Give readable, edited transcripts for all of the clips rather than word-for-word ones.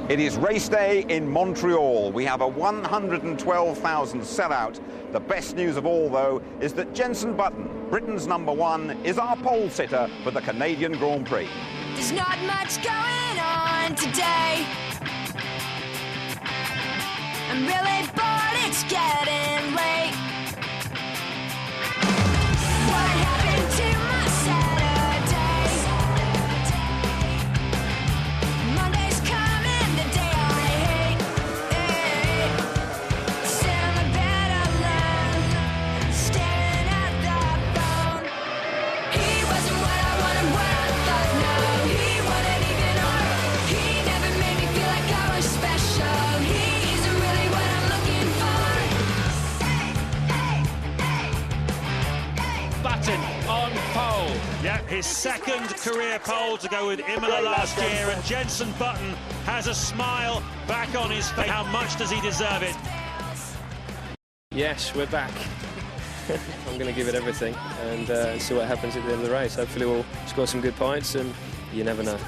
It is race day in Montreal. We have a 112,000 sellout. The best news of all, though, is that Jenson Button, Britain's #1, is our pole sitter for the Canadian Grand Prix. There's not much going on today. I'm really bored, it's getting late. What happened to my Saturday? Monday's coming, the day I hate. Sit on the bed alone, staring at the phone. He wasn't what I wanted, what I thought, no. He wasn't even on. He never made me feel like I was special. He isn't really what I'm looking for. Button on pole. Yeah, his second career pole to go with Imola last year, and Jenson Button has a smile back on his face. How much does he deserve it? Yes, we're back. I'm going to give it everything and see what happens at the end of the race. Hopefully we'll score some good points, and you never know.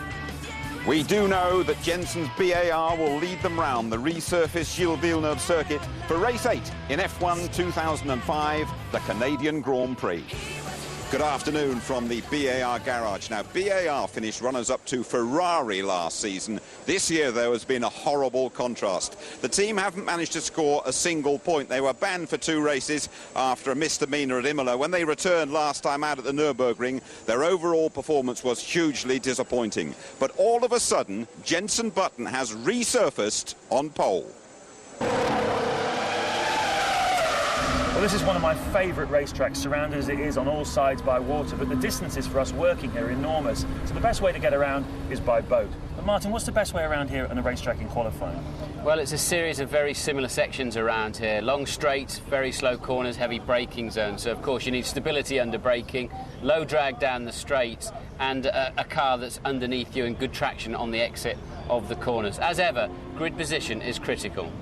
We do know that Jenson's BAR will lead them round the resurfaced Gilles Villeneuve circuit for race 8 in F1 2005, the Canadian Grand Prix. Good afternoon from the BAR garage. Now, BAR finished runners-up to Ferrari last season. This year, there has been a horrible contrast. The team haven't managed to score a single point. They were banned for 2 races after a misdemeanor at Imola. When they returned last time out at the Nürburgring, their overall performance was hugely disappointing. But all of a sudden, Jenson Button has resurfaced on pole. Well, this is one of my favourite racetracks, surrounded as it is on all sides by water, but the distances for us working here are enormous, so the best way to get around is by boat. But Martin, what's the best way around here on the racetrack in qualifying? Well, it's a series of very similar sections around here. Long straights, very slow corners, heavy braking zones. So, of course, you need stability under braking, low drag down the straights, and a car that's underneath you and good traction on the exit of the corners. As ever, grid position is critical.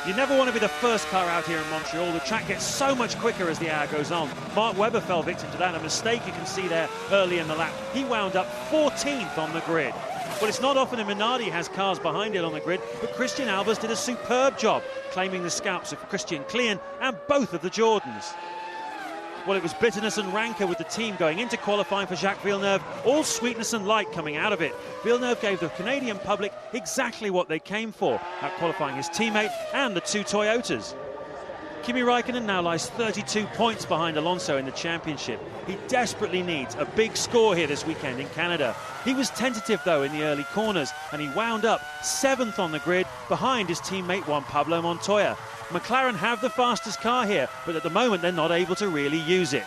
You never want to be the first car out here in Montreal. The track gets so much quicker as the hour goes on. Mark Webber fell victim to that, a mistake you can see there early in the lap. He wound up 14th on the grid. Well, it's not often a Minardi has cars behind it on the grid, but Christian Albers did a superb job claiming the scalps of Christian Klein and both of the Jordans. Well, it was bitterness and rancour with the team going into qualifying for Jacques Villeneuve, all sweetness and light coming out of it. Villeneuve gave the Canadian public exactly what they came for, out-qualifying his teammate and the 2 Toyotas. Kimi Raikkonen now lies 32 points behind Alonso in the championship. He desperately needs a big score here this weekend in Canada. He was tentative, though, in the early corners, and he wound up 7th on the grid behind his teammate Juan Pablo Montoya. McLaren have the fastest car here, but at the moment they're not able to really use it.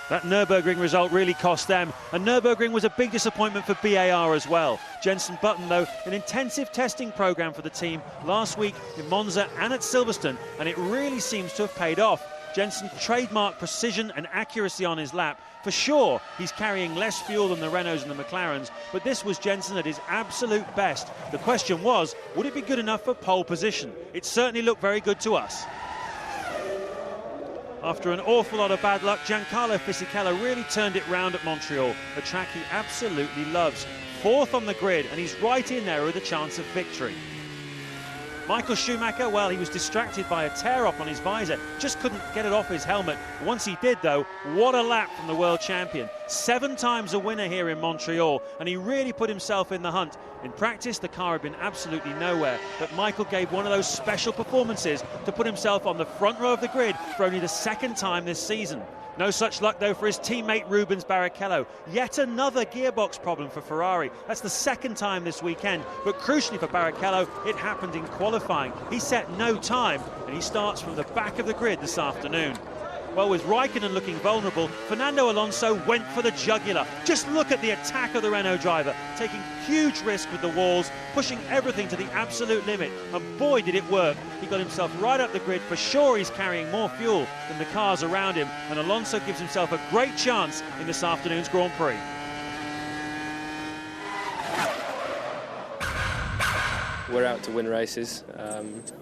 That Nürburgring result really cost them, and Nürburgring was a big disappointment for BAR as well. Jenson Button, though, an intensive testing programme for the team last week in Monza and at Silverstone, and it really seems to have paid off. Jenson trademarked precision and accuracy on his lap. For sure, he's carrying less fuel than the Renaults and the McLarens, but this was Jenson at his absolute best. The question was, would it be good enough for pole position? It certainly looked very good to us. After an awful lot of bad luck, Giancarlo Fisichella really turned it round at Montreal, a track he absolutely loves. 4th on the grid, and he's right in there with a chance of victory. Michael Schumacher, well, he was distracted by a tear-up on his visor, just couldn't get it off his helmet. Once he did, though, what a lap from the world champion. 7 times a winner here in Montreal, and he really put himself in the hunt. In practice, the car had been absolutely nowhere, but Michael gave one of those special performances to put himself on the front row of the grid for only the 2nd time this season. No such luck, though, for his teammate Rubens Barrichello. Yet another gearbox problem for Ferrari. That's the second time this weekend. But crucially for Barrichello, it happened in qualifying. He set no time, and he starts from the back of the grid this afternoon. Well, with Raikkonen looking vulnerable, Fernando Alonso went for the jugular. Just look at the attack of the Renault driver, taking huge risk with the walls, pushing everything to the absolute limit. And boy, did it work. He got himself right up the grid. For sure, he's carrying more fuel than the cars around him. And Alonso gives himself a great chance in this afternoon's Grand Prix. We're out to win races.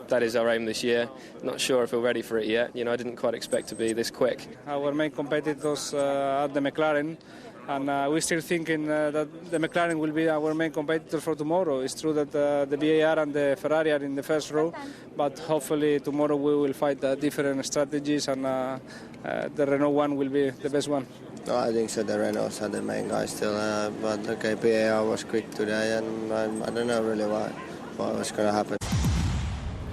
That is our aim this year. Not sure if we're ready for it yet. You know, I didn't quite expect to be this quick. Our main competitors are the McLaren, and we're still thinking that the McLaren will be our main competitor for tomorrow. It's true that the BAR and the Ferrari are in the first row, but hopefully tomorrow we will fight different strategies, and the Renault one will be the best one. No, I think so. The Renaults are the main guys still, but okay, BAR was quick today, and I don't know really what was going to happen.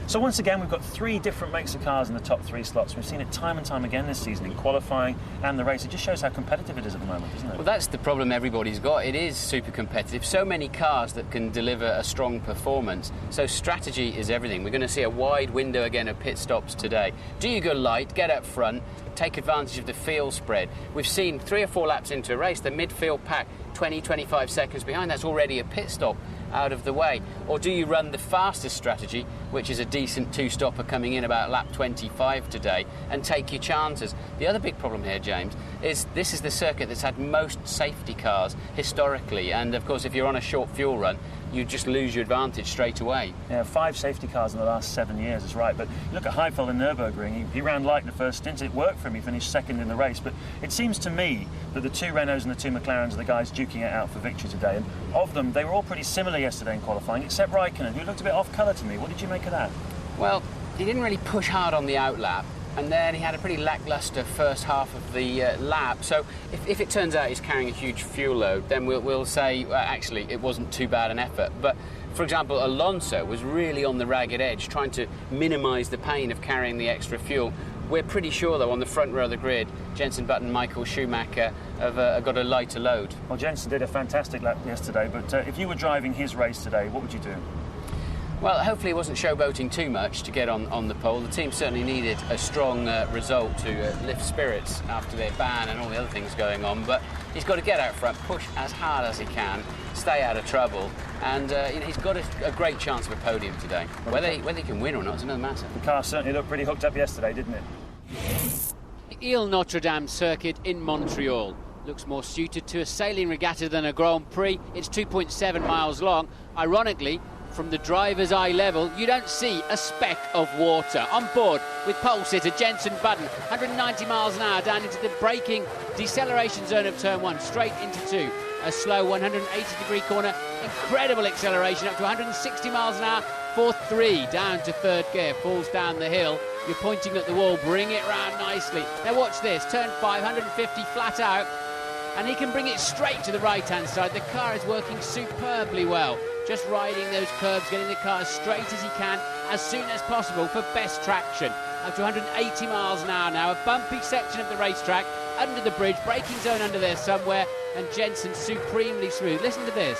So once again, we've got 3 different makes of cars in the top 3 slots. We've seen it time and time again this season in qualifying and the race. It just shows how competitive it is at the moment, doesn't it? Well, that's the problem everybody's got. It is super competitive. So many cars that can deliver a strong performance. So strategy is everything. We're going to see a wide window again of pit stops today. Do you go light, get up front, take advantage of the field spread. We've seen 3 or 4 laps into a race, the midfield pack 20-25 seconds behind. That's already a pit stop out of the way. Or do you run the fastest strategy, which is a decent 2-stopper coming in about lap 25 today, and take your chances? The other big problem here, James, is this is the circuit that's had most safety cars historically, and of course if you're on a short fuel run, you just lose your advantage straight away. Yeah, 5 safety cars in the last 7 years is right, but you look at Heifel in Nürburgring, he ran light in the first stint, it worked for him, he finished second in the race, but it seems to me that the 2 Renaults and the 2 McLarens are the guys duking it out for victory today, and of them, they were all pretty similar yesterday in qualifying, except Raikkonen, who looked a bit off-colour to me. What did you make of that? Well, he didn't really push hard on the outlap, and then he had a pretty lacklustre first half of the lap. So if it turns out he's carrying a huge fuel load, then we'll say, actually, it wasn't too bad an effort. But, for example, Alonso was really on the ragged edge, trying to minimise the pain of carrying the extra fuel. We're pretty sure, though, on the front row of the grid, Jenson Button, Michael Schumacher have got a lighter load. Well, Jenson did a fantastic lap yesterday, but if you were driving his race today, what would you do? Well, hopefully he wasn't showboating too much to get on the pole. The team certainly needed a strong result to lift spirits after their ban and all the other things going on. But he's got to get out front, push as hard as he can, stay out of trouble, and he's got a great chance of a podium today. Whether he can win or not is another matter. The car certainly looked pretty hooked up yesterday, didn't it? Ile Notre Dame circuit in Montreal. Looks more suited to a sailing regatta than a Grand Prix. It's 2.7 miles long. Ironically, from the driver's eye level, you don't see a speck of water. On board with pole sitter Jenson Button, 190 miles an hour down into the braking deceleration zone of turn 1, straight into 2. A slow 180-degree corner, incredible acceleration up to 160 miles an hour for 3, down to 3rd gear, falls down the hill. You're pointing at the wall, bring it round nicely. Now watch this, turn 5, 150 flat out, and he can bring it straight to the right-hand side. The car is working superbly well. Just riding those curves, getting the car as straight as he can, as soon as possible for best traction. Up to 180 miles an hour now, a bumpy section of the racetrack, under the bridge, braking zone under there somewhere, and Jenson supremely smooth. Listen to this.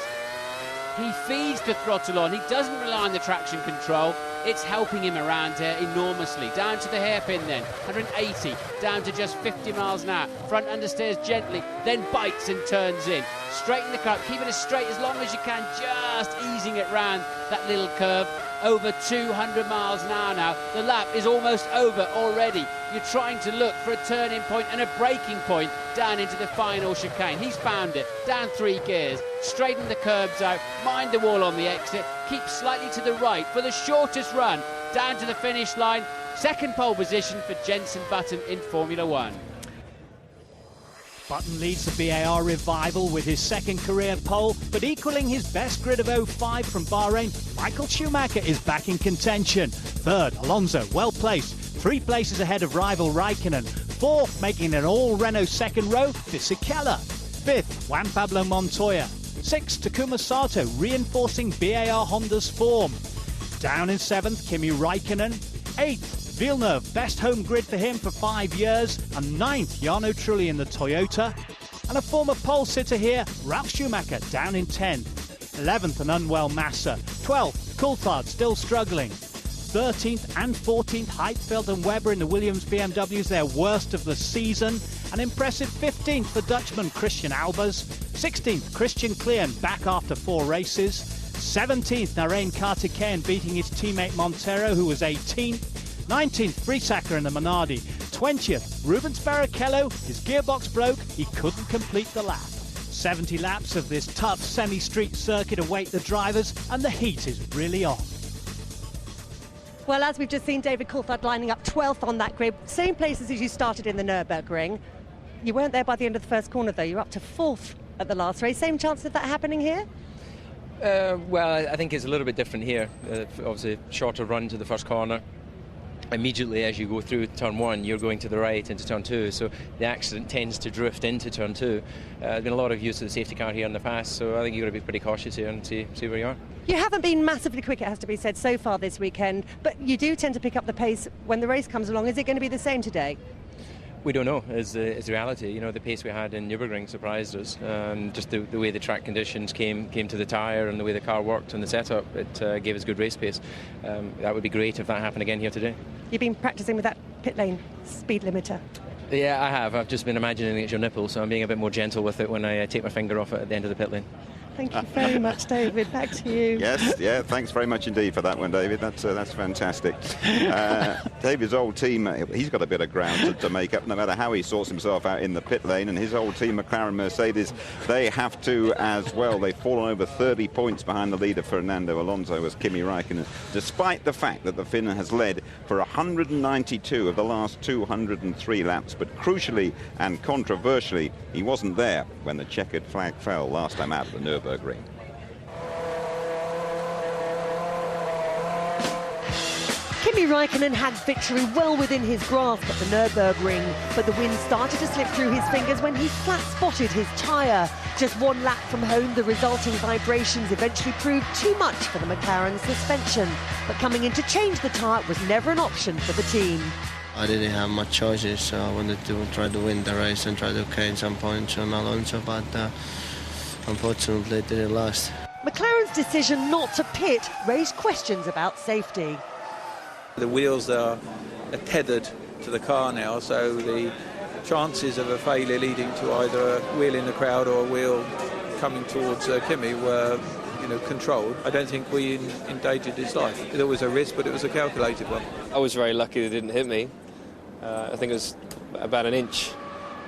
He feeds the throttle on, he doesn't rely on the traction control. It's helping him around here enormously. Down to the hairpin then, 180, down to just 50 miles an hour. Front understeers gently, then bites and turns in. Straighten the car, keep it as straight as long as you can, just easing it round that little curve. Over 200 miles an hour now. The lap is almost over already. You're trying to look for a turning point and a braking point down into the final chicane. He's found it. Down 3 gears. Straighten the curbs out. Mind the wall on the exit. Keep slightly to the right for the shortest run down to the finish line. Second pole position for Jenson Button in Formula 1. Button leads the BAR revival with his second career pole, but equaling his best grid of 05 from Bahrain, Michael Schumacher is back in contention. Third, Alonso, well placed, 3 places ahead of rival Raikkonen. 4, making an all-Renault second row, Fisichella. 5th, Juan Pablo Montoya. 6th, Takuma Sato, reinforcing BAR Honda's form. Down in 7th, Kimi Raikkonen. 8th, Villeneuve, best home grid for him for 5 years, and 9th, Jarno Trulli in the Toyota. And a former pole sitter here, Ralf Schumacher, down in 10th. 11th, an unwell Massa. 12th, Coulthard, still struggling. 13th and 14th, Heidfeld and Webber in the Williams BMWs, their worst of the season. An impressive 15th for Dutchman Christian Albers. 16th, Christian Klein, back after 4 races. 17th, Narain Kartikeyan beating his teammate Montero, who was 18th. 19th, Friesacker in the Minardi. 20th, Rubens Barrichello, his gearbox broke, he couldn't complete the lap. 70 laps of this tough semi-street circuit await the drivers, and the heat is really on. Well, as we've just seen, David Coulthard lining up 12th on that grid, same places as you started in the Nürburgring. You weren't there by the end of the first corner, though. You're up to 4th at the last race. Same chance of that happening here? Well, I think it's a little bit different here. Obviously, shorter run to the first corner. Immediately as you go through turn 1, you're going to the right into turn 2, so the accident tends to drift into turn 2. There's been a lot of use of the safety car here in the past, so I think you've got to be pretty cautious here and see where you are. You haven't been massively quick, it has to be said, so far this weekend, but you do tend to pick up the pace when the race comes along. Is it going to be the same today? We don't know, is the reality. You know, the pace we had in Nürburgring surprised us. Just the way the track conditions came to the tyre and the way the car worked and the setup, it gave us good race pace. That would be great if that happened again here today. You've been practising with that pit lane speed limiter? Yeah, I have. I've just been imagining it's your nipple, so I'm being a bit more gentle with it when I take my finger off it at the end of the pit lane. Thank you very much, David. Back to you. Yes, yeah, thanks very much indeed for that one, David. That's fantastic. David's old team, he's got a bit of ground to make up, no matter how he sorts himself out in the pit lane. And his old team, McLaren Mercedes, they have to as well. They've fallen over 30 points behind the leader, Fernando Alonso, as Kimi Raikkonen, despite the fact that the Finn has led for 192 of the last 203 laps. But crucially and controversially, he wasn't there when the checkered flag fell last time out of the Nürburgring. Kimi Raikkonen had victory well within his grasp at the Nürburgring, but the wind started to slip through his fingers when he flat-spotted his tyre. Just 1 lap from home, the resulting vibrations eventually proved too much for the McLaren suspension. But coming in to change the tyre was never an option for the team. I didn't have much choices, so I wanted to try to win the race and try to gain some points on Alonso, but unfortunately it didn't last. McLaren's decision not to pit raised questions about safety. The wheels are tethered to the car now, so the chances of a failure leading to either a wheel in the crowd or a wheel coming towards Kimi were controlled. I don't think we endangered his life. There was a risk, but it was a calculated one. I was very lucky they didn't hit me. I think it was about an inch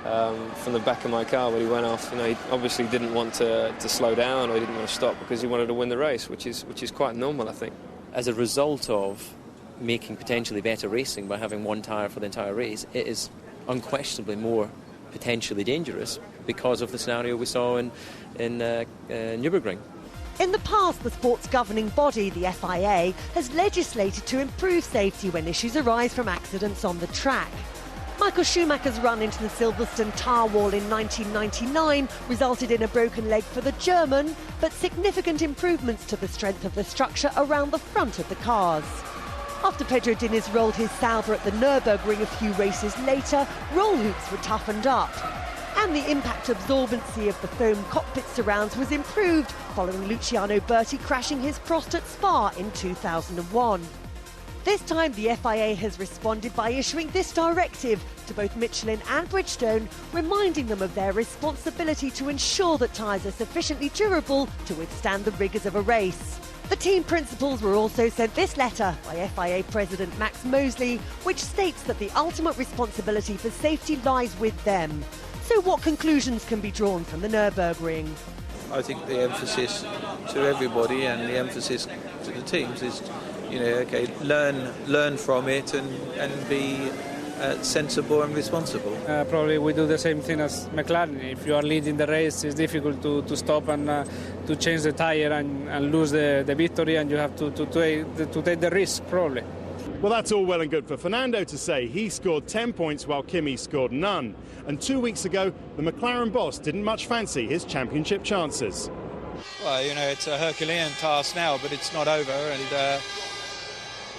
from the back of my car when he went off. He obviously didn't want to slow down, or he didn't want to stop because he wanted to win the race, which is quite normal, I think. As a result of making potentially better racing by having 1 tyre for the entire race, it is unquestionably more potentially dangerous because of the scenario we saw in Nürburgring. In the past, the sport's governing body, the FIA, has legislated to improve safety when issues arise from accidents on the track. Michael Schumacher's run into the Silverstone tyre wall in 1999 resulted in a broken leg for the German, but significant improvements to the strength of the structure around the front of the cars. After Pedro Diniz rolled his salver at the Nürburgring a few races later, roll hoops were toughened up. And the impact absorbency of the foam cockpit surrounds was improved following Luciano Berti crashing his Prost at Spa in 2001. This time the FIA has responded by issuing this directive to both Michelin and Bridgestone, reminding them of their responsibility to ensure that tyres are sufficiently durable to withstand the rigours of a race. The team principals were also sent this letter by FIA President Max Mosley, which states that the ultimate responsibility for safety lies with them. So what conclusions can be drawn from the Nürburgring? I think the emphasis to everybody and the emphasis to the teams is, learn from it and be sensible and responsible. Probably we do the same thing as McLaren. If you are leading the race, it's difficult to stop and to change the tyre and lose the victory, and you have to take the risk, probably. Well, that's all well and good for Fernando to say he scored 10 points while Kimi scored none. And 2 weeks ago, the McLaren boss didn't much fancy his championship chances. Well, it's a Herculean task now, but it's not over. And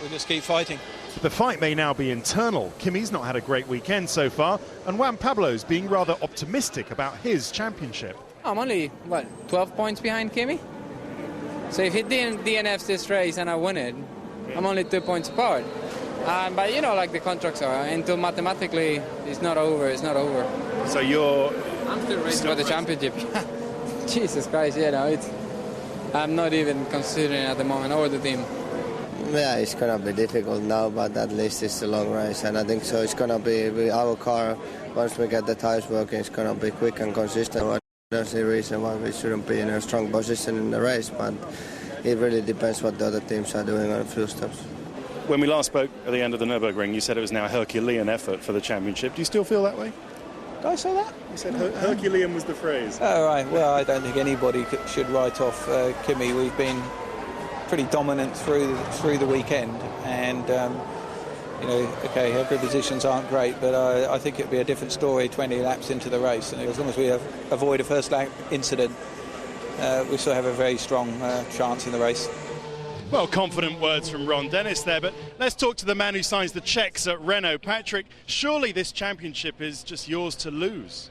we'll just keep fighting. The fight may now be internal. Kimi's not had a great weekend so far, and Juan Pablo's being rather optimistic about his championship. I'm only, 12 points behind Kimi? So if he DNFs this race and I win it, I'm only 2 points apart. But you know, like the contracts are, until mathematically it's not over, it's not over. So I'm still racing for the championship. Jesus Christ, I'm not even considering at the moment, or the team. Yeah, it's going to be difficult now, but at least it's a long race, and I think so it's going to be our car, once we get the tires working, it's going to be quick and consistent. I don't see a reason why we shouldn't be in a strong position in the race, but it really depends what the other teams are doing on a few steps. When we last spoke at the end of the Nürburgring, you said it was now a Herculean effort for the championship. Do you still feel that way? Did I say that? You said Herculean was the phrase. Oh, right. Well, I don't think anybody should write off Kimi. We've been pretty dominant through the weekend, and okay, every positions aren't great, but I think it'd be a different story 20 laps into the race, and as long as we avoid a first lap incident, we still have a very strong chance in the race. Well, confident words from Ron Dennis there, but let's talk to the man who signs the cheques at Renault. Patrick, surely this championship is just yours to lose.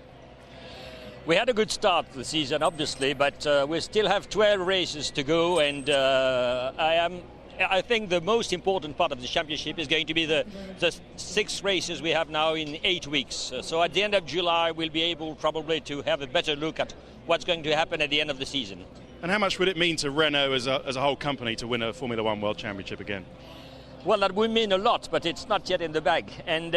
We had a good start to the season, obviously, but we still have 12 races to go, and I think the most important part of the championship is going to be the 6 races we have now in 8 weeks. So at the end of July, we'll be able probably to have a better look at what's going to happen at the end of the season. And how much would it mean to Renault as a whole company to win a Formula One World Championship again? Well, that would mean a lot, but it's not yet in the bag. And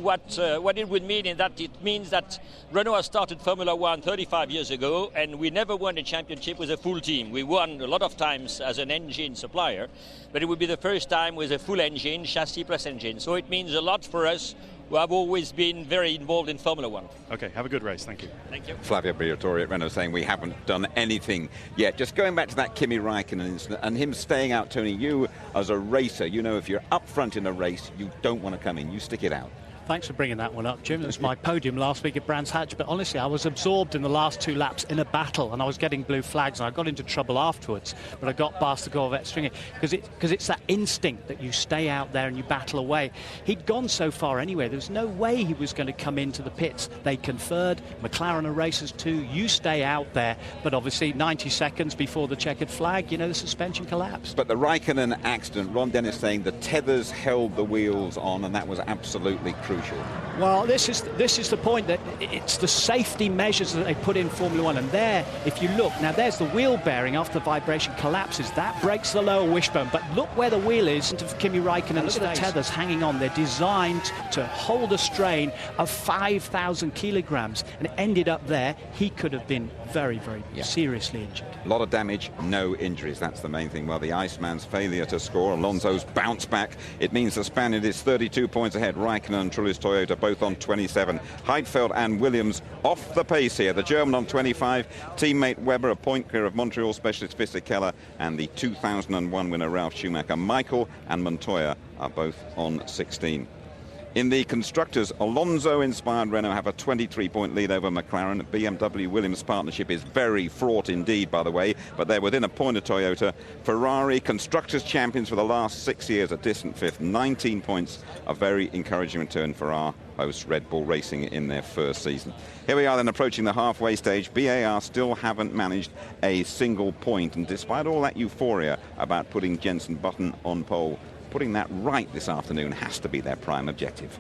what it would mean is that it means that Renault has started Formula One 35 years ago, and we never won a championship with a full team. We won a lot of times as an engine supplier, but it would be the first time with a full engine, chassis plus engine. So it means a lot for us, who have always been very involved in Formula One. OK, have a good race. Thank you. Thank you. Flavio Briatore at Renault saying we haven't done anything yet. Just going back to that Kimi Raikkonen incident and him staying out, Tony, you as a racer, you know if you're up front in a race, you don't want to come in. You stick it out. Thanks for bringing that one up, Jim. It was my podium last week at Brands Hatch, but honestly, I was absorbed in the last 2 laps in a battle, and I was getting blue flags, and I got into trouble afterwards, but I got past the Corvette stringer, because it's that instinct that you stay out there and you battle away. He'd gone so far anyway, there was no way he was going to come into the pits. They conferred, McLaren are racers too, you stay out there, but obviously 90 seconds before the checkered flag, the suspension collapsed. But the Raikkonen accident, Ron Dennis saying the tethers held the wheels on, and that was absolutely crucial. Well, this is the point, that it's the safety measures that they put in Formula One, and there, if you look, now there's the wheel bearing after the vibration collapses, that breaks the lower wishbone, but look where the wheel is to Kimi Raikkonen. Look at the tethers hanging on. They're designed to hold a strain of 5,000 kilograms, and it ended up there. He could have been very, very seriously injured. A lot of damage, no injuries. That's the main thing. Well, the Iceman's failure to score, Alonso's bounce back. It means the Spaniard is 32 points ahead. Raikkonen and Trulli's Toyota both on 27. Heidfeld and Williams off the pace here. The German on 25. Teammate Webber a point clear of Montreal specialist Fisichella and the 2001 winner Ralf Schumacher. Michael and Montoya are both on 16. In the constructors, Alonso-inspired Renault have a 23-point lead over McLaren. BMW-Williams partnership is very fraught indeed, by the way, but they're within a point of Toyota. Ferrari, constructors champions for the last 6 years, a distant 5th. 19 points, a very encouraging return for our hosts, Red Bull Racing, in their first season. Here we are then approaching the halfway stage. BAR still haven't managed a single point, and despite all that euphoria about putting Jenson Button on pole, putting that right this afternoon has to be their prime objective.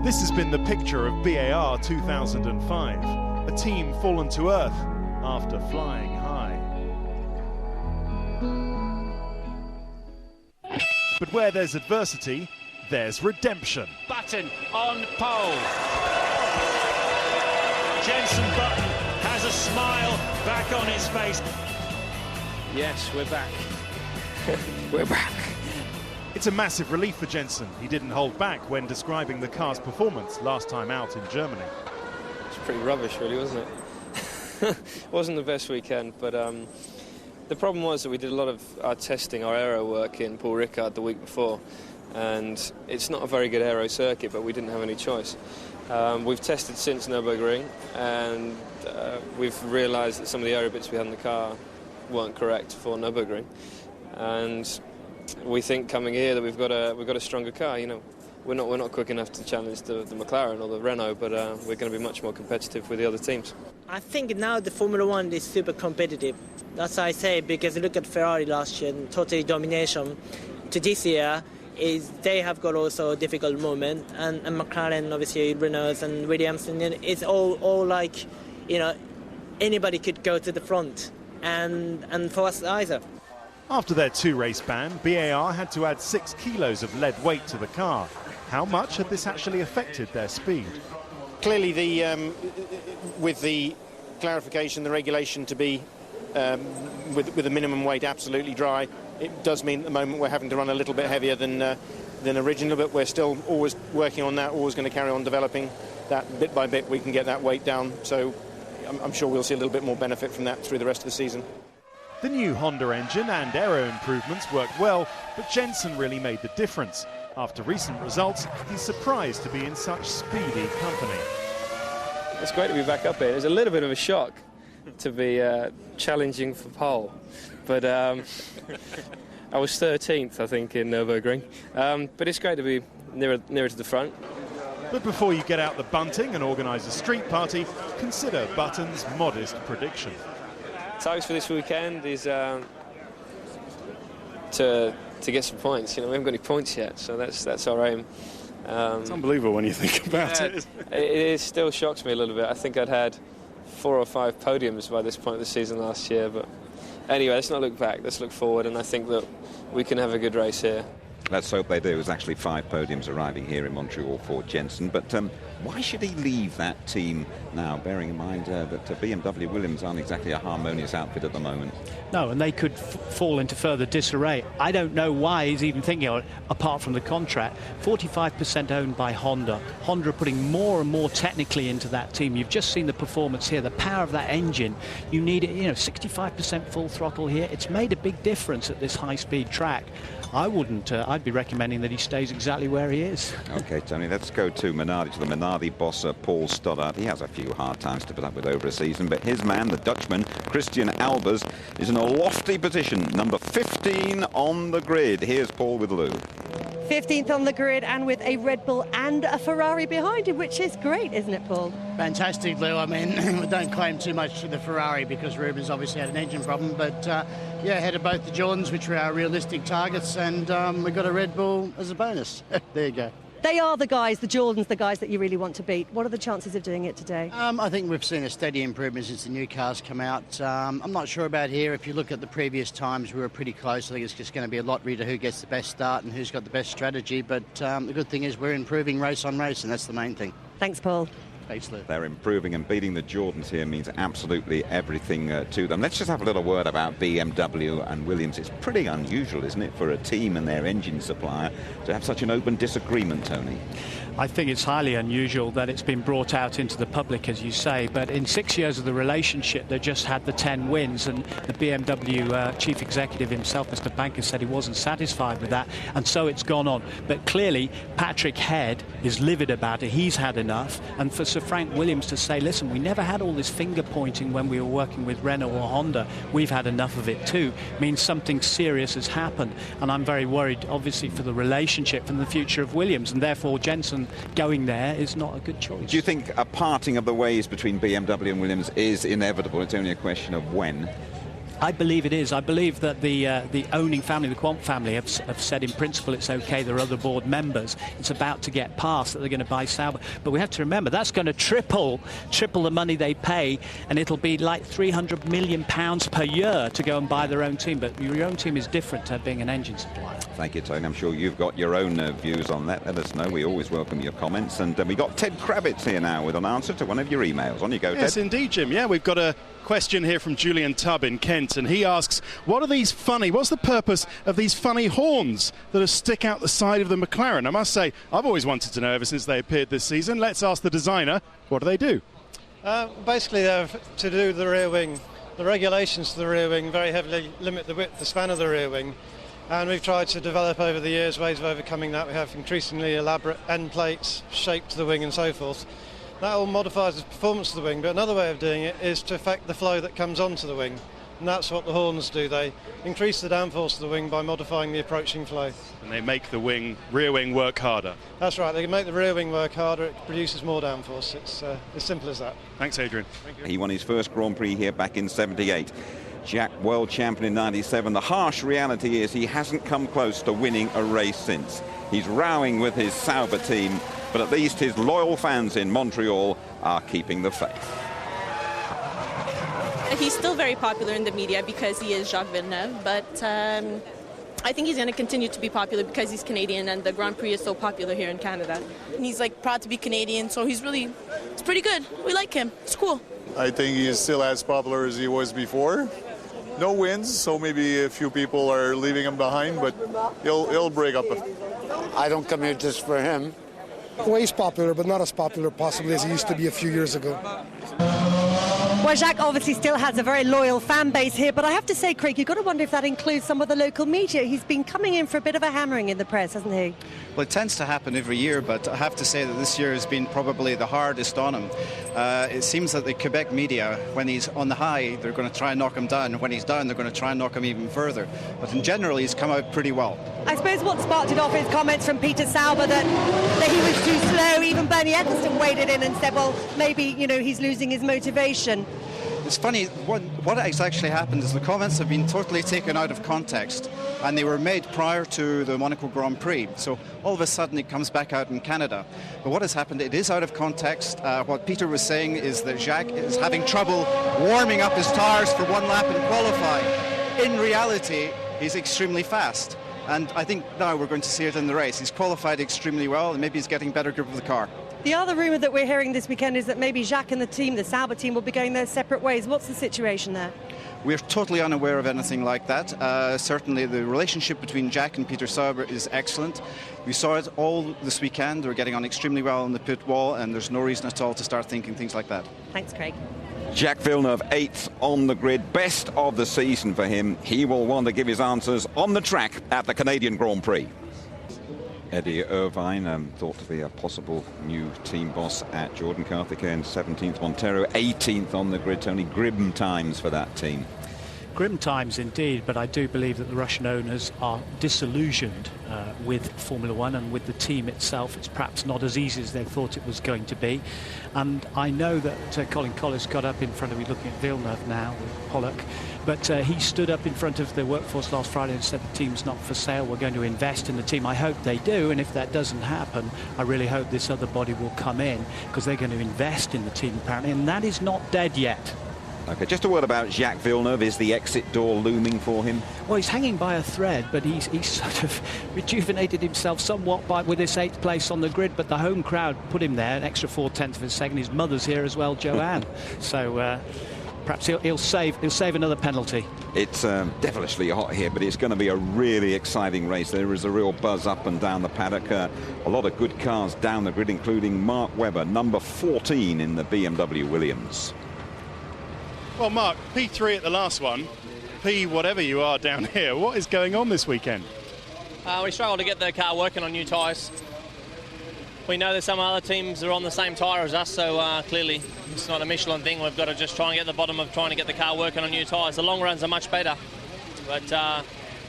This has been the picture of BAR 2005, a team fallen to earth after flying high. But where there's adversity, there's redemption. Button on pole. Jenson Button has a smile back on his face. Yes, we're back. We're back. It's a massive relief for Jenson. He didn't hold back when describing the car's performance last time out in Germany. It's pretty rubbish, really, wasn't it? It wasn't the best weekend, but the problem was that we did a lot of our testing, our aero work in Paul Ricard the week before, and it's not a very good aero circuit, but we didn't have any choice. We've tested since Nürburgring, and we've realised that some of the aero bits we had in the car weren't correct for Nürburgring, and we think coming here that we've got a stronger car. You know, we're not quick enough to challenge the McLaren or the Renault, but we're going to be much more competitive with the other teams. I think now the Formula One is super competitive. That's what I say, because look at Ferrari last year, totally domination. To this year, they have got also a difficult moment, and McLaren, obviously, Renault and Williams, and it's all like, you know, anybody could go to the front, and for us either. After their 2-race ban, BAR had to add 6 kilos of lead weight to the car. How much had this actually affected their speed? Clearly, with the clarification, the regulation to be with a minimum weight absolutely dry, it does mean at the moment we're having to run a little bit heavier than original, but we're still always working on that, always going to carry on developing that bit by bit. We can get that weight down, so I'm sure we'll see a little bit more benefit from that through the rest of the season. The new Honda engine and aero improvements worked well, but Jensen really made the difference. After recent results, he's surprised to be in such speedy company. It's great to be back up here. It was a little bit of a shock to be challenging for pole, but I was 13th, I think, in Nürburgring. But it's great to be nearer to the front. But before you get out the bunting and organise a street party, consider Button's modest prediction. Targets for this weekend is to get some points. You know, we haven't got any points yet, so that's our aim. It's unbelievable when you think about it. It still shocks me a little bit. I think I'd had 4 or 5 podiums by this point of the season last year, but anyway, let's not look back, let's look forward, and I think that we can have a good race here. Let's hope they do. There's actually 5 podiums arriving here in Montreal for Jensen. But why should he leave that team now, bearing in mind that BMW Williams aren't exactly a harmonious outfit at the moment? No, and they could fall into further disarray. I don't know why he's even thinking of it, apart from the contract. 45% owned by Honda. Honda are putting more and more technically into that team. You've just seen the performance here, the power of that engine. You need it, 65% full throttle here. It's made a big difference at this high-speed track. I wouldn't. I'd be recommending that he stays exactly where he is. OK, Tony, let's go to Minardi, to the Minardi boss, Paul Stoddart. He has a few hard times to put up with over a season, but his man, the Dutchman, Christian Albers, is in a lofty position, number 15 on the grid. Here's Paul with Lou. 15th on the grid, and with a Red Bull and a Ferrari behind him, which is great, isn't it, Paul? Fantastic, Lou. I mean, we don't claim too much to the Ferrari because Rubens obviously had an engine problem, but yeah, ahead of both the Jordans, which were our realistic targets, and we got a Red Bull as a bonus. There you go. They are the guys, the Jordans, the guys that you really want to beat. What are the chances of doing it today? I think we've seen a steady improvement since the new cars come out. I'm not sure about here. If you look at the previous times, we were pretty close. I think it's just going to be a lottery to who gets the best start and who's got the best strategy. But the good thing is we're improving race on race, and that's the main thing. Thanks, Paul. They're improving, and beating the Jordans here means absolutely everything to them. Let's just have a little word about BMW and Williams. It's pretty unusual, isn't it, for a team and their engine supplier to have such an open disagreement, Tony? I think it's highly unusual that it's been brought out into the public, as you say, but in 6 years of the relationship, they just had the 10 wins, and the BMW chief executive himself, Mr. Banker, said he wasn't satisfied with that, and so it's gone on. But clearly, Patrick Head is livid about it. He's had enough, and for Sir Frank Williams to say, listen, we never had all this finger pointing when we were working with Renault or Honda. We've had enough of it too. Means something serious has happened, and I'm very worried, obviously, for the relationship and the future of Williams, and therefore Jensen going there is not a good choice. Do you think a parting of the ways between BMW and Williams is inevitable? It's only a question of when. I believe it is. I believe that the owning family, the Quant family, have said in principle it's okay. There are other board members. It's about to get passed that they're going to buy Sauber. But we have to remember that's going to triple the money they pay, and it'll be like £300 million per year to go and buy their own team. But your own team is different to being an engine supplier. Thank you, Tony. I'm sure you've got your own views on that. Let us know. We always welcome your comments. And we got Ted Kravitz here now with an answer to one of your emails. On you go, Ted. Yes, indeed, Jim. Yeah, we've got a question here from Julian Tubb in Kent, and he asks, what's the purpose of these funny horns that stick out the side of the McLaren? I must say, I've always wanted to know ever since they appeared this season. Let's ask the designer, what do? Basically, they're to do the rear wing. The regulations to the rear wing very heavily limit the span of the rear wing, and we've tried to develop over the years ways of overcoming that. We have increasingly elaborate end plates shaped to the wing and so forth. That all modifies the performance of the wing, but another way of doing it is to affect the flow that comes onto the wing. And that's what the horns do. They increase the downforce of the wing by modifying the approaching flow. And they make the rear wing work harder. That's right, they can make the rear wing work harder, it produces more downforce. It's as simple as that. Thanks, Adrian. He won his first Grand Prix here back in '78. Jack, world champion in '97. The harsh reality is he hasn't come close to winning a race since. He's rowing with his Sauber team, but at least his loyal fans in Montreal are keeping the faith. He's still very popular in the media because he is Jacques Villeneuve, but I think he's going to continue to be popular because he's Canadian and the Grand Prix is so popular here in Canada. And he's like proud to be Canadian, so it's pretty good. We like him. It's cool. I think he is still as popular as he was before. No wins, so maybe a few people are leaving him behind, but he'll break up. I don't come here just for him. Well, he's popular, but not as popular possibly as he used to be a few years ago. Well, Jacques obviously still has a very loyal fan base here, but I have to say, Craig, you've got to wonder if that includes some of the local media. He's been coming in for a bit of a hammering in the press, hasn't he? Well, it tends to happen every year, but I have to say that this year has been probably the hardest on him. It seems that the Quebec media, when he's on the high, they're going to try and knock him down. When he's down, they're going to try and knock him even further. But in general, he's come out pretty well. I suppose what sparked it off his comments from Peter Sauber that he was too slow. Even Bernie Eccleston waded in and said, well, maybe, you know, he's losing his motivation. It's funny, what has actually happened is the comments have been totally taken out of context, and they were made prior to the Monaco Grand Prix. So all of a sudden it comes back out in Canada. But what has happened, it is out of context. What Peter was saying is that Jacques is having trouble warming up his tyres for one lap in qualifying. In reality, he's extremely fast. And I think now we're going to see it in the race. He's qualified extremely well, and maybe he's getting better grip of the car. The other rumour that we're hearing this weekend is that maybe Jacques and the team, the Sauber team, will be going their separate ways. What's the situation there? We're totally unaware of anything like that. Certainly the relationship between Jack and Peter Sauber is excellent. We saw it all this weekend. They're getting on extremely well on the pit wall, and there's no reason at all to start thinking things like that. Thanks, Craig. Jacques Villeneuve, 8th on the grid, best of the season for him. He will want to give his answers on the track at the Canadian Grand Prix. Eddie Irvine, thought to be a possible new team boss at Jordan Carthicain, 17th Montero, 18th on the grid. Tony, grim times for that team. Grim times indeed, but I do believe that the Russian owners are disillusioned with Formula One and with the team itself. It's perhaps not as easy as they thought it was going to be. And I know that Colin Collis got up in front of me, looking at Villeneuve now with Pollock, but he stood up in front of the workforce last Friday and said the team's not for sale, we're going to invest in the team. I hope they do, and if that doesn't happen, I really hope this other body will come in, because they're going to invest in the team apparently, and that is not dead yet. OK, just a word about Jacques Villeneuve. Is the exit door looming for him? Well, he's hanging by a thread, but he's sort of rejuvenated himself somewhat with this 8th place on the grid, but the home crowd put him there, an extra 4/10 of a second. His mother's here as well, Joanne. So perhaps he'll save another penalty. It's devilishly hot here, but it's going to be a really exciting race. There is a real buzz up and down the paddock. A lot of good cars down the grid, including Mark Webber, number 14 in the BMW Williams. Well, Mark, P3 at the last one, P whatever you are down here. What is going on this weekend? We struggled to get the car working on new tyres. We know that some other teams are on the same tyre as us, so clearly it's not a Michelin thing. We've got to just try and get to the bottom of trying to get the car working on new tyres. The long runs are much better. But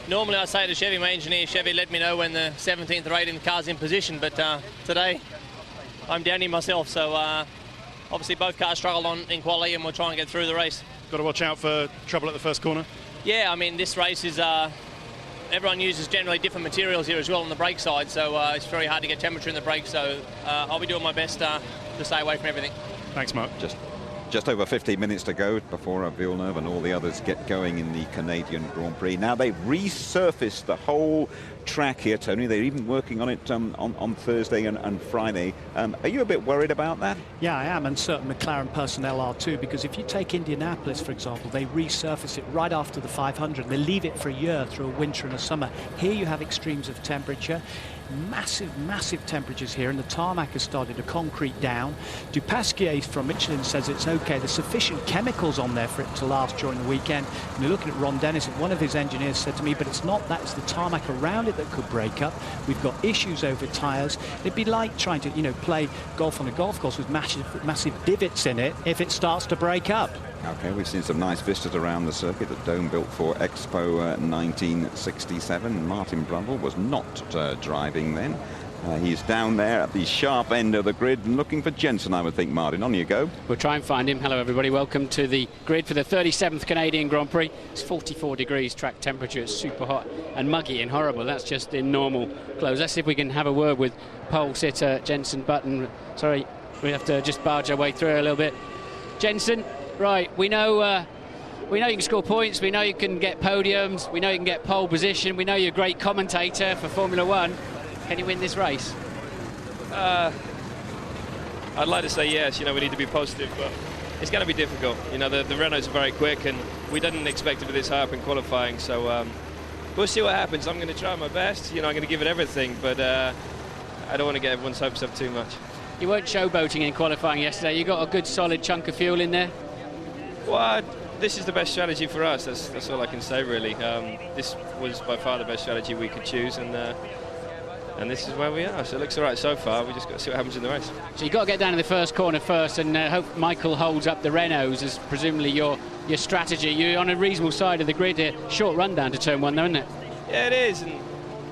normally I say to Chevy, my engineer, Chevy, let me know when the 17th or 18th car's in position, but today I'm down here myself, so obviously both cars struggled in quality, and we'll try and get through the race. Got to watch out for trouble at the first corner? Yeah, I mean, this race is... everyone uses generally different materials here as well on the brake side, so it's very hard to get temperature in the brakes, so I'll be doing my best to stay away from everything. Thanks, Mark. Just over 15 minutes to go before Villeneuve and all the others get going in the Canadian Grand Prix. Now they've resurfaced the whole track here, Tony. They're even working on it on Thursday and Friday. Are you a bit worried about that? Yeah, I am, and certain McLaren personnel are too, because if you take Indianapolis, for example, they resurface it right after the 500. They leave it for a year through a winter and a summer. Here you have extremes of temperature. massive temperatures here, and the tarmac has started to concrete down. Dupasquier from Michelin says it's okay. There's sufficient chemicals on there for it to last during the weekend. And you're looking at Ron Dennis, and one of his engineers said to me, but it's not that, it's the tarmac around it that could break up. We've got issues over tyres. It'd be like trying to, you know, play golf on a golf course with massive divots in it if it starts to break up. Okay, we've seen some nice vistas around the circuit that Dome built for Expo 1967. Martin Brundle was not driving then. He's down there at the sharp end of the grid and looking for Jensen, I would think. Martin, on you go. We'll try and find him. Hello, everybody. Welcome to the grid for the 37th Canadian Grand Prix. It's 44 degrees track temperature. It's super hot and muggy and horrible. That's just in normal clothes. Let's see if we can have a word with pole sitter Jensen Button. Sorry, we have to just barge our way through a little bit. Jensen, right, we know you can score points, we know you can get podiums, we know you can get pole position, we know you're a great commentator for Formula One. Can you win this race? I'd like to say yes. You know, we need to be positive, but it's going to be difficult. You know, the Renaults are very quick, and we didn't expect to be this high up in qualifying, so we'll see what happens. I'm going to try my best. You know, I'm going to give it everything, but I don't want to get everyone's hopes up too much. You weren't showboating in qualifying yesterday. You got a good solid chunk of fuel in there. Well, this is the best strategy for us. That's all I can say, really. This was by far the best strategy we could choose, and this is where we are. So it looks all right so far. We just got to see what happens in the race. So you've got to get down to the first corner first, and hope Michael holds up the Renaults as presumably your strategy. You're on a reasonable side of the grid here. Short run down to turn one, though, isn't it? Yeah, it is, and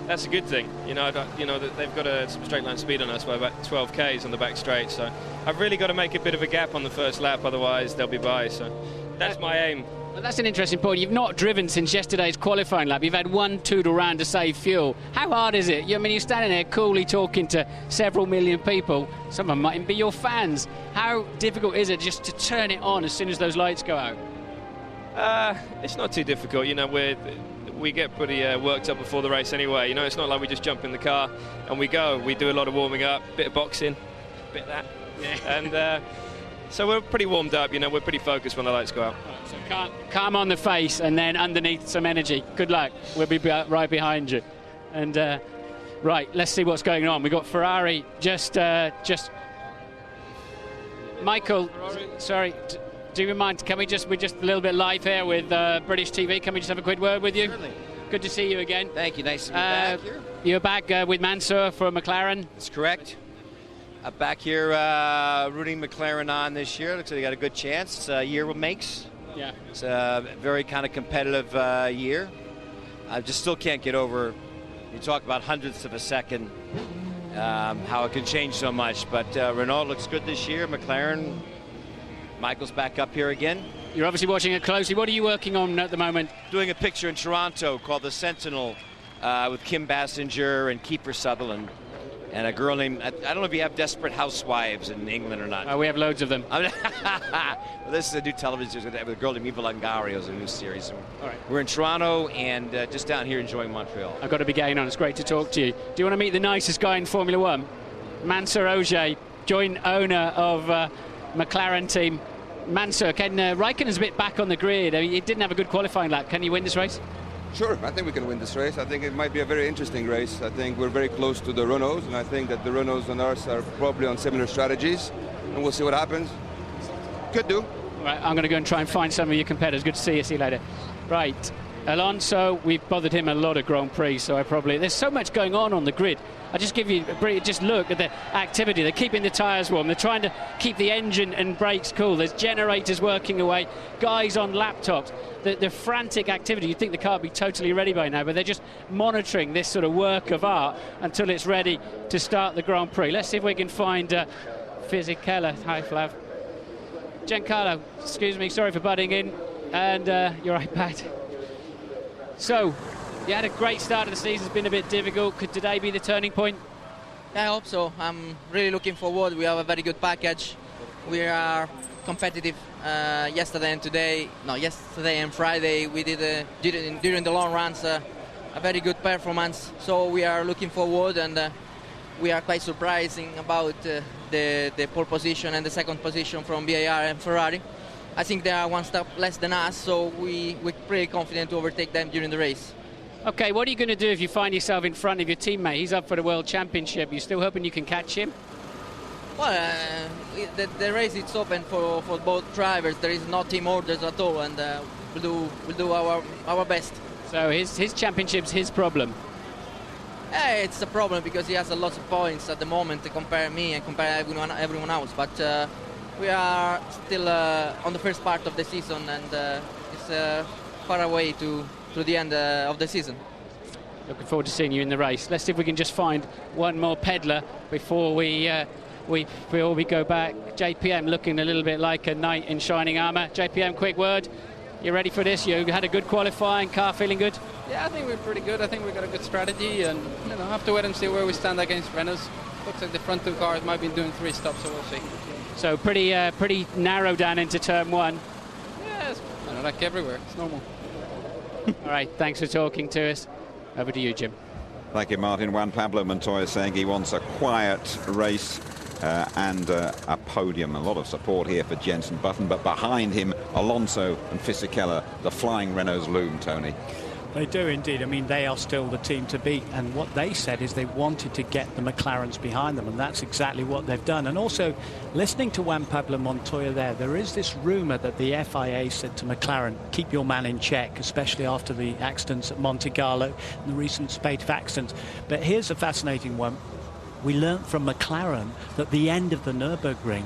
that's a good thing. You know, they've got some straight line speed on us by about 12 k's on the back straight. So I've really got to make a bit of a gap on the first lap, otherwise they'll be by. So that's my aim. Well, that's an interesting point. You've not driven since yesterday's qualifying lap. You've had one tootle round to save fuel. How hard is it? I mean, you're standing there coolly talking to several million people. Some of them might even be your fans. How difficult is it just to turn it on as soon as those lights go out? It's not too difficult. You know, we get pretty worked up before the race anyway. You know, it's not like we just jump in the car and we go. We do a lot of warming up, bit of boxing, bit of that. Yeah. And so we're pretty warmed up. You know, we're pretty focused when the lights go out. So calm on the face, and then underneath some energy. Good luck. We'll be right behind you. And right, let's see what's going on. We've got Ferrari just Michael, sorry, do you mind, we're just a little bit live here with British TV. Can we just have a quick word with you? Certainly. Good to see you again. Thank you, nice to be back here. You're back with Mansour for McLaren. That's correct. Back here rooting McLaren on this year. Looks like they got a good chance. It's a year makes. Yeah. It's a very kind of competitive year. I just still can't get over, you talk about hundredths of a second, how it can change so much. But Renault looks good this year. McLaren, Michael's back up here again. You're obviously watching it closely. What are you working on at the moment? Doing a picture in Toronto called The Sentinel with Kim Basinger and Kiefer Sutherland. And a girl named, I don't know if you have Desperate Housewives in England or not. We have loads of them. Well, this is a new television with a girl named Eva Longoria. It's a new series. All right. We're in Toronto and just down here enjoying Montreal. I've got to be getting on. It's great to talk to you. Do you want to meet the nicest guy in Formula One? Mansour Ogier, joint owner of McLaren team. Mansour, Ken Raikkonen's a bit back on the grid. I mean, he didn't have a good qualifying lap. Can you win this race? Sure, I think we can win this race. I think it might be a very interesting race. I think we're very close to the Renaults, and I think that the Renaults and ours are probably on similar strategies, and we'll see what happens. Could do. All right, I'm going to go and try and find some of your competitors. Good to see you. See you later. Right, Alonso, we've bothered him a lot at Grand Prix, so there's so much going on the grid. I just give you just look at the activity. They're keeping the tyres warm. They're trying to keep the engine and brakes cool. There's generators working away, guys on laptops. The frantic activity. You'd think the car would be totally ready by now, but they're just monitoring this sort of work of art until it's ready to start the Grand Prix. Let's see if we can find Fisichella. Hi, Flav. Giancarlo, excuse me, sorry for butting in. And you're right, Pat. So, you had a great start of the season. It's been a bit difficult. Could today be the turning point? Yeah, I hope so. I'm really looking forward. We have a very good package. We are competitive yesterday and today. No, yesterday and Friday we did during the long runs a very good performance. So we are looking forward, and we are quite surprising about the pole position and the second position from VAR and Ferrari. I think they are one step less than us, so we're pretty confident to overtake them during the race. Okay, what are you going to do if you find yourself in front of your teammate? He's up for the World Championship. You still hoping you can catch him? Well, the race is open for both drivers. There is no team orders at all, and we'll do our best. So his championship's his problem. Yeah, it's a problem because he has a lot of points at the moment to compare me and compare everyone else. But we are still on the first part of the season, and it's far away to the end of the season. Looking forward to seeing you in the race. Let's see if we can just find one more peddler before we go back. JPM looking a little bit like a knight in shining armour. JPM, quick word. You ready for this? You had a good qualifying, car feeling good? Yeah, I think we're pretty good. I think we've got a good strategy, and have to wait and see where we stand against Renaults. Looks like the front two cars might be doing 3 stops, so we'll see. So pretty narrow down into turn 1. Yeah, it's like everywhere. It's normal. All right, thanks for talking to us. Over to you, Jim. Thank you, Martin. Juan Pablo Montoya saying he wants a quiet race and a podium. A lot of support here for Jenson Button, but behind him, Alonso and Fisichella, the flying Renaults loom, Tony. They do indeed. I mean, they are still the team to beat, and what they said is they wanted to get the McLarens behind them, and that's exactly what they've done. And also, listening to Juan Pablo Montoya there is this rumour that the FIA said to McLaren, keep your man in check, especially after the accidents at Monte Carlo and the recent spate of accidents. But here's a fascinating one. We learnt from McLaren that at the end of the Nürburgring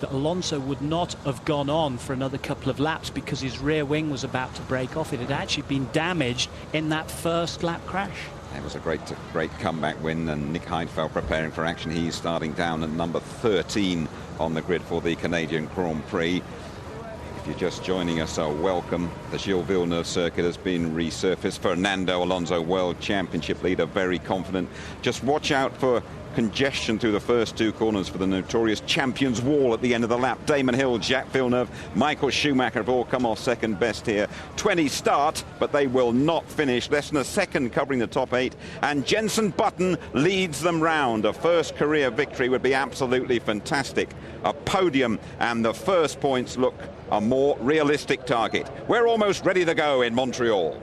that Alonso would not have gone on for another couple of laps because his rear wing was about to break off. It had actually been damaged in that first lap crash. It was a great comeback win, and Nick Heidfeld preparing for action. He's starting down at number 13 on the grid for the Canadian Grand Prix. If you're just joining us, welcome. The Gilles Villeneuve circuit has been resurfaced. Fernando Alonso, World Championship leader, very confident. Just watch out for congestion through the first 2 corners for the notorious Champions Wall at the end of the lap. Damon Hill, Jacques Villeneuve, Michael Schumacher have all come off second best here. 20 start, but they will not finish. Less than a second covering the top 8. And Jenson Button leads them round. A first career victory would be absolutely fantastic. A podium and the first points look a more realistic target. We're almost ready to go in Montreal.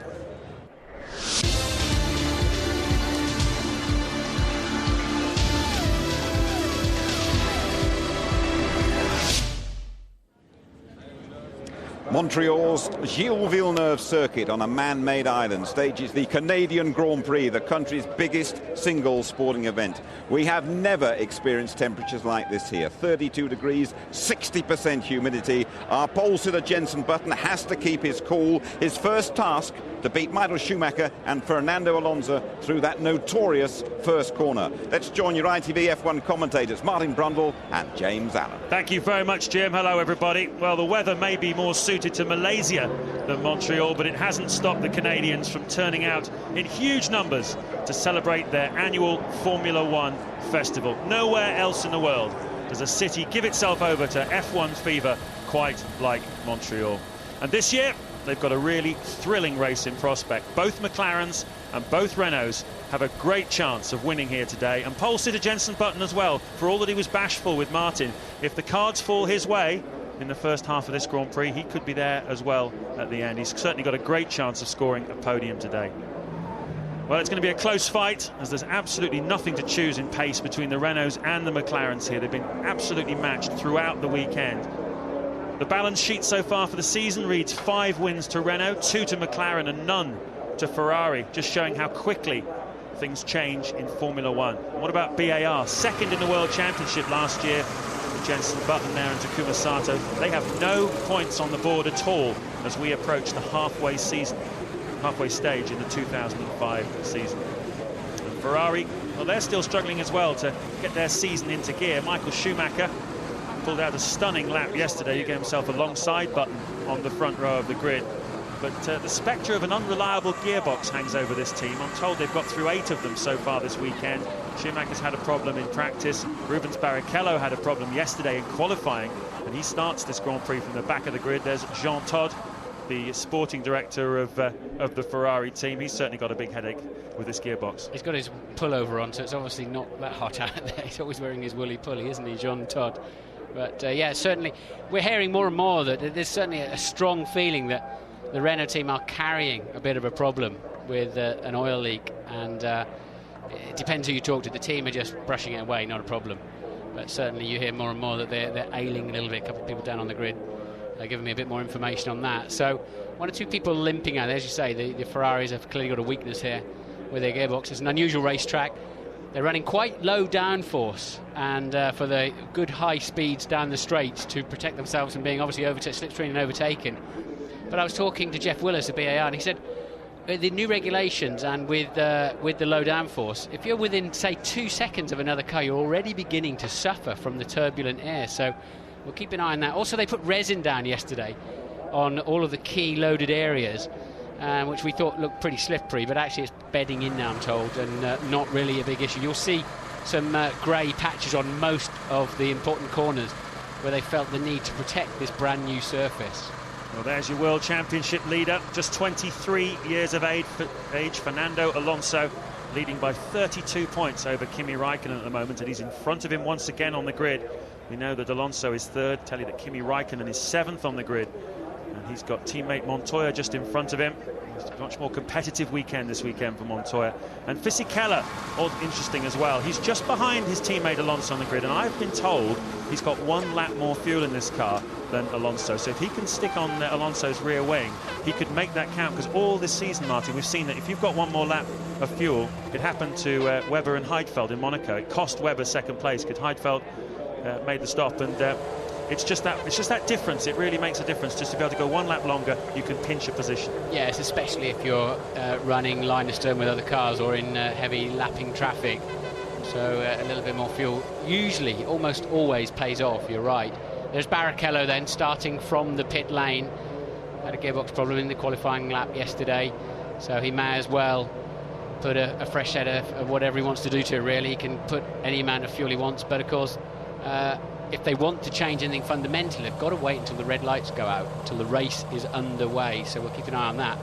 Montreal's Gilles Villeneuve circuit on a man-made island stages the Canadian Grand Prix, the country's biggest single sporting event. We have never experienced temperatures like this here. 32 degrees, 60% humidity. Our pole sitter Jenson Button has to keep his cool. His first task to beat Michael Schumacher and Fernando Alonso through that notorious first corner. Let's join your ITV F1 commentators, Martin Brundle and James Allen. Thank you very much, Jim. Hello, everybody. Well, the weather may be more suited to Malaysia than Montreal, but it hasn't stopped the Canadians from turning out in huge numbers to celebrate their annual Formula One festival. Nowhere else in the world does a city give itself over to F1 fever quite like Montreal. And this year, they've got a really thrilling race in prospect. Both McLarens and both Renaults have a great chance of winning here today. And pole sitter Jenson Button as well, for all that he was bashful with Martin. If the cards fall his way in the first half of this Grand Prix, he could be there as well at the end. He's certainly got a great chance of scoring a podium today. Well, it's going to be a close fight, as there's absolutely nothing to choose in pace between the Renaults and the McLarens here. They've been absolutely matched throughout the weekend. The balance sheet so far for the season reads 5 wins to Renault, 2 to McLaren and none to Ferrari, just showing how quickly things change in Formula One. And what about BAR? Second in the World Championship last year with Jenson Button there and Takuma Sato. They have no points on the board at all as we approach the halfway stage in the 2005 season. And Ferrari, well, they're still struggling as well to get their season into gear. Michael Schumacher pulled out a stunning lap yesterday. He gave himself a long side button on the front row of the grid. But the spectre of an unreliable gearbox hangs over this team. I'm told they've got through 8 of them so far this weekend. Schumacher's had a problem in practice. Rubens Barrichello had a problem yesterday in qualifying, and he starts this Grand Prix from the back of the grid. There's Jean Todt, the sporting director of the Ferrari team. He's certainly got a big headache with this gearbox. He's got his pullover on, so it's obviously not that hot out there. He's always wearing his woolly pulley, isn't he, Jean Todt? But yeah, certainly we're hearing more and more that there's certainly a strong feeling that the Renault team are carrying a bit of a problem with an oil leak, and it depends who you talk to. The team are just brushing it away, not a problem. But certainly you hear more and more that they're ailing a little bit. A couple of people down on the grid are giving me a bit more information on that. So one or two people limping out. As you say, the Ferraris have clearly got a weakness here with their gearbox. It's an unusual racetrack. They're running quite low downforce, and for the good high speeds down the straights to protect themselves from being obviously slipstream and overtaken. But I was talking to Jeff Willis at BAR, and he said the new regulations and with the low downforce, if you're within, say, 2 seconds of another car, you're already beginning to suffer from the turbulent air. So we'll keep an eye on that. Also, they put resin down yesterday on all of the key loaded areas, which we thought looked pretty slippery, but actually it's bedding in now, I'm told, and not really a big issue. You'll see some grey patches on most of the important corners where they felt the need to protect this brand new surface. Well, there's your World Championship leader, just 23 years of age, Fernando Alonso, leading by 32 points over Kimi Raikkonen at the moment, and he's in front of him once again on the grid. We know that Alonso is third. Tell you that Kimi Raikkonen is seventh on the grid, and he's got teammate Montoya just in front of him. It's a much more competitive weekend this weekend for Montoya. And Fisichella, interesting as well. He's just behind his teammate Alonso on the grid, and I've been told he's got 1 lap more fuel in this car than Alonso. So if he can stick on Alonso's rear wing, he could make that count, because all this season, Martin, we've seen that if you've got 1 more lap of fuel, it happened to Webber and Heidfeld in Monaco. It cost Webber second place because Heidfeld made the stop, and it's just that difference. It really makes a difference just to be able to go 1 lap longer. You can pinch a position. Yes, especially if you're running line of stern with other cars or in heavy lapping traffic. So a little bit more fuel usually, almost always pays off. You're right. There's Barrichello then, starting from the pit lane. Had a gearbox problem in the qualifying lap yesterday, so he may as well put a fresh set of whatever he wants to do to it, really. He can put any amount of fuel he wants, but of course, if they want to change anything fundamental, they've got to wait until the red lights go out, until the race is underway. So we'll keep an eye on that.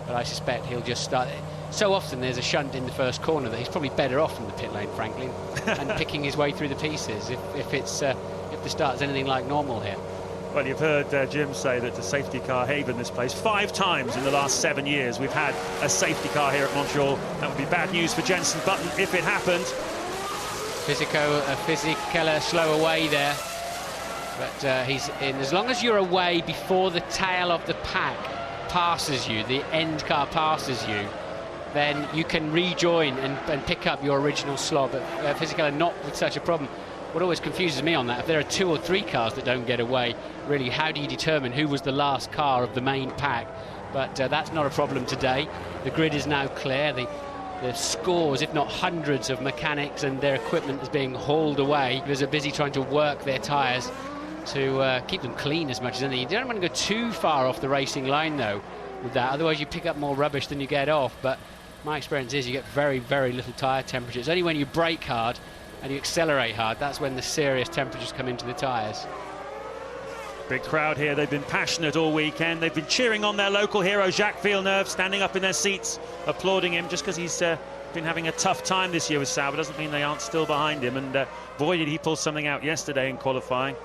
But I suspect he'll just start. So often there's a shunt in the first corner that he's probably better off in the pit lane, frankly, and picking his way through the pieces if the start's anything like normal here. Well, you've heard Jim say that the safety car haven this place. 5 times in the last 7 years we've had a safety car here at Montreal. That would be bad news for Jenson Button if it happened. Fisichella slow away there, but he's in. As long as you're away before the tail of the pack passes you, the end car passes you, then you can rejoin and pick up your original slot. But Fisichella not with such a problem. What always confuses me on that, if there are 2 or 3 cars that don't get away, really, how do you determine who was the last car of the main pack? But that's not a problem today. The grid is now clear. The scores, if not hundreds, of mechanics and their equipment is being hauled away. They're busy trying to work their tyres to keep them clean as much as anything. You don't want to go too far off the racing line, though, with that. Otherwise, you pick up more rubbish than you get off. But my experience is you get very, very little tyre temperature. It's only when you brake hard and you accelerate hard, that's when the serious temperatures come into the tyres. Big crowd here. They've been passionate all weekend. They've been cheering on their local hero, Jacques Villeneuve, standing up in their seats, applauding him just because he's been having a tough time this year with Sauber. Doesn't mean they aren't still behind him. And boy, did he pull something out yesterday in qualifying.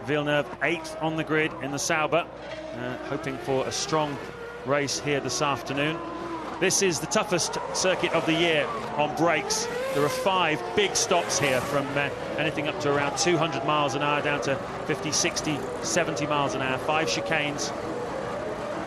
Villeneuve 8th on the grid in the Sauber, hoping for a strong race here this afternoon. This is the toughest circuit of the year on brakes. There are 5 big stops here, from anything up to around 200 miles an hour down to 50, 60, 70 miles an hour. 5 chicanes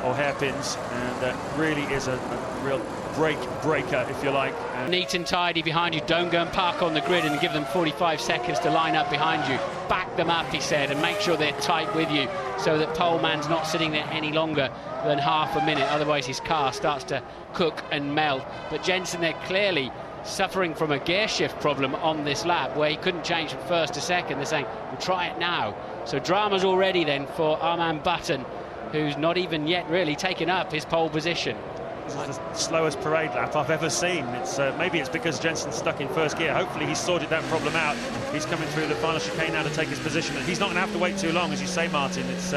or hairpins, and really is a real brake breaker, if you like. Neat and tidy behind you. Don't go and park on the grid and give them 45 seconds to line up behind you. Back them up, he said, and make sure they're tight with you so that pole man's not sitting there any longer than half a minute. Otherwise his car starts to cook and melt. But Jenson, they're clearly suffering from a gear shift problem on this lap where he couldn't change from first to second. They're saying, we'll try it now. So drama's already then for Armand Button, who's not even yet really taken up his pole position. This is the slowest parade lap I've ever seen. It's maybe it's because Jenson's stuck in first gear. Hopefully he's sorted that problem out. He's coming through the final chicane now to take his position. And he's not going to have to wait too long, as you say, Martin. It's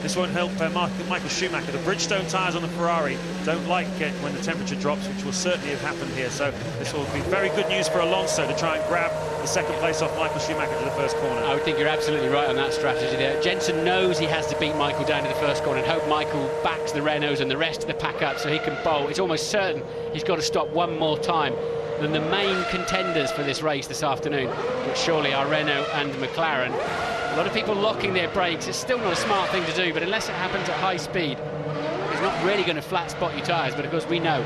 This won't help Michael Schumacher. The Bridgestone tyres on the Ferrari don't like it when the temperature drops, which will certainly have happened here. So this will be very good news for Alonso to try and grab the second place off Michael Schumacher to the first corner. I would think you're absolutely right on that strategy there. Jensen knows he has to beat Michael down to the first corner and hope Michael backs the Renaults and the rest of the pack up so he can bowl. It's almost certain he's got to stop one more time than the main contenders for this race this afternoon, which surely are Renault and McLaren. A lot of people locking their brakes. It's still not a smart thing to do, but unless it happens at high speed, it's not really going to flat spot your tyres. But of course we know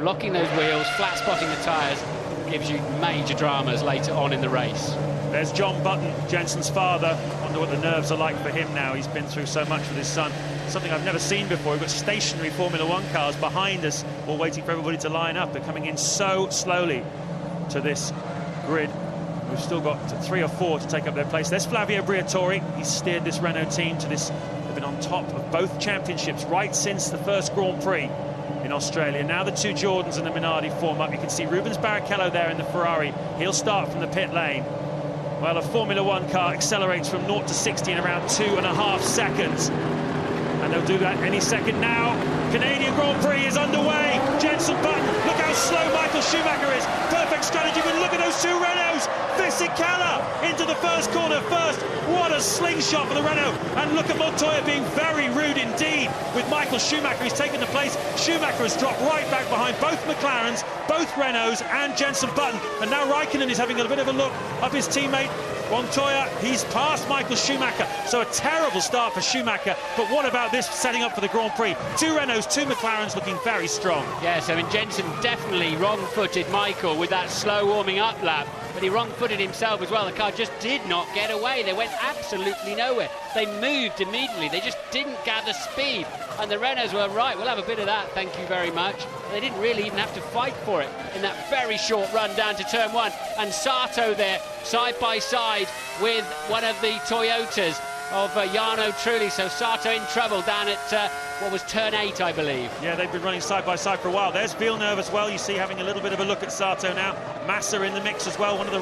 locking those wheels, flat spotting the tyres, gives you major dramas later on in the race. There's John Button, Jensen's father. Wonder what the nerves are like for him now. He's been through so much with his son. Something I've never seen before. We've got stationary Formula One cars behind us, all waiting for everybody to line up. They're coming in so slowly to this grid. We've still got 3 or 4 to take up their place. There's Flavio Briatore. He's steered this Renault team to this. They've been on top of both championships right since the first Grand Prix in Australia. Now the 2 Jordans and the Minardi form up. You can see Rubens Barrichello there in the Ferrari. He'll start from the pit lane. Well, a Formula One car accelerates from 0 to 60 in around 2.5 seconds. And they'll do that any second now. Canadian Grand Prix is underway. Jensen Button, look how slow Michael Schumacher is. Perfect strategy, but look at those 2 Renaults. Fisichella into the first corner first. What a slingshot for the Renault. And look at Montoya being very rude indeed with Michael Schumacher. He's taken the place. Schumacher has dropped right back behind both McLarens, both Renaults and Jensen Button. And now Raikkonen is having a bit of a look up his teammate Montoya. He's passed Michael Schumacher, so a terrible start for Schumacher. But what about this setting up for the Grand Prix? 2 Renaults, 2 McLarens looking very strong. Yes, I mean, Jensen definitely wrong-footed Michael with that slow warming up lap, but he wrong-footed himself as well. The car just did not get away. They went absolutely nowhere. They moved immediately. They just didn't gather speed. And the Renaults were right, we'll have a bit of that, thank you very much. They didn't really even have to fight for it in that very short run down to turn 1. And Sato there, side by side with one of the Toyotas of Jarno Trulli. So Sato in trouble down at what was turn 8, I believe. Yeah, they've been running side by side for a while. There's Villeneuve as well. You see having a little bit of a look at Sato now. Massa in the mix as well. One of the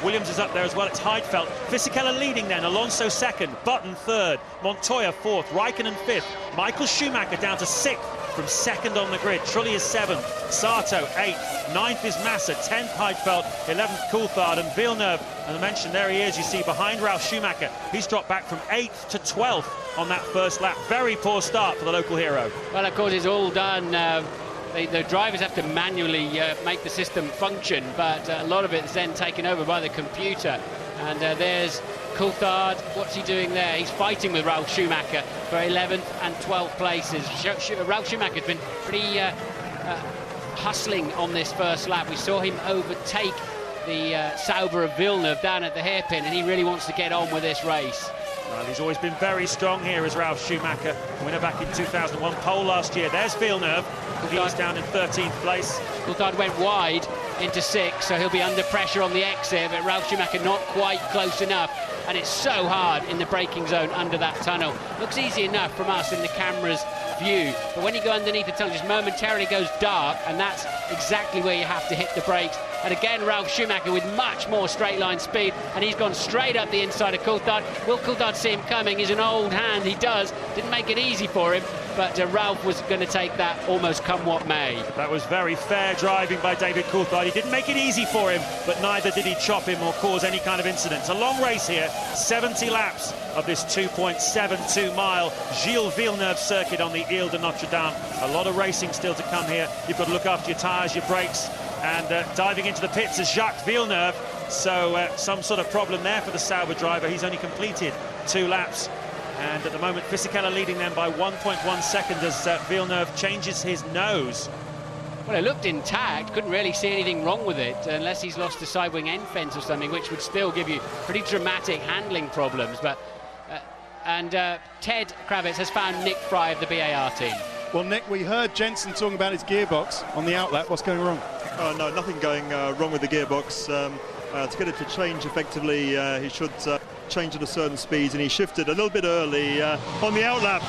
Williams is up there as well. It's Heidfeld. Fisichella leading then. Alonso 2nd. Button 3rd. Montoya 4th. Raikkonen 5th. Michael Schumacher down to 6th from 2nd on the grid. Trulli is 7th. Sato 8th. 9th is Massa. 10th Heidfeld. 11th Coulthard. And Villeneuve, and I mentioned there he is, you see, behind Ralf Schumacher. He's dropped back from 8th to 12th on that first lap. Very poor start for the local hero. Well, of course, it's all done. The drivers have to manually make the system function, but a lot of it is then taken over by the computer. And there's Coulthard. What's he doing there? He's fighting with Ralf Schumacher for 11th and 12th places. Ralf Schumacher's been pretty hustling on this first lap. We saw him overtake the Sauber of Villeneuve down at the hairpin, and he really wants to get on with this race. Well, he's always been very strong here as Ralf Schumacher, winner back in 2001, pole last year. There's Villeneuve. He's down in 13th place. Coulthard went wide into 6th, so he'll be under pressure on the exit, but Ralf Schumacher not quite close enough. And it's so hard in the braking zone under that tunnel. Looks easy enough from us in the camera's view, but when you go underneath the tunnel, just momentarily goes dark, and that's exactly where you have to hit the brakes. And again, Ralf Schumacher with much more straight line speed, and he's gone straight up the inside of Coulthard. Will Coulthard see him coming? He's an old hand, he does. Didn't make it easy for him, but Ralf was going to take that almost come what may. That was very fair driving by David Coulthard. He didn't make it easy for him, but neither did he chop him or cause any kind of incident. It's a long race here, 70 laps of this 2.72 mile Gilles Villeneuve circuit on the Ile de Notre Dame. A lot of racing still to come here. You've got to look after your tyres, your brakes, and diving into the pits is Jacques Villeneuve. So some sort of problem there for the Sauber driver. He's only completed 2 laps. And at the moment, Fisichella leading them by 1.1 seconds as Villeneuve changes his nose. Well, it looked intact. Couldn't really see anything wrong with it, unless he's lost a side wing end fence or something, which would still give you pretty dramatic handling problems. But Ted Kravitz has found Nick Fry of the BAR team. Well, Nick, we heard Jensen talking about his gearbox on the outlap. What's going wrong? No, nothing going wrong with the gearbox. To get it to change effectively, he should change at a certain speed, and he shifted a little bit early on the outlap,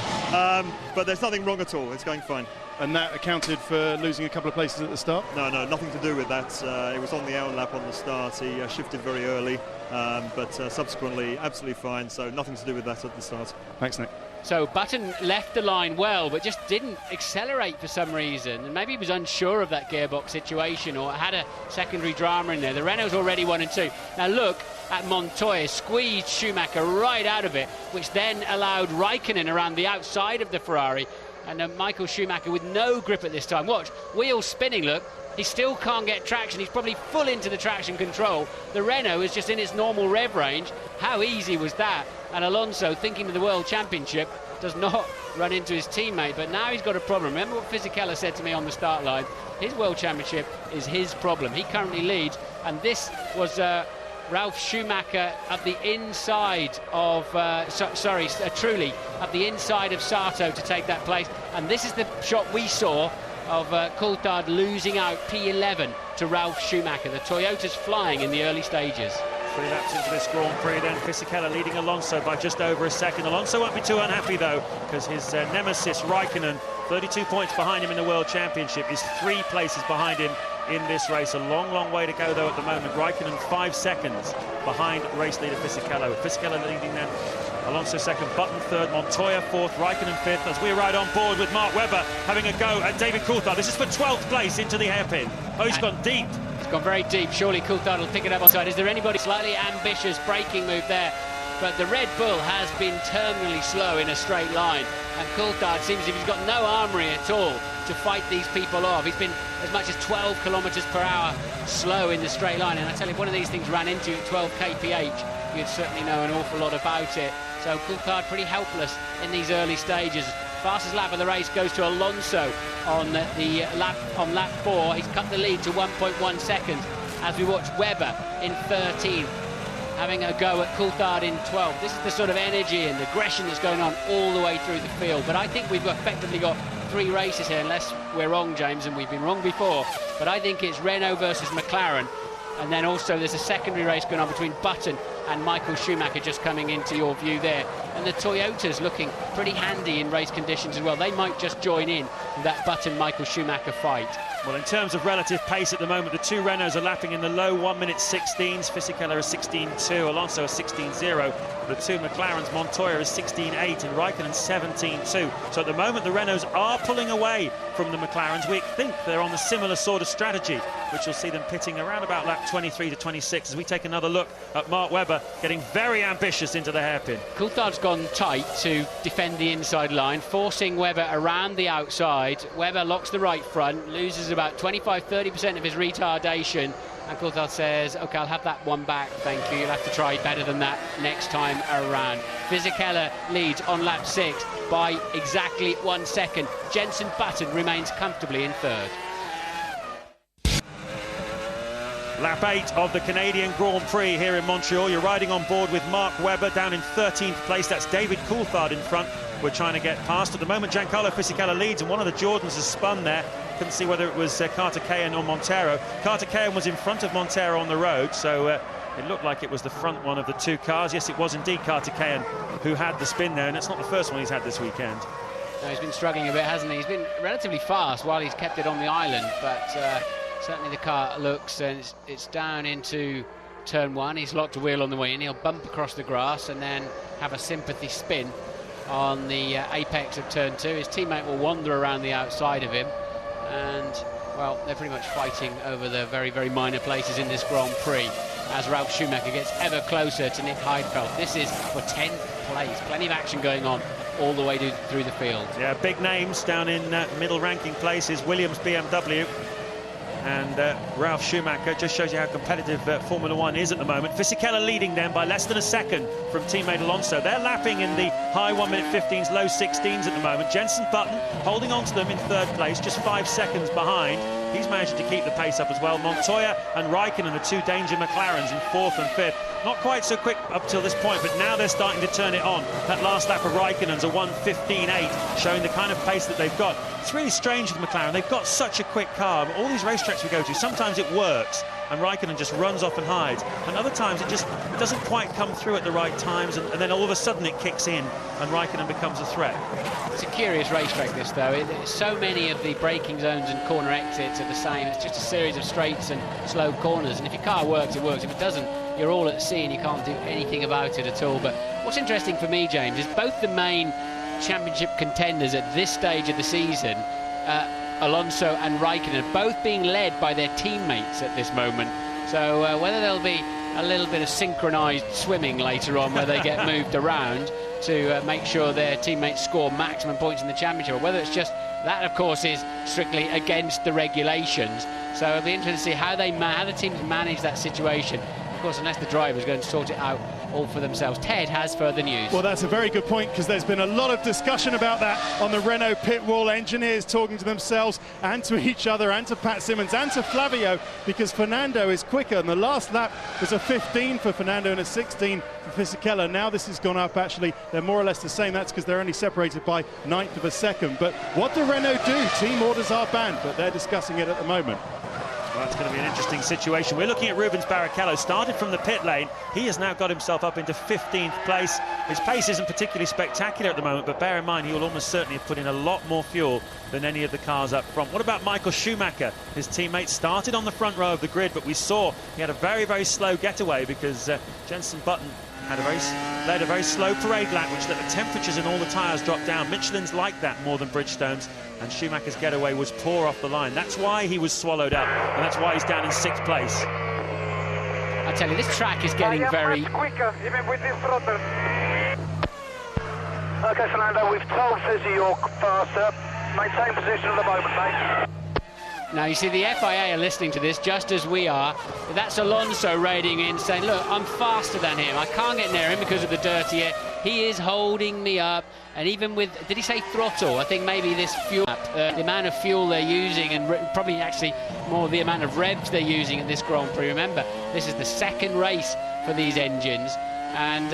but there's nothing wrong at all. It's going fine. And that accounted for losing a couple of places at the start? No, nothing to do with that. It was on the outlap on the start. He shifted very early, but subsequently absolutely fine, so nothing to do with that at the start. Thanks, Nick. So Button left the line well, but just didn't accelerate for some reason. And maybe he was unsure of that gearbox situation or had a secondary drama in there. The Renault's already 1 and 2. Now look at Montoya, squeezed Schumacher right out of it, which then allowed Raikkonen around the outside of the Ferrari. And Michael Schumacher with no grip at this time. Watch, wheels spinning, look. He still can't get traction. He's probably full into the traction control. The Renault is just in its normal rev range. How easy was that? And Alonso, thinking of the World Championship, does not run into his teammate. But now he's got a problem. Remember what Fisichella said to me on the start line? His World Championship is his problem. He currently leads. And this was Ralf Schumacher at the inside of, Trulli at the inside of Sato to take that place. And this is the shot we saw of Coulthard losing out P11 to Ralf Schumacher. The Toyota's flying in the early stages. 3 laps into this Grand Prix then, Fisichella leading Alonso by just over a second. Alonso won't be too unhappy though, because his nemesis Raikkonen, 32 points behind him in the World Championship, is 3 places behind him in this race. A long, long way to go though at the moment. Raikkonen 5 seconds behind race leader Fisichella. Fisichella leading then, Alonso second, Button third, Montoya fourth, Raikkonen fifth, as we ride on board with Mark Webber having a go at David Coulthard. This is for 12th place into the hairpin. Oh, he's gone deep. It's gone very deep. Surely Coulthard will pick it up on side. Is there anybody slightly ambitious braking move there? But the Red Bull has been terminally slow in a straight line, and Coulthard seems as if he's got no armoury at all to fight these people off. He's been as much as 12 kilometres per hour slow in the straight line, and I tell you, if one of these things ran into you at 12 kph, you'd certainly know an awful lot about it. So Coulthard pretty helpless in these early stages. Fastest lap of the race goes to Alonso on lap 4. He's cut the lead to 1.1 seconds as we watch Webber in 13th having a go at Coulthard in 12th. This is the sort of energy and aggression that's going on all the way through the field. But I think we've effectively got 3 races here, unless we're wrong, James, and we've been wrong before. But I think it's Renault versus McLaren. And then also there's a secondary race going on between Button and Michael Schumacher just coming into your view there. And the Toyota's looking pretty handy in race conditions as well. They might just join in that Button-Michael Schumacher fight. Well, in terms of relative pace at the moment, the 2 Renaults are lapping in the low 1:16s. Fisichella is 16.2, Alonso is 16.0. The 2 McLarens, Montoya is 16.8 and Raikkonen 17.2. So at the moment, the Renaults are pulling away from the McLarens. We think they're on the similar sort of strategy, which will see them pitting around about lap 23 to 26 as we take another look at Mark Webber getting very ambitious into the hairpin. Coulthard's gone tight to defend the inside line, forcing Webber around the outside. Webber locks the right front, loses about 25-30% of his retardation, and Coulthard says, OK, I'll have that one back, thank you. You'll have to try better than that next time around. Fisichella leads on lap 6 by exactly 1 second. Jenson Button remains comfortably in 3rd. Lap 8 of the Canadian Grand Prix here in Montreal. You're riding on board with Mark Webber down in 13th place. That's David Coulthard in front. We're trying to get past. At the moment, Giancarlo Fisichella leads, and one of the Jordans has spun there. Couldn't see whether it was Carter Cahan or Montero. Carter Cahan was in front of Montero on the road, so it looked like it was the front one of the 2 cars. Yes, it was indeed Carter Cahan who had the spin there, and it's not the first one he's had this weekend. No, he's been struggling a bit, hasn't he? He's been relatively fast while he's kept it on the island, but certainly the car looks, and it's down into turn 1. He's locked a wheel on the way in. He'll bump across the grass and then have a sympathy spin on the apex of turn 2. His teammate will wander around the outside of him, and well, they're pretty much fighting over the very, very minor places in this Grand Prix as Ralf Schumacher gets ever closer to Nick Heidfeld. This is for 10th place. Plenty of action going on all the way through the field. Yeah, big names down in middle ranking places. Williams, BMW, and Ralf Schumacher. Just shows you how competitive Formula 1 is at the moment. Fisichella leading them by less than a second from teammate Alonso. They're lapping in the high 1:15s, low 16s at the moment. Jenson Button holding on to them in 3rd place, just 5 seconds behind. He's managed to keep the pace up as well. Montoya and Raikkonen, the 2 danger McLarens, in 4th and 5th. Not quite so quick up till this point, but now they're starting to turn it on. That last lap of Raikkonen's a 1:15.8, showing the kind of pace that they've got. It's really strange with McLaren. They've got such a quick car. All these racetracks we go to, sometimes it works and Raikkonen just runs off and hides, and other times it just doesn't quite come through at the right times, and then all of a sudden it kicks in and Raikkonen becomes a threat. It's a curious racetrack, this, though. So many of the braking zones and corner exits are the same. It's just a series of straights and slow corners, and if your car works, it works. If it doesn't, you're all at sea and you can't do anything about it at all. But what's interesting for me, James, is both the main championship contenders at this stage of the season, Alonso and Raikkonen, both being led by their teammates at this moment. So whether there'll be a little bit of synchronised swimming later on where they get moved around to make sure their teammates score maximum points in the championship, or whether it's just that, of course, is strictly against the regulations. So it'll be interesting to see how the teams manage that situation. Of course, unless the driver's going to sort it out all for themselves. Ted has further news. Well, that's a very good point, because there's been a lot of discussion about that on the Renault pit wall. Engineers talking to themselves and to each other and to Pat Simmons and to Flavio, because Fernando is quicker, and the last lap was a 15 for Fernando and a 16 for Fisichella. Now this has gone up. Actually, they're more or less the same. That's because they're only separated by 1/9 of a second. But what do Renault do? Team orders are banned, but they're discussing it at the moment. Well, that's going to be an interesting situation. We're looking at Rubens Barrichello. Started from the pit lane. He has now got himself up into 15th place. His pace isn't particularly spectacular at the moment, but bear in mind he will almost certainly have put in a lot more fuel than any of the cars up front. What about Michael Schumacher? His teammate started on the front row of the grid, but we saw he had a very, very slow getaway because Jenson Button led a very slow parade lap, which let the temperatures in all the tyres drop down. Michelin's like that more than Bridgestone's, and Schumacher's getaway was poor off the line. That's why he was swallowed up, and that's why he's down in 6th place. I tell you, this track is getting very... much quicker, even with this throttle. Okay, Fernando, we've told Fizzy you're faster. Maintain position at the moment, mate. Now, you see, the FIA are listening to this just as we are. That's Alonso raiding in, saying, look, I'm faster than him. I can't get near him because of the dirty air. He is holding me up. And even with, did he say throttle? I think maybe this fuel, the amount of fuel they're using, and probably actually more the amount of revs they're using at this Grand Prix. Remember, this is the second race for these engines. And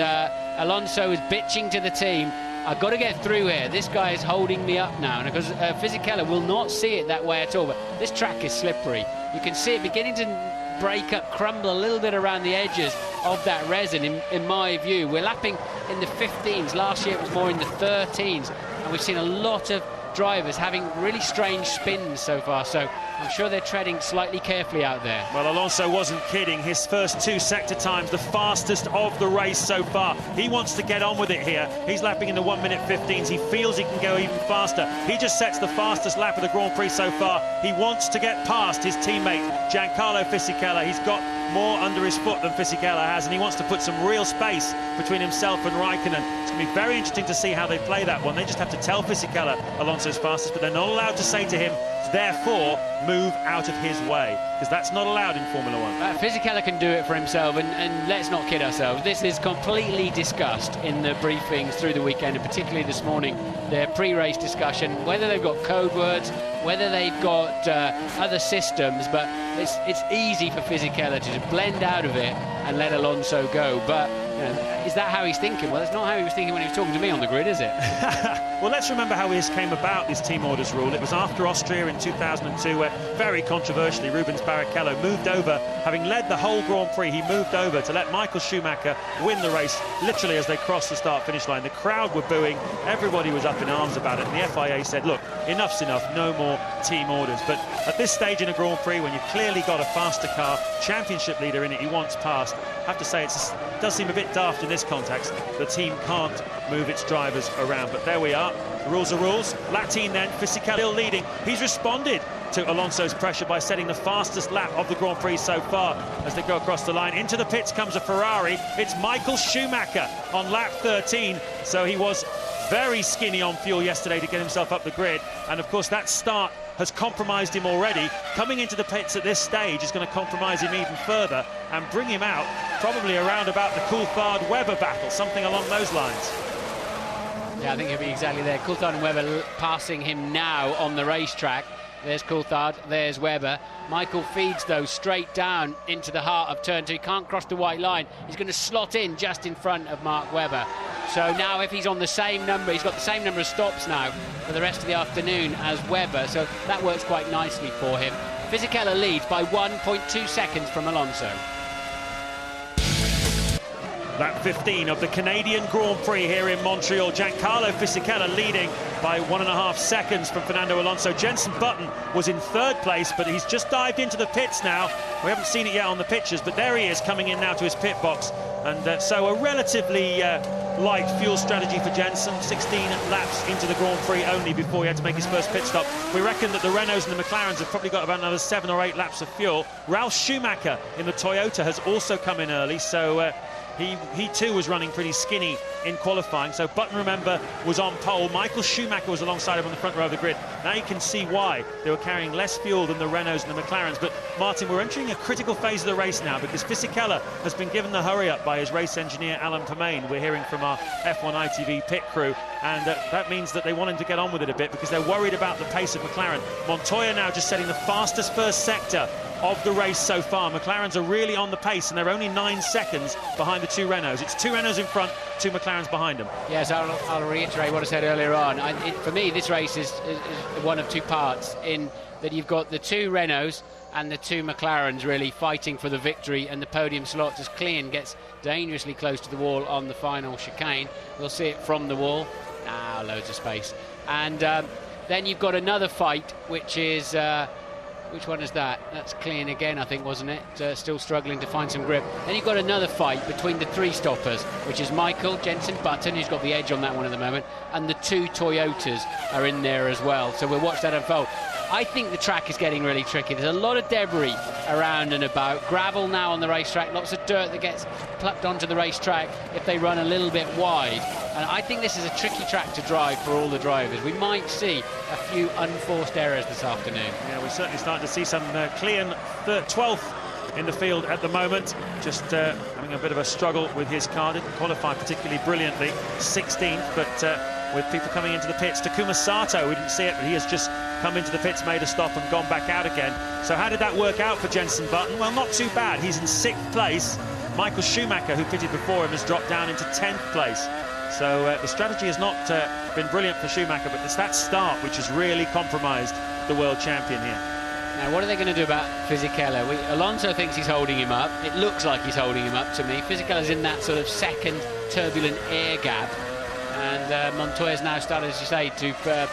Alonso is bitching to the team, I've got to get through here. This guy is holding me up now. And because Fisichella will not see it that way at all. But this track is slippery. You can see it beginning to break up, crumble a little bit around the edges of that resin, in my view. We're lapping in the 15s. Last year it was more in the 13s. And we've seen a lot of drivers having really strange spins so far. So I'm sure they're treading slightly carefully out there. Well, Alonso wasn't kidding. His first 2 sector times, the fastest of the race so far. He wants to get on with it here. He's lapping in the 1:15s. He feels he can go even faster. He just sets the fastest lap of the Grand Prix so far. He wants to get past his teammate, Giancarlo Fisichella. He's got more under his foot than Fisichella has, and he wants to put some real space between himself and Raikkonen. It's going to be very interesting to see how they play that one. They just have to tell Fisichella Alonso's fastest, but they're not allowed to say to him, therefore, move out of his way, because that's not allowed in Formula One. Fisichella can do it for himself, and let's not kid ourselves. This is completely discussed in the briefings through the weekend, and particularly this morning, their pre-race discussion, whether they've got code words, whether they've got other systems, but it's easy for Fisichella to just blend out of it and let Alonso go. But is that how he's thinking? Well, that's not how he was thinking when he was talking to me on the grid, is it? Well, let's remember how this came about, this team orders rule. It was after Austria in 2002, where very controversially Rubens Barrichello moved over, having led the whole Grand Prix, he moved over to let Michael Schumacher win the race literally as they crossed the start-finish line. The crowd were booing, everybody was up in arms about it, and the FIA said, look, enough's enough, no more team orders. But at this stage in a Grand Prix, when you've clearly got a faster car, championship leader in it, he wants past, I have to say it does seem a bit daft in this context. The team can't move its drivers around, but there we are. The rules are rules. Latine then, Fisichella still leading. He's responded to Alonso's pressure by setting the fastest lap of the Grand Prix so far as they go across the line. Into the pits comes a Ferrari. It's Michael Schumacher on lap 13, so he was very skinny on fuel yesterday to get himself up the grid, and of course that start has compromised him already. Coming into the pits at this stage is going to compromise him even further and bring him out probably around about the Coulthard-Webber battle, something along those lines. Yeah, I think he'll be exactly there. Coulthard and Webber passing him now on the racetrack. There's Coulthard, there's Webber. Michael feeds, though, straight down into the heart of turn 2. He can't cross the white line. He's going to slot in just in front of Mark Webber. So now if he's on the same number, he's got the same number of stops now for the rest of the afternoon as Webber. So that works quite nicely for him. Fisichella leads by 1.2 seconds from Alonso. Lap 15 of the Canadian Grand Prix here in Montreal. Giancarlo Fisichella leading by 1.5 seconds from Fernando Alonso. Jenson Button was in 3rd place, but he's just dived into the pits now. We haven't seen it yet on the pictures, but there he is coming in now to his pit box. And so a relatively light fuel strategy for Jensen. 16 laps into the Grand Prix only before he had to make his first pit stop. We reckon that the Renaults and the McLarens have probably got about another 7 or 8 laps of fuel. Ralf Schumacher in the Toyota has also come in early, so he too was running pretty skinny in qualifying. So Button, remember, was on pole. Michael Schumacher was alongside him on the front row of the grid. Now you can see why they were carrying less fuel than the Renaults and the McLarens. But Martin, we're entering a critical phase of the race now, because Fisichella has been given the hurry up by his race engineer Alan Permain. We're hearing from our F1 ITV pit crew, and that means that they want him to get on with it a bit, because they're worried about the pace of McLaren. Montoya now just setting the fastest first sector of the race so far. McLarens are really on the pace, and they're only 9 seconds behind the 2 Renaults. It's 2 Renaults in front, 2 McLarens behind them. Yes, I'll reiterate what I said earlier on. For me, this race is one of 2 parts, in that you've got the 2 Renaults and the 2 McLarens really fighting for the victory and the podium slots, as Klein gets dangerously close to the wall on the final chicane. We'll see it from the wall. Loads of space. And then you've got another fight, which is... which one is that? That's Klein again, I think, wasn't it? Still struggling to find some grip. Then you've got another fight between the 3 stoppers, which is Michael, Jensen, Button, who's got the edge on that one at the moment, and the 2 Toyotas are in there as well. So we'll watch that unfold. I think the track is getting really tricky. There's a lot of debris around and about. Gravel now on the racetrack, lots of dirt that gets plucked onto the racetrack if they run a little bit wide. And I think this is a tricky track to drive for all the drivers. We might see a few unforced errors this afternoon. Yeah, we're certainly starting to see some Klein 12th in the field at the moment, just having a bit of a struggle with his car. Didn't qualify particularly brilliantly, 16th, but with people coming into the pits. Takuma Sato, we didn't see it, but he has just come into the pits, made a stop and gone back out again. So how did that work out for Jensen Button? Well, not too bad. He's in 6th place. Michael Schumacher, who pitted before him, has dropped down into 10th place. So the strategy has not been brilliant for Schumacher, but it's that start which has really compromised the world champion here. Now, what are they going to do about Fisichella? Alonso thinks he's holding him up. It looks like he's holding him up to me. Fisichella's in that sort of second turbulent air gap. And Montoya's now started, as you say, to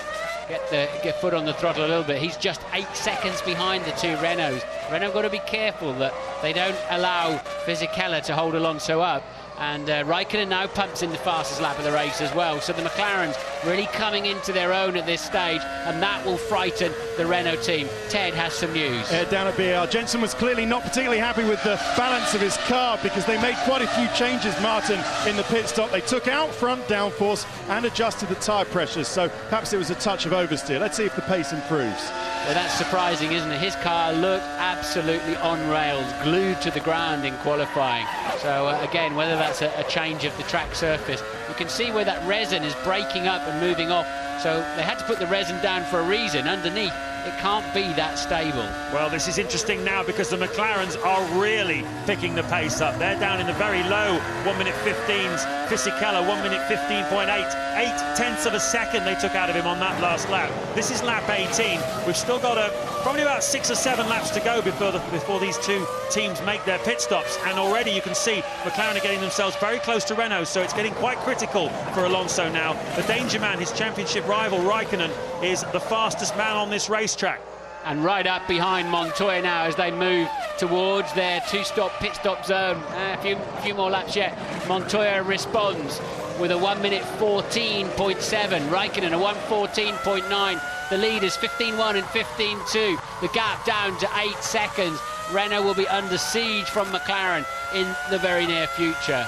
get foot on the throttle a little bit. He's just 8 seconds behind the 2 Renaults. Renault got to be careful that they don't allow Fisichella to hold Alonso up. And Raikkonen now pumps in the fastest lap of the race as well. So the McLarens really coming into their own at this stage, and that will frighten the Renault team. Ted has some news. Down at BAR, Jensen was clearly not particularly happy with the balance of his car, because they made quite a few changes, Martin, in the pit stop. They took out front downforce and adjusted the tyre pressures, so perhaps it was a touch of oversteer. Let's see if the pace improves. Well, that's surprising, isn't it? His car looked absolutely on rails, glued to the ground in qualifying. So again, whether that's a change of the track surface, you can see where that resin is breaking up and moving off. So they had to put the resin down for a reason. Underneath, it can't be that stable. Well, this is interesting now, because the McLarens are really picking the pace up. They're down in the very low 1 minute 15s. Fisichella 1 minute 15.8. 0.8 of a second they took out of him on that last lap. This is lap 18. We've still got probably about 6 or 7 laps to go before these 2 teams make their pit stops. And already you can see McLaren are getting themselves very close to Renault, so it's getting quite critical for Alonso now. The danger man, his championship rival Raikkonen, is the fastest man on this racetrack. And right up behind Montoya now as they move towards their 2-stop pit stop zone. A few more laps yet. Montoya responds with a 1 minute 14.7. Raikkonen a 1:14.9. The leaders 15.1 and 15.2. The gap down to 8 seconds. Renault will be under siege from McLaren in the very near future.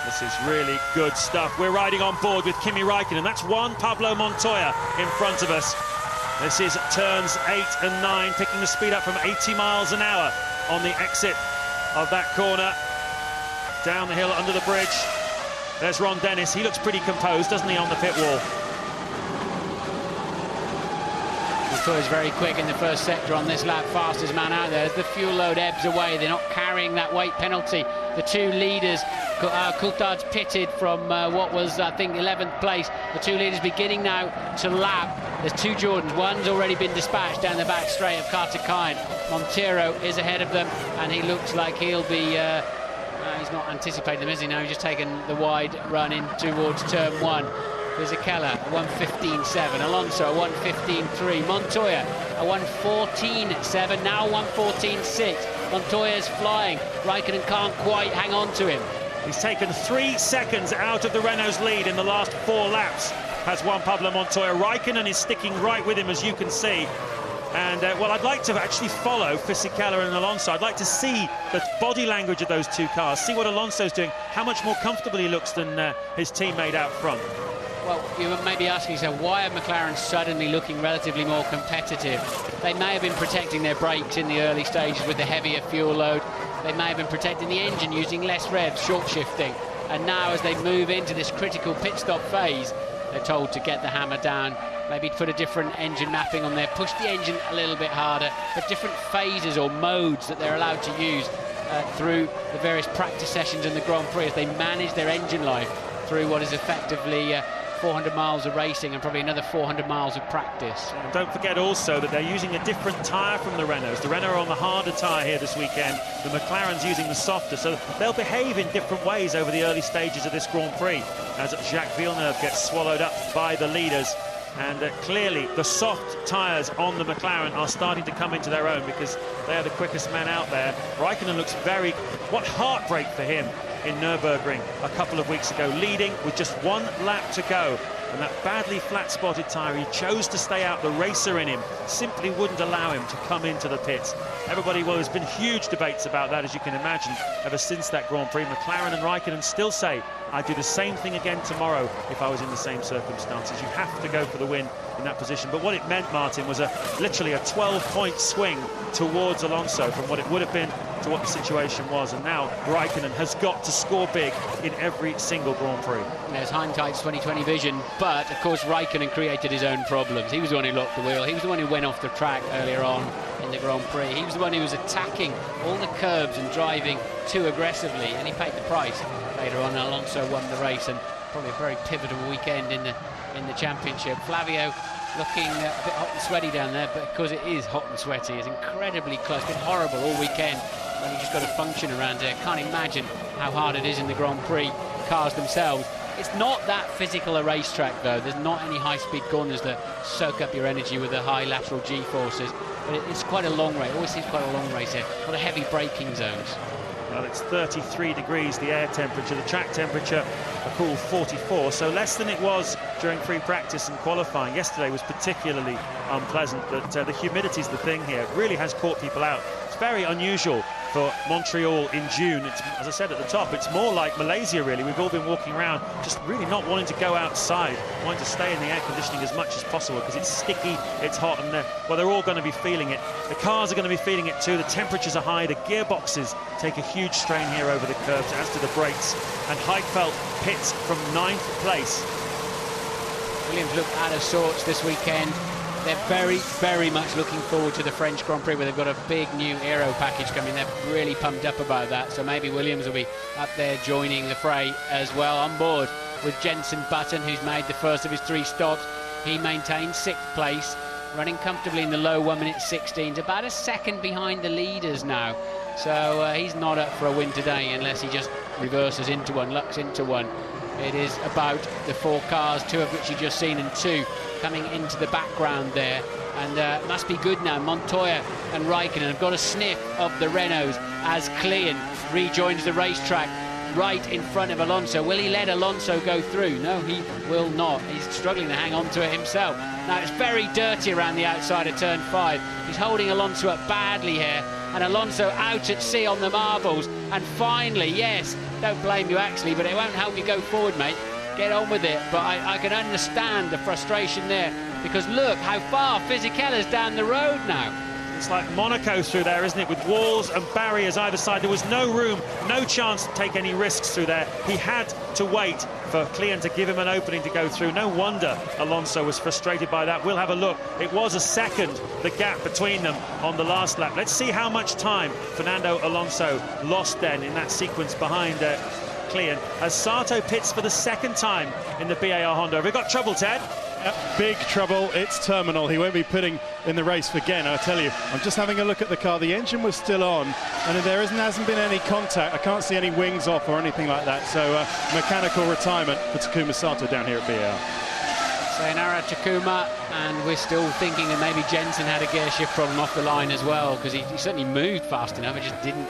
This is really good stuff. We're riding on board with Kimi Raikkonen. That's Juan Pablo Montoya in front of us. This is turns 8 and 9, picking the speed up from 80 miles an hour on the exit of that corner. Down the hill under the bridge. There's Ron Dennis. He looks pretty composed, doesn't he, on the pit wall? Montoya's very quick in the first sector on this lap, fastest man out there. As the fuel load ebbs away, they're not carrying that weight penalty. The 2 leaders, Coulthard's pitted from what was, I think, 11th place. The 2 leaders beginning now to lap. There's 2 Jordans. One's already been dispatched down the back straight of Carter-Kine. Montero is ahead of them, and he looks like he'll be... he's not anticipating them, is he? Now he's just taken the wide run in towards turn 1. Fisichella, a 1:15.7. Alonso, a 1:15.3. Montoya, a 1:14.7. Now 1:14.6. Montoya's flying. Raikkonen can't quite hang on to him. He's taken 3 seconds out of the Renault's lead in the last 4 laps. Has won Pablo Montoya. Raikkonen is sticking right with him, as you can see. And, well, I'd like to actually follow Fisichella and Alonso. I'd like to see the body language of those 2 cars, see what Alonso's doing, how much more comfortable he looks than his teammate out front. Well, you may be asking yourself, why are McLaren suddenly looking relatively more competitive? They may have been protecting their brakes in the early stages with the heavier fuel load. They may have been protecting the engine using less revs, short shifting. And now, as they move into this critical pit stop phase, they're told to get the hammer down, maybe put a different engine mapping on there, push the engine a little bit harder, but different phases or modes that they're allowed to use through the various practice sessions in the Grand Prix as they manage their engine life through what is effectively 400 miles of racing and probably another 400 miles of practice. And don't forget also that they're using a different tyre from the Renaults. The Renault are on the harder tyre here this weekend. The McLaren's using the softer, so they'll behave in different ways over the early stages of this Grand Prix as Jacques Villeneuve gets swallowed up by the leaders. And clearly the soft tyres on the McLaren are starting to come into their own because they are the quickest man out there. Raikkonen looks very... What heartbreak for him in Nürburgring a couple of weeks ago, leading with just 1 lap to go. And that badly flat-spotted tyre, he chose to stay out. The racer in him simply wouldn't allow him to come into the pits. Everybody, well, there's been huge debates about that, as you can imagine, ever since that Grand Prix. McLaren and Raikkonen still say, I'd do the same thing again tomorrow if I was in the same circumstances. You have to go for the win in that position. But what it meant, Martin, was literally a 12-point swing towards Alonso from what it would have been to what the situation was. And now Raikkonen has got to score big in every single Grand Prix. There's hindsight's 20/20 vision, but of course Raikkonen created his own problems. He was the one who locked the wheel. He was the one who went off the track earlier on in the Grand Prix. He was the one who was attacking all the curbs and driving too aggressively, and he paid the price later on. Alonso won the race, and probably a very pivotal weekend in the championship. Flavio looking a bit hot and sweaty down there, but because it is hot and sweaty, it's incredibly close. It's been horrible all weekend when you just got to function around here. Can't imagine how hard it is in the Grand Prix cars themselves. It's not that physical a racetrack, though. There's not any high-speed corners that soak up your energy with the high lateral G-forces. But it's quite a long race. It always seems quite a long race here. A lot of heavy braking zones. Well, it's 33 degrees, the air temperature. The track temperature, a cool 44, so less than it was during free practice and qualifying. Yesterday was particularly unpleasant, but the humidity's the thing here. It really has caught people out. It's very unusual for Montreal in June. It's, as I said at the top, it's more like Malaysia, really. We've all been walking around just really not wanting to go outside, wanting to stay in the air conditioning as much as possible because it's sticky, it's hot, and they're all going to be feeling it. The cars are going to be feeling it too. The temperatures are high. The gearboxes take a huge strain here over the curbs, as do the brakes. And Heidfeld pits from 9th place. Williams looked out of sorts this weekend. They're very, very much looking forward to the French Grand Prix where they've got a big new aero package coming. They're really pumped up about that. So maybe Williams will be up there joining the fray as well, on board with Jenson Button, who's made the first of his 3 stops. He maintains 6th place, running comfortably in the low 1:16, about a second behind the leaders now. So he's not up for a win today unless he just reverses into one, lucks into one. It is about the 4 cars, 2 of which you've just seen, and 2 coming into the background there. And must be good now. Montoya and Raikkonen have got a sniff of the Renaults as Klein rejoins the racetrack right in front of Alonso. Will he let Alonso go through? No, he will not. He's struggling to hang on to it himself. Now, it's very dirty around the outside of turn 5. He's holding Alonso up badly here. And Alonso out at sea on the marbles. And finally, yes, don't blame you actually, but it won't help you go forward, mate. Get on with it. But I can understand the frustration there, because look how far Fisichella's down the road now. It's like Monaco through there, isn't it, with walls and barriers either side. There was no room, no chance to take any risks through there. He had to wait for Klein to give him an opening to go through. No wonder Alonso was frustrated by that. We'll have a look. It was a second, the gap between them on the last lap. Let's see how much time Fernando Alonso lost then in that sequence behind Klein, as Sato pits for the 2nd time in the BAR Honda. Have we got trouble, Ted? Big trouble. It's terminal. He won't be pitting in the race again. I tell you, I'm just having a look at the car. The engine was still on, and there hasn't been any contact. I can't see any wings off or anything like that. So mechanical retirement for Takuma Sato down here at BAR. Sayonara Takuma, and we're still thinking that maybe Jensen had a gear shift problem off the line as well, because he certainly moved fast enough. It just didn't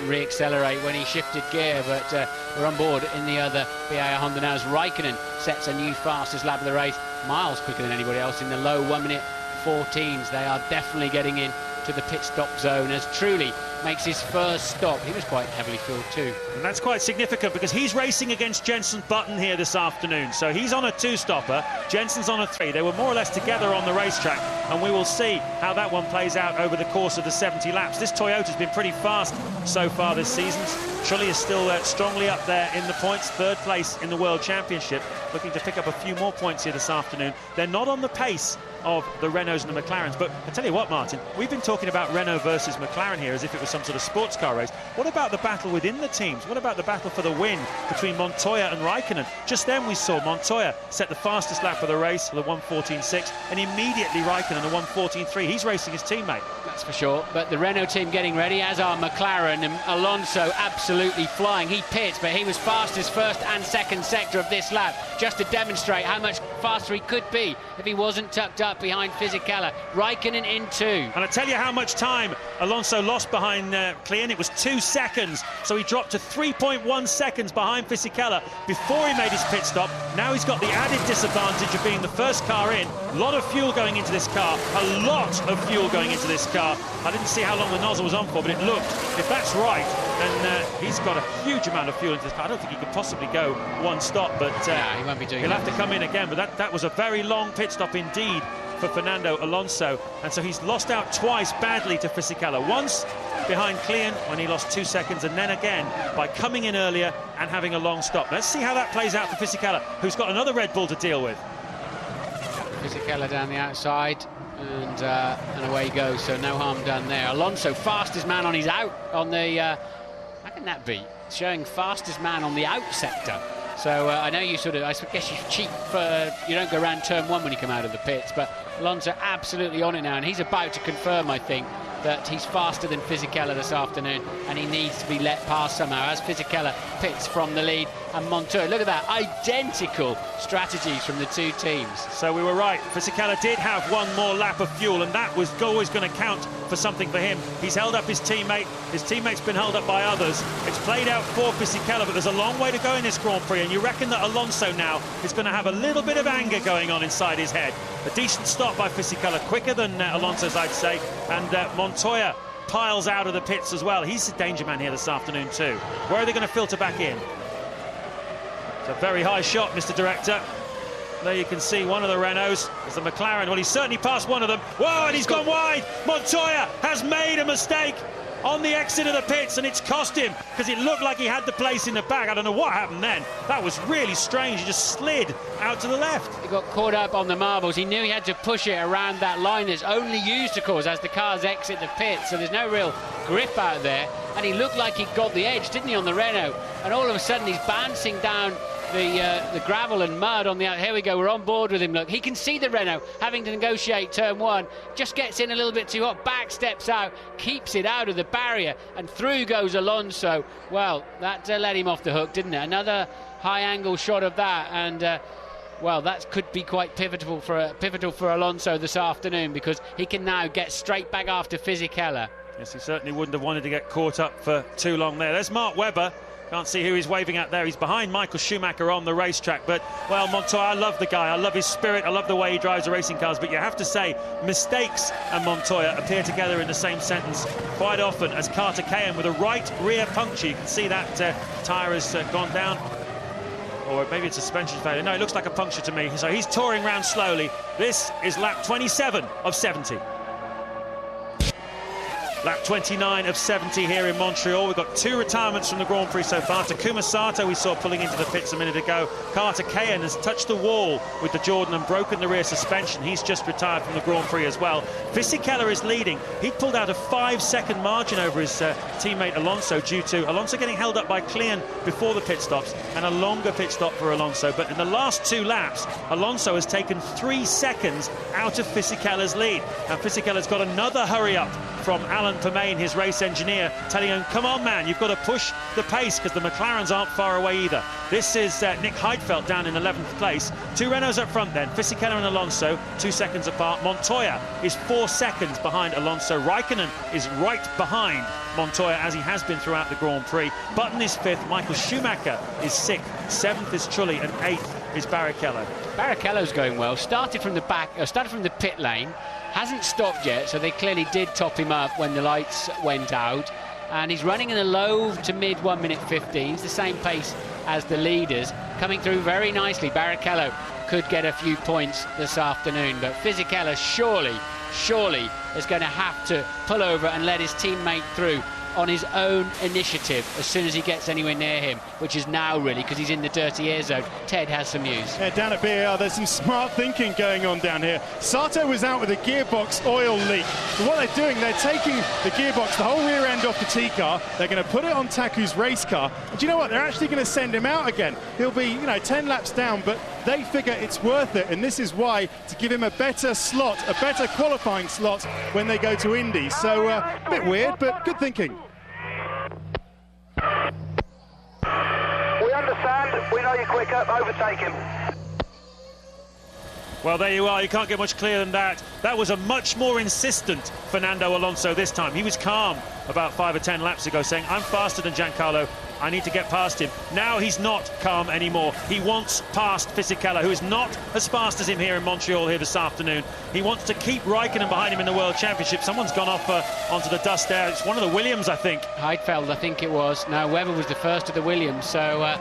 re-accelerate when he shifted gear. But we're on board in the other BAR Honda now as Raikkonen sets a new fastest lap of the race, miles quicker than anybody else in the low 1:14s. They are definitely getting in to the pit stop zone as Trulli makes his first stop. He was quite heavily fueled too. And that's quite significant because he's racing against Jensen Button here this afternoon. So he's on a 2-stopper, Jensen's on a 3. They were more or less together on the racetrack, and we will see how that one plays out over the course of the 70 laps. This Toyota's been pretty fast so far this season. Trulli is still strongly up there in the points, 3rd place in the World Championship, looking to pick up a few more points here this afternoon. They're not on the pace of the Renaults and the McLarens, but I tell you what, Martin, we've been talking about Renault versus McLaren here as if it was some sort of sports car race. What about the battle within the teams? What about the battle for the win between Montoya and Raikkonen? Just then we saw Montoya set the fastest lap of the race, the 1:14.6, and immediately Raikkonen, the 1:14.3. He's racing his teammate. That's for sure. But the Renault team getting ready, as are McLaren, and Alonso absolutely flying. He pits, but he was fastest first and second sector of this lap, just to demonstrate how much faster he could be if he wasn't tucked up behind Fisichella. Raikkonen in 2. And I tell you how much time Alonso lost behind Klein. It was 2 seconds, so he dropped to 3.1 seconds behind Fisichella before he made his pit stop. Now he's got the added disadvantage of being the first car in. A lot of fuel going into this car, a lot of fuel going into this car. I didn't see how long the nozzle was on for, but it looked, if that's right, then he's got a huge amount of fuel into this car. I don't think he could possibly go one stop, but he won't be doing he'll that. have to come in again. But that was a very long pit stop indeed for Fernando Alonso, and so he's lost out twice badly to Fisichella. Once behind Klein when he lost 2 seconds, and then again by coming in earlier and having a long stop. Let's see how that plays out for Fisichella, who's got another Red Bull to deal with. Fisichella down the outside, and away he goes, so no harm done there. Alonso, fastest man on his out, on the, how can that be? Showing fastest man on the out sector. So I know you I guess you cheat for, you don't go around turn 1 when you come out of the pits, but Alonso absolutely on it now, and he's about to confirm, I think, that he's faster than Fisichella this afternoon, and he needs to be let past somehow as Fisichella pits from the lead. And Montoya, look at that, identical strategies from the two teams. So we were right, Fisichella did have one more lap of fuel, and that was always going to count for something for him. He's held up his teammate's been held up by others. It's played out for Fisichella, but there's a long way to go in this Grand Prix, and you reckon that Alonso now is going to have a little bit of anger going on inside his head. A decent stop by Fisichella, quicker than Alonso's, I'd say, and Montoya piles out of the pits as well. He's a danger man here this afternoon too. Where are they going to filter back in? It's a very high shot, Mr. Director. There you can see one of the Renaults is the McLaren. Well, he's certainly passed one of them. Whoa, and he's gone wide. Montoya has made a mistake on the exit of the pits, and it's cost him because it looked like he had the place in the back. I don't know what happened then. That was really strange. He just slid out to the left. He got caught up on the marbles. He knew he had to push it around that line that's only used, of course, as the cars exit the pit, so there's no real grip out there. And he looked like he got the edge, didn't he, on the Renault? And all of a sudden he's bouncing down the gravel and mud on the out. Here we go, we're on board with him. Look, he can see the Renault having to negotiate turn 1, just gets in a little bit too hot, back steps out, keeps it out of the barrier, and through goes Alonso. Well, that let him off the hook, didn't it? Another high angle shot of that, and well, that could be quite pivotal for Alonso this afternoon, because he can now get straight back after Fisichella. Yes, he certainly wouldn't have wanted to get caught up for too long there. There's Mark Webber. Can't see who he's waving at there. He's behind Michael Schumacher on the racetrack. But, well, Montoya, I love the guy. I love his spirit. I love the way he drives the racing cars. But you have to say, mistakes and Montoya appear together in the same sentence quite often, as Carter Cahan with a right rear puncture. You can see that tyre has gone down. Or maybe it's a suspension failure. No, it looks like a puncture to me. So he's touring around slowly. This is lap 27 of 70. Lap 29 of 70 here in Montreal. We've got 2 retirements from the Grand Prix so far. Takuma Sato we saw pulling into the pits a minute ago. Carter Cahan has touched the wall with the Jordan and broken the rear suspension. He's just retired from the Grand Prix as well. Fisichella is leading. He pulled out a 5-second margin over his teammate Alonso, due to Alonso getting held up by Klein before the pit stops, and a longer pit stop for Alonso. But in the last 2 laps, Alonso has taken 3 seconds out of Fisichella's lead. And Fisichella's got another hurry up from Alan Permain, his race engineer, telling him, come on, man, you've got to push the pace because the McLarens aren't far away either. This is Nick Heidfeld down in 11th place. 2 Renaults up front then, Fisichella and Alonso, 2 seconds apart. Montoya is 4 seconds behind Alonso. Raikkonen is right behind Montoya, as he has been throughout the Grand Prix. Button is 5th, Michael Schumacher is 6th, 7th is Trulli, and 8th is Barrichello. Barrichello's going well. Started from the back, started from the pit lane, hasn't stopped yet, so they clearly did top him up when the lights went out. And he's running in the low to mid 1:15, the same pace as the leaders, coming through very nicely. Barrichello could get a few points this afternoon, but Fisichella surely is going to have to pull over and let his teammate through on his own initiative as soon as he gets anywhere near him, which is now really, because he's in the dirty air zone. Ted has some news. Yeah, down at BAR, there's some smart thinking going on down here. Sato was out with a gearbox oil leak. But what they're doing, they're taking the gearbox, the whole rear end off the T-car, they're going to put it on Taku's race car. And do you know what? They're actually going to send him out again. He'll be, 10 laps down, but they figure it's worth it, and this is why, to give him a better slot, a better qualifying slot when they go to Indy. So a bit weird, but good thinking. We understand. We know you're quicker. Overtake him. Well, there you are. You can't get much clearer than that. That was a much more insistent Fernando Alonso this time. He was calm about 5 or 10 laps ago, saying, I'm faster than Giancarlo. I need to get past him. Now he's not calm anymore. He wants past Fisichella, who is not as fast as him here in Montreal here this afternoon. He wants to keep Raikkonen behind him in the World Championship. Someone's gone off onto the dust there. It's one of the Williams, I think. Heidfeld, I think it was. No, Webber was the first of the Williams, so...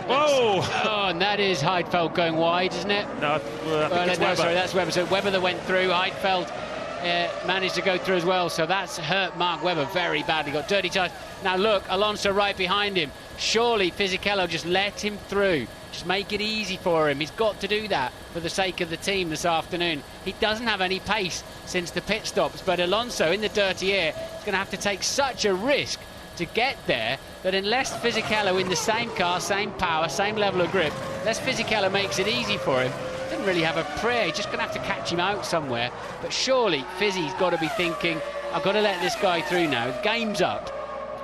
Whoa! Oh, and that is Heidfeld going wide, isn't it? No, I think it's Webber. Sorry, that's Webber. So Webber that went through. Heidfeld managed to go through as well, so that's hurt Mark Webber very badly. Got dirty tires. Now look, Alonso right behind him. Surely Fisichella just let him through. Just make it easy for him. He's got to do that for the sake of the team this afternoon. He doesn't have any pace since the pit stops, but Alonso in the dirty air is going to have to take such a risk to get there that unless Fisichella in the same car, same power, same level of grip, unless Fisichella makes it easy for him, didn't really have a prayer. He's just going to have to catch him out somewhere. But surely Fizzy's got to be thinking, I've got to let this guy through now. Game's up.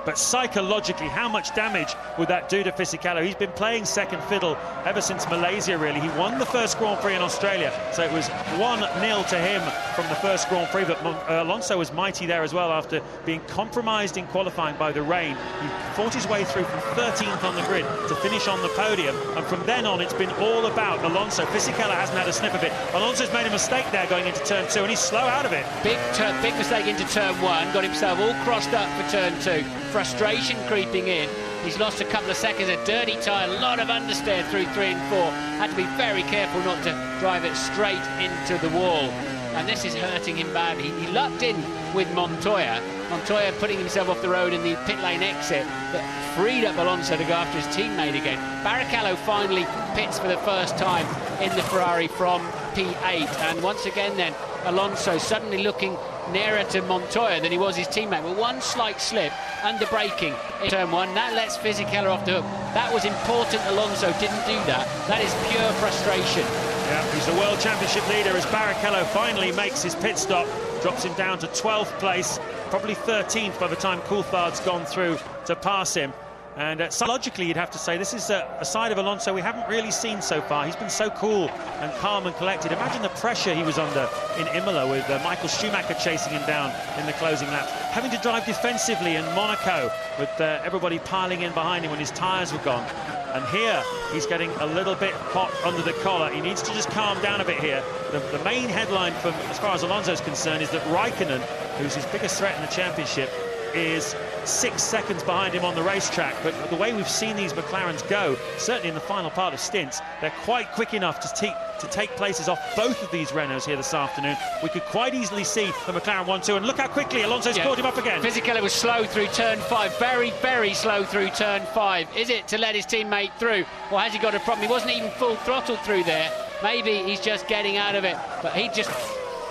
But psychologically, how much damage would that do to Fisichella? He's been playing second fiddle ever since Malaysia, really. He won the first Grand Prix in Australia, so it was 1-0 to him from the first Grand Prix. But Alonso was mighty there as well after being compromised in qualifying by the rain. He fought his way through from 13th on the grid to finish on the podium, and from then on it's been all about Alonso. Fisichella hasn't had a sniff of it. Alonso's made a mistake there going into turn 2, and he's slow out of it. Big mistake into turn 1, got himself all crossed up for turn 2. Frustration creeping in. He's lost a couple of seconds, a dirty tyre, a lot of understeer through 3 and 4. Had to be very careful not to drive it straight into the wall. And this is hurting him badly. He lucked in with Montoya. Montoya putting himself off the road in the pit lane exit that freed up Alonso to go after his teammate again. Barrichello finally pits for the first time in the Ferrari from P8. And once again then, Alonso suddenly looking nearer to Montoya than he was his teammate, with one slight slip under braking in turn 1. That lets Fisichella off the hook. That was important. Alonso didn't do that. That is pure frustration. Yeah, he's the World Championship leader as Barrichello finally makes his pit stop, drops him down to 12th place, probably 13th by the time Coulthard's gone through to pass him. And psychologically, you'd have to say this is a side of Alonso we haven't really seen so far. He's been so cool and calm and collected. Imagine the pressure he was under in Imola with Michael Schumacher chasing him down in the closing laps. Having to drive defensively in Monaco with everybody piling in behind him when his tyres were gone. And here, he's getting a little bit hot under the collar. He needs to just calm down a bit here. The main headline, from as far as Alonso's concerned, is that Raikkonen, who's his biggest threat in the championship, is 6 seconds behind him on the racetrack. But the way we've seen these McLarens go, certainly in the final part of stints, they're quite quick enough to take places off both of these Renaults here this afternoon. We could quite easily see the McLaren 1-2, and look how quickly Alonso's caught him up again. Fisichella was slow through turn 5, very, very slow through turn 5. Is it to let his teammate through, or has he got a problem? He wasn't even full throttle through there. Maybe he's just getting out of it, but he just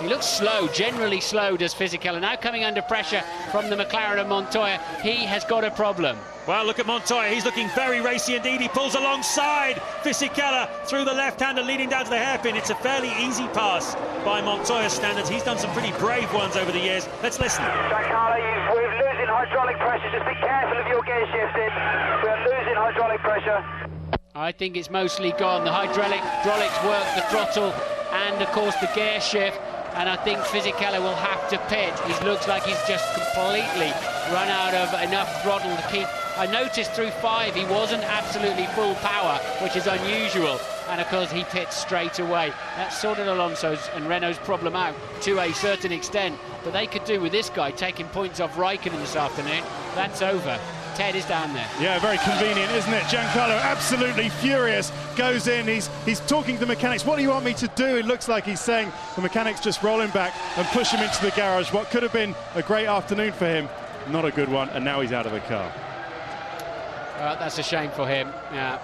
He looks slow, generally slow, does Fisichella. Now coming under pressure from the McLaren of Montoya. He has got a problem. Well, look at Montoya. He's looking very racy indeed. He pulls alongside Fisichella through the left-hander, leading down to the hairpin. It's a fairly easy pass by Montoya standards. He's done some pretty brave ones over the years. Let's listen. Giancarlo, we're losing hydraulic pressure. Just be careful of your gear shifting. We're losing hydraulic pressure. I think it's mostly gone. The hydraulics work the throttle and, of course, the gear shift. And I think Fisichella will have to pit. He looks like he's just completely run out of enough throttle to keep. I noticed through 5 he wasn't absolutely full power, which is unusual. And of course he pits straight away. That sorted Alonso's and Renault's problem out to a certain extent. But they could do with this guy taking points off Raikkonen this afternoon. That's over. Ted is down there. Yeah, very convenient, isn't it? Giancarlo absolutely furious, goes in, he's talking to the mechanics. What do you want me to do? It looks like he's saying the mechanics just roll him back and push him into the garage. What could have been a great afternoon for him, not a good one, and now he's out of the car. Well, that's a shame for him, yeah.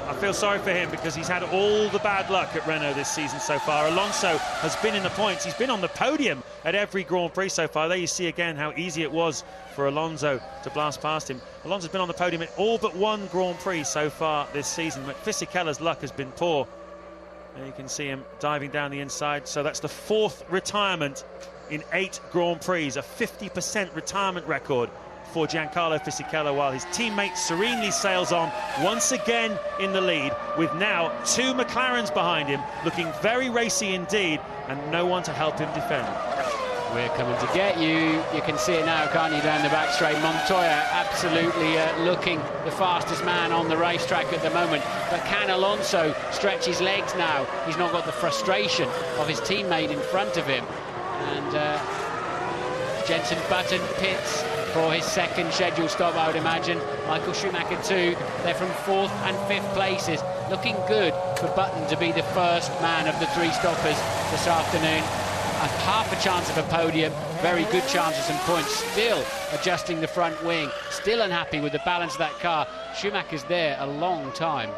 I feel sorry for him because he's had all the bad luck at Renault this season so far. Alonso has been in the points. He's been on the podium at every Grand Prix so far. There you see again how easy it was for Alonso to blast past him. Alonso's been on the podium at all but one Grand Prix so far this season. But Fisichella's luck has been poor. There you can see him diving down the inside. So that's the 4th retirement in 8 Grand Prix, a 50% retirement record for Giancarlo Fisichella, while his teammate serenely sails on once again in the lead, with now 2 McLarens behind him, looking very racy indeed, and no one to help him defend. We're coming to get you. You can see it now, can't you, down the back straight. Montoya absolutely looking the fastest man on the racetrack at the moment. But can Alonso stretch his legs now? He's not got the frustration of his teammate in front of him. And Jenson Button pits for his 2nd scheduled stop, I would imagine. Michael Schumacher too. They're from 4th and 5th places. Looking good for Button to be the first man of the 3 stoppers this afternoon. Half a chance of a podium, very good chance of some points. Still adjusting the front wing, still unhappy with the balance of that car. Schumacher's there a long time.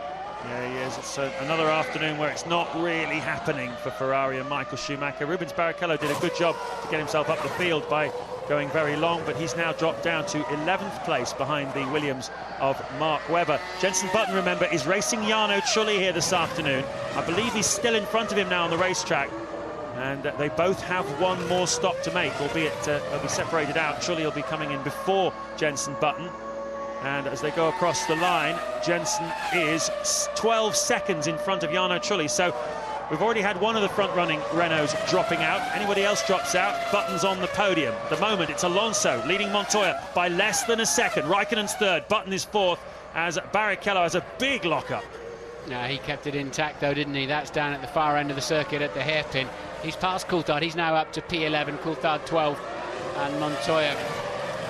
Yeah, he is. It's another afternoon where it's not really happening for Ferrari and Michael Schumacher. Rubens Barrichello did a good job to get himself up the field by going very long, but he's now dropped down to 11th place behind the Williams of Mark Webber. Jenson Button, remember, is racing Jarno Trulli here this afternoon. I believe he's still in front of him now on the racetrack. And they both have one more stop to make, albeit they'll be separated out. Trulli will be coming in before Jenson Button. And as they go across the line, Jenson is 12 seconds in front of Jarno Trulli. So we've already had one of the front-running Renaults dropping out. Anybody else drops out, Button's on the podium. At the moment, it's Alonso leading Montoya by less than a second. Raikkonen's 3rd, Button is 4th, as Barrichello has a big lock-up. No, he kept it intact though, didn't he? That's down at the far end of the circuit at the hairpin. He's past Coulthard. He's now up to P11, Coulthard 12, and Montoya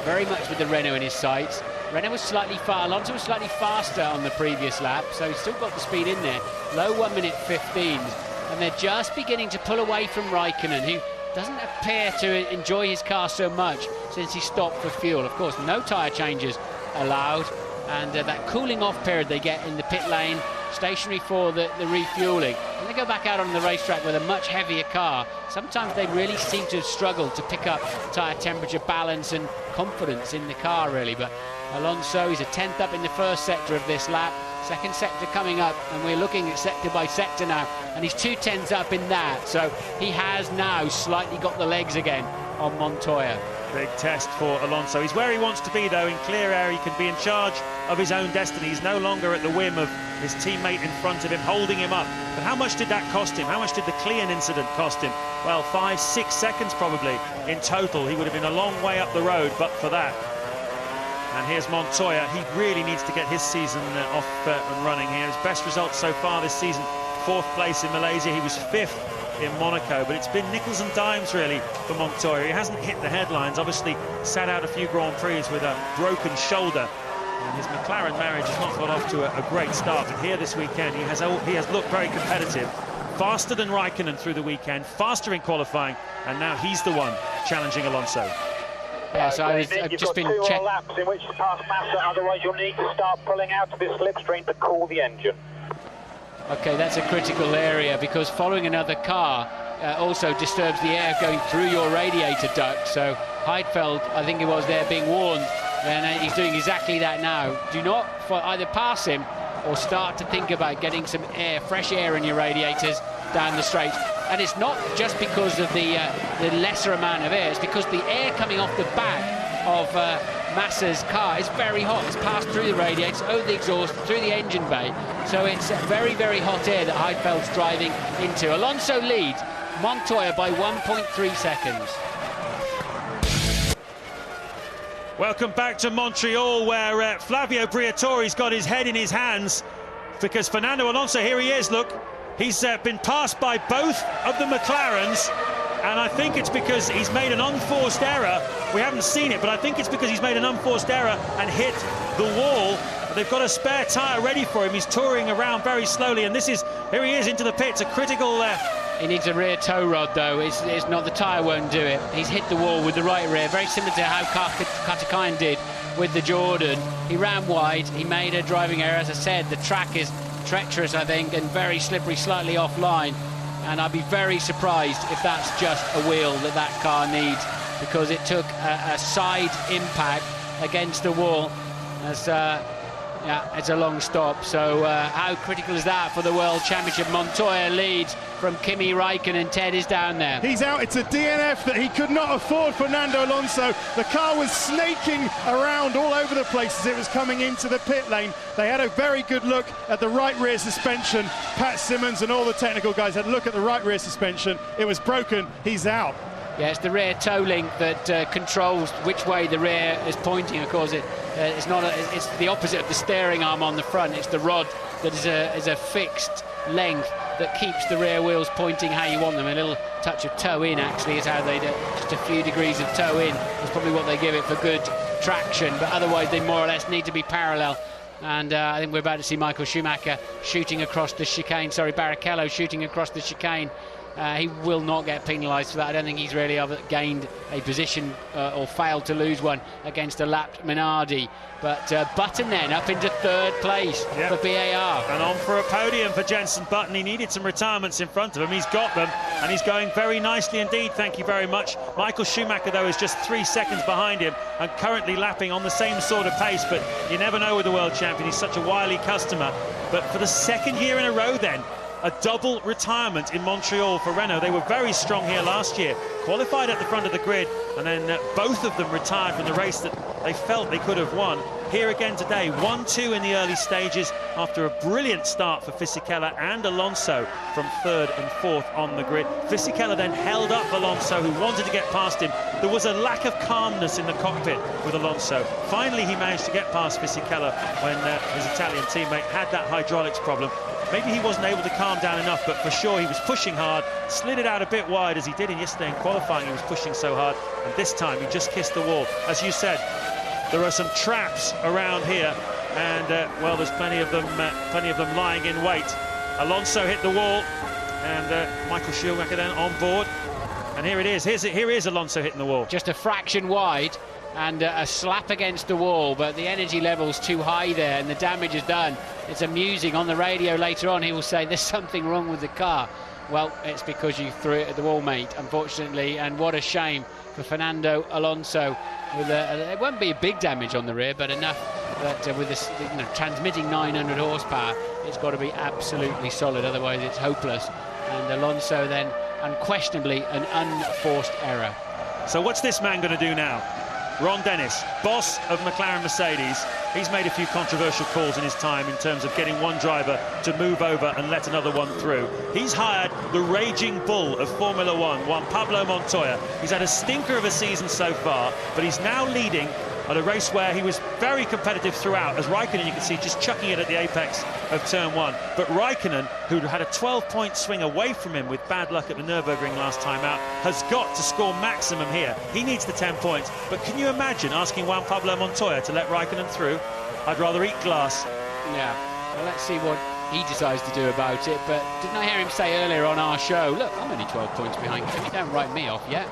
very much with the Renault in his sights. Renault was slightly far. Alonso was slightly faster on the previous lap, so he's still got the speed in there. Low 1:15s, and they're just beginning to pull away from Raikkonen, who doesn't appear to enjoy his car so much since he stopped for fuel. Of course, no tyre changes allowed, and that cooling off period they get in the pit lane, stationary for the refueling. When they go back out on the racetrack with a much heavier car, sometimes they really seem to struggle to pick up tyre temperature balance and confidence in the car, really. But Alonso, he's a 10th up in the 1st sector of this lap, 2nd sector coming up, and we're looking at sector by sector now, and he's 2 10ths up in that, so he has now slightly got the legs again on Montoya. Big test for Alonso. He's where he wants to be, though, in clear air. He can be in charge of his own destiny. He's no longer at the whim of his teammate in front of him, holding him up. But how much did that cost him? How much did the Klein incident cost him? Well, 5-6 seconds probably in total. He would have been a long way up the road, but for that. And here's Montoya. He really needs to get his season off and running here. His best results so far this season, 4th place in Malaysia. He was 5th in Monaco, but it's been nickels and dimes really for Montoya. He hasn't hit the headlines, obviously sat out a few Grand Prix with a broken shoulder, and his McLaren marriage has not got off to a great start. But here this weekend he has looked very competitive, faster than Raikkonen through the weekend, faster in qualifying, and now he's the one challenging Alonso. Yeah, so I've just been checking. 2 more laps in which to pass Massa, otherwise you'll need to start pulling out of this slipstream to cool the engine. Okay, that's a critical area, because following another car, also disturbs the air going through your radiator duct. So Heidfeld, I think it was there, being warned, and he's doing exactly that now. Do not either pass him or start to think about getting some air, fresh air in your radiators down the straight. And it's not just because of the lesser amount of air, it's because the air coming off the back of Massa's car is very hot. It's passed through the radiators, over the exhaust, through the engine bay. So it's very, very hot air that Heidfeld's driving into. Alonso leads Montoya by 1.3 seconds. Welcome back to Montreal, where Flavio Briatore's got his head in his hands, because Fernando Alonso, here he is, look, he's been passed by both of the McLarens, and I think it's because he's made an unforced error. We haven't seen it, but I think it's because he's made an unforced error and hit the wall. They've got a spare tyre ready for him. He's touring around very slowly, and here he is into the pits, a critical... He needs a rear tow rod, though. It's not, the tyre won't do it. He's hit the wall with the right rear, very similar to how Katakine did with the Jordan. He ran wide, he made a driving error. As I said, the track is treacherous, I think, and very slippery, slightly offline. And I'd be very surprised if that's just a wheel that car needs, because it took a side impact against the wall. It's a long stop. So how critical is that for the World Championship? Montoya leads from Kimi Räikkönen. Ted is down there. He's out. It's a DNF that he could not afford, Fernando Alonso. The car was snaking around all over the place as it was coming into the pit lane. They had a very good look at the right rear suspension. Pat Simmons and all the technical guys had a look at the right rear suspension. It was broken. He's out. Yeah, it's the rear toe link that controls which way the rear is pointing. Of course, it's the opposite of the steering arm on the front. It's the rod that is a fixed length that keeps the rear wheels pointing how you want them. A little touch of toe in, actually, is how they do. Just a few degrees of toe in is probably what they give it for good traction. But otherwise, they more or less need to be parallel. And I think we're about to see Michael Schumacher shooting across the chicane. Sorry, Barrichello shooting across the chicane. He will not get penalised for that. I don't think he's really gained a position or failed to lose one against a lapped Minardi. But Button then up into third place for BAR. And on for a podium for Jenson Button. He needed some retirements in front of him. He's got them, and he's going very nicely indeed. Thank you very much. Michael Schumacher, though, is just 3 seconds behind him and currently lapping on the same sort of pace. But you never know with the world champion. He's such a wily customer. But for the second year in a row then, a double retirement in Montreal for Renault. They were very strong here last year, qualified at the front of the grid, and then both of them retired from the race that they felt they could have won. Here again today, 1-2 in the early stages after a brilliant start for Fisichella and Alonso from third and fourth on the grid. Fisichella then held up Alonso, who wanted to get past him. There was a lack of calmness in the cockpit with Alonso. Finally, he managed to get past Fisichella when his Italian teammate had that hydraulics problem. Maybe he wasn't able to calm down enough, but for sure he was pushing hard, slid it out a bit wide as he did in yesterday in qualifying. He was pushing so hard, and this time he just kissed the wall. As you said, there are some traps around here, and well, there's plenty of them lying in wait. Alonso hit the wall, and Michael Schumacher then on board, and here it is. Here is Alonso hitting the wall. Just a fraction wide, and a slap against the wall, but the energy level's too high there, and the damage is done. It's amusing. On the radio later on, he will say there's something wrong with the car. Well, it's because you threw it at the wall, mate, unfortunately, and what a shame for Fernando Alonso. It won't be a big damage on the rear, but enough that with this, transmitting 900 horsepower, it's got to be absolutely solid, otherwise it's hopeless. And Alonso then, unquestionably, an unforced error. So what's this man going to do now? Ron Dennis, boss of McLaren Mercedes, he's made a few controversial calls in his time in terms of getting one driver to move over and let another one through. He's hired the raging bull of Formula One, Juan Pablo Montoya. He's had a stinker of a season so far, but he's now leading at a race where he was very competitive throughout, as Raikkonen, you can see, just chucking it at the apex of turn one. But Raikkonen, who had a 12-point swing away from him with bad luck at the Nürburgring last time out, has got to score maximum here. He needs the 10 points. But can you imagine asking Juan Pablo Montoya to let Raikkonen through? I'd rather eat glass. Yeah, well, let's see what he decides to do about it. But didn't I hear him say earlier on our show, look, I'm only 12 points behind Kimi, don't write me off yet.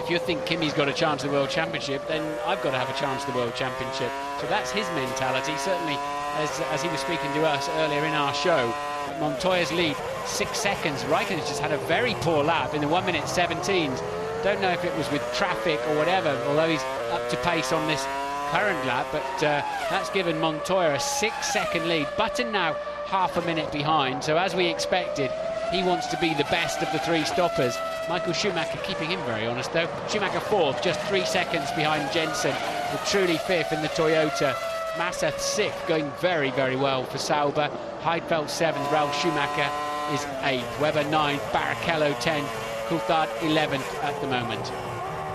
If you think Kimi's got a chance at the World Championship, then I've got to have a chance at the World Championship. So that's his mentality. Certainly, as he was speaking to us earlier in our show, Montoya's lead 6 seconds. Raikkonen's just had a very poor lap in the 1:17s. Don't know if it was with traffic or whatever, although he's up to pace on this current lap, but that's given Montoya a 6-second lead. Button now half a minute behind, so as we expected, he wants to be the best of the three stoppers. Michael Schumacher keeping him very honest though. Schumacher fourth, just 3 seconds behind Jensen, with Trulli fifth in the Toyota. Massa sixth, going very, very well for Sauber. Heidfeld seventh, Ralf Schumacher is eighth. Webber ninth, Barrichello 10th, Coulthard 11th at the moment.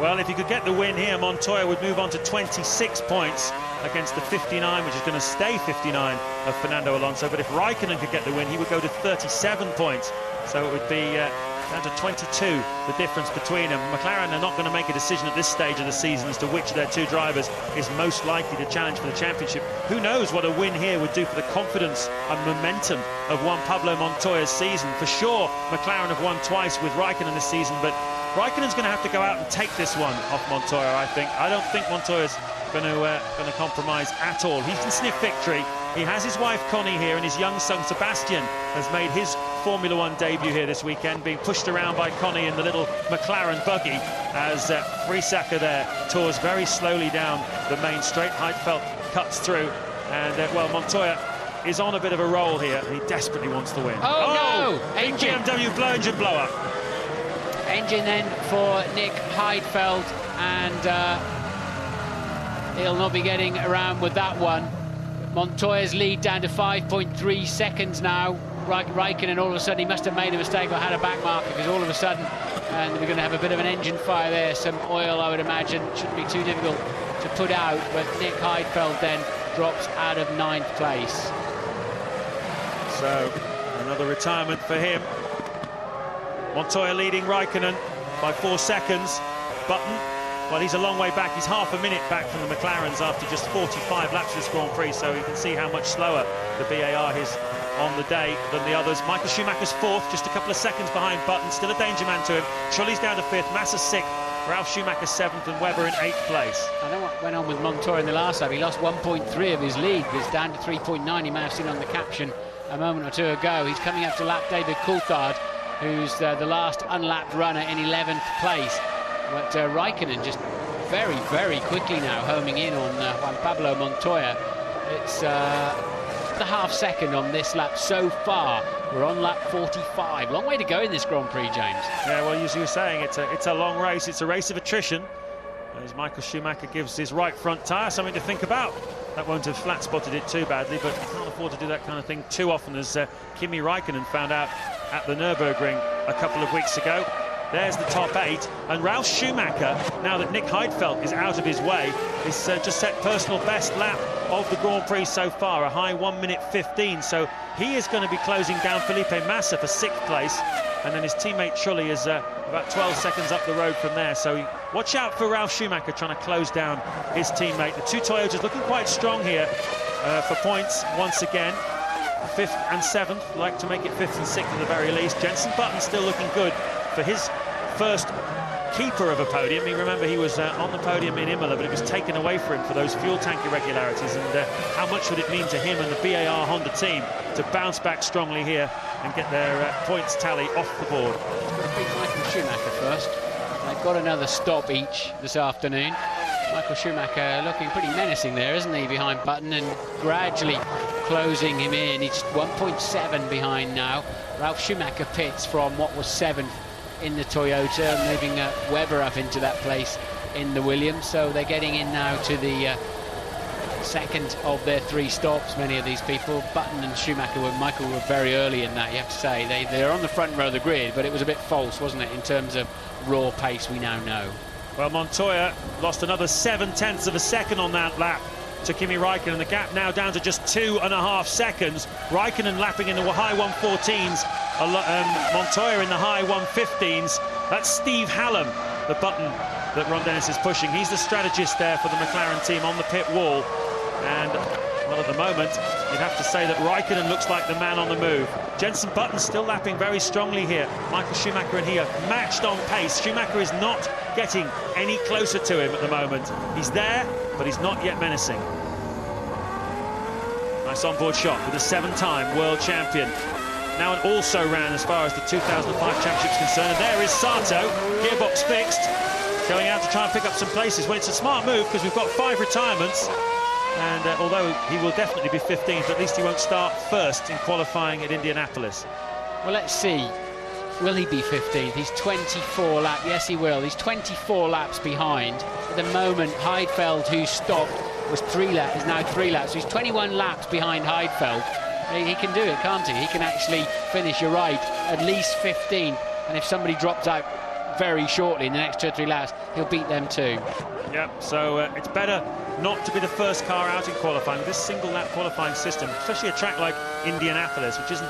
Well, if he could get the win here, Montoya would move on to 26 points against the 59, which is going to stay 59 of Fernando Alonso. But if Raikkonen could get the win, he would go to 37 points. So it would be down to 22, the difference between them. McLaren are not going to make a decision at this stage of the season as to which of their two drivers is most likely to challenge for the championship. Who knows what a win here would do for the confidence and momentum of Juan Pablo Montoya's season. For sure, McLaren have won twice with Raikkonen this season, but Raikkonen's going to have to go out and take this one off Montoya, I think. I don't think Montoya's going to compromise at all. He can sniff victory. He has his wife Connie here, and his young son Sebastian has made his Formula One debut here this weekend, being pushed around by Connie in the little McLaren buggy as Friesacher there tours very slowly down the main straight. Heidfeld cuts through, and well, Montoya is on a bit of a roll here, and he desperately wants to win. Oh no! Big BMW engine blow up. Engine then for Nick Heidfeld, and he'll not be getting around with that one. Montoya's lead down to 5.3 seconds now. Raikkonen, all of a sudden, he must have made a mistake or had a back marker, because all of a sudden, and we're going to have a bit of an engine fire there. Some oil, I would imagine, shouldn't be too difficult to put out, but Nick Heidfeld then drops out of 9th place. So, another retirement for him. Montoya leading Raikkonen by 4 seconds. Button, well, he's a long way back. He's half a minute back from the McLarens after just 45 laps of this Grand Prix, so you can see how much slower the BAR is on the day than the others. Michael Schumacher's fourth, just a couple of seconds behind Button, still a danger man to him. Trulli's down to fifth, Massa sixth, Ralf Schumacher seventh, and Webber in 8th place. I know what went on with Montoya in the last lap. He lost 1.3 of his lead. It's down to 3.9. You may have seen on the caption a moment or two ago. He's coming up to lap David Coulthard, who's the last unlapped runner in 11th place. But Raikkonen just very, very quickly now homing in on Juan Pablo Montoya. It's the half second on this lap so far. We're on lap 45. Long way to go in this Grand Prix, James. Yeah, well, as you were saying, it's a long race. It's a race of attrition, as Michael Schumacher gives his right front tyre something to think about. That won't have flat spotted it too badly, but you can't afford to do that kind of thing too often, as Kimi Raikkonen found out at the Nürburgring a couple of weeks ago. There's the top 8, and Ralf Schumacher, now that Nick Heidfeld is out of his way, is just set personal best lap of the Grand Prix so far, a high 1:15. So he is going to be closing down Felipe Massa for 6th place, and then his teammate Trulli is about 12 seconds up the road from there. So watch out for Ralf Schumacher trying to close down his teammate. The two Toyotas looking quite strong here for points once again. 5th and 7th, like to make it 5th and 6th at the very least. Jenson Button still looking good for his first keeper of a podium. You remember he was on the podium in Imola, but it was taken away from him for those fuel tank irregularities. And how much would it mean to him and the BAR Honda team to bounce back strongly here and get their points tally off the board? He's got to beat Michael Schumacher first. They've got another stop each this afternoon. Michael Schumacher looking pretty menacing there, isn't he, behind Button, and gradually closing him in. He's 1.7 behind now. Ralf Schumacher pits from what was 7th in the Toyota, moving Webber up into that place in the Williams. So they're getting in now to the second of their 3 stops, many of these people. Button and Schumacher Michael were very early in that, you have to say. They're on the front row of the grid, but it was a bit false, wasn't it, in terms of raw pace, we now know. Well, Montoya lost another 7/10 of a second on that lap to Kimi Raikkonen. The gap now down to just 2.5 seconds. Raikkonen lapping in the high 1:14s, Montoya in the high 1:15s. That's Steve Hallam, the Button that Ron Dennis is pushing. He's the strategist there for the McLaren team on the pit wall. And, well, at the moment, you'd have to say that Raikkonen looks like the man on the move. Jenson Button still lapping very strongly here. Michael Schumacher and he are matched on pace. Schumacher is not getting any closer to him at the moment. He's there, but he's not yet menacing. Nice onboard shot with a 7-time world champion now an also ran as far as the 2005 championship's concerned. And there is Sato, gearbox fixed, going out to try and pick up some places. Well, it's a smart move because we've got 5 retirements. And although he will definitely be 15th, at least he won't start first in qualifying at Indianapolis. Well, let's see. Will he be 15th? He's 24 laps. Yes, he will. He's 24 laps behind. At the moment, Heidfeld, who stopped, was 3 laps. Is now 3 laps. So he's 21 laps behind Heidfeld. He can do it, can't he? He can actually finish, you're right, at least 15th. And if somebody drops out very shortly in the next 2 or 3 laps, he'll beat them too. Yep, so it's better not to be the first car out in qualifying. With this single lap qualifying system, especially a track like Indianapolis, which isn't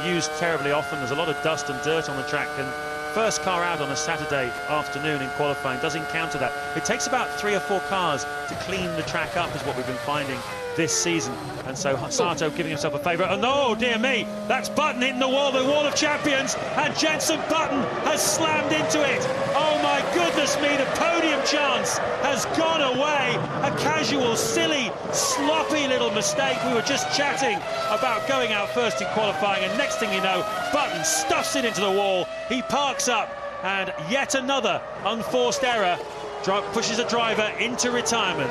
used terribly often. There's a lot of dust and dirt on the track, and first car out on a Saturday afternoon in qualifying does encounter that. It takes about 3 or 4 cars to clean the track up, is what we've been finding this season. And so Sato giving himself a favour. Oh no, dear me, that's Button hitting the wall of champions, and Jenson Button has slammed into it. Oh my goodness me, the podium chance has gone away. A casual, silly, sloppy little mistake. We were just chatting about going out first in qualifying, and next thing you know, Button stuffs it into the wall. He parks up, and yet another unforced error pushes a driver into retirement.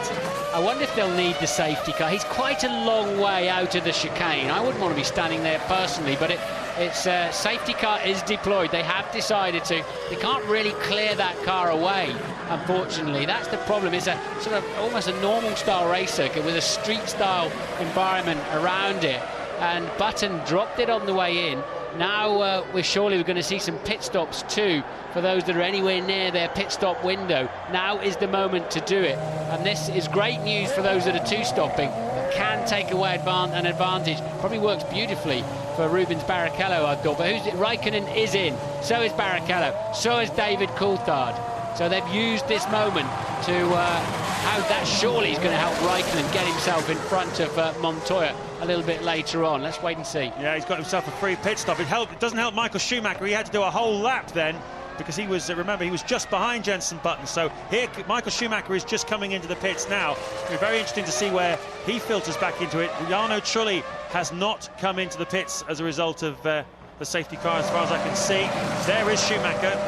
I wonder if they'll need the safety car. He's quite a long way out of the chicane. I wouldn't want to be standing there personally, but it's safety car is deployed. They have decided to. They can't really clear that car away, unfortunately. That's the problem. It's a sort of almost a normal style race circuit with a street style environment around it, and Button dropped it on the way in. Now we're going to see some pit stops too for those that are anywhere near their pit stop window. Now is the moment to do it, and this is great news for those that are 2-stopping, that can take away an advantage. Probably works beautifully for Rubens Barrichello, I thought, but Raikkonen is in, so is Barrichello, so is David Coulthard. So they've used this moment to how that surely is going to help Raikkonen get himself in front of Montoya a little bit later on. Let's wait and see. Yeah, he's got himself a free pit stop. It doesn't help Michael Schumacher. He had to do a whole lap then, because he was, remember, he was just behind Jenson Button. So here, Michael Schumacher is just coming into the pits now. It'll be very interesting to see where he filters back into it. Jarno Trulli has not come into the pits as a result of the safety car, as far as I can see. There is Schumacher.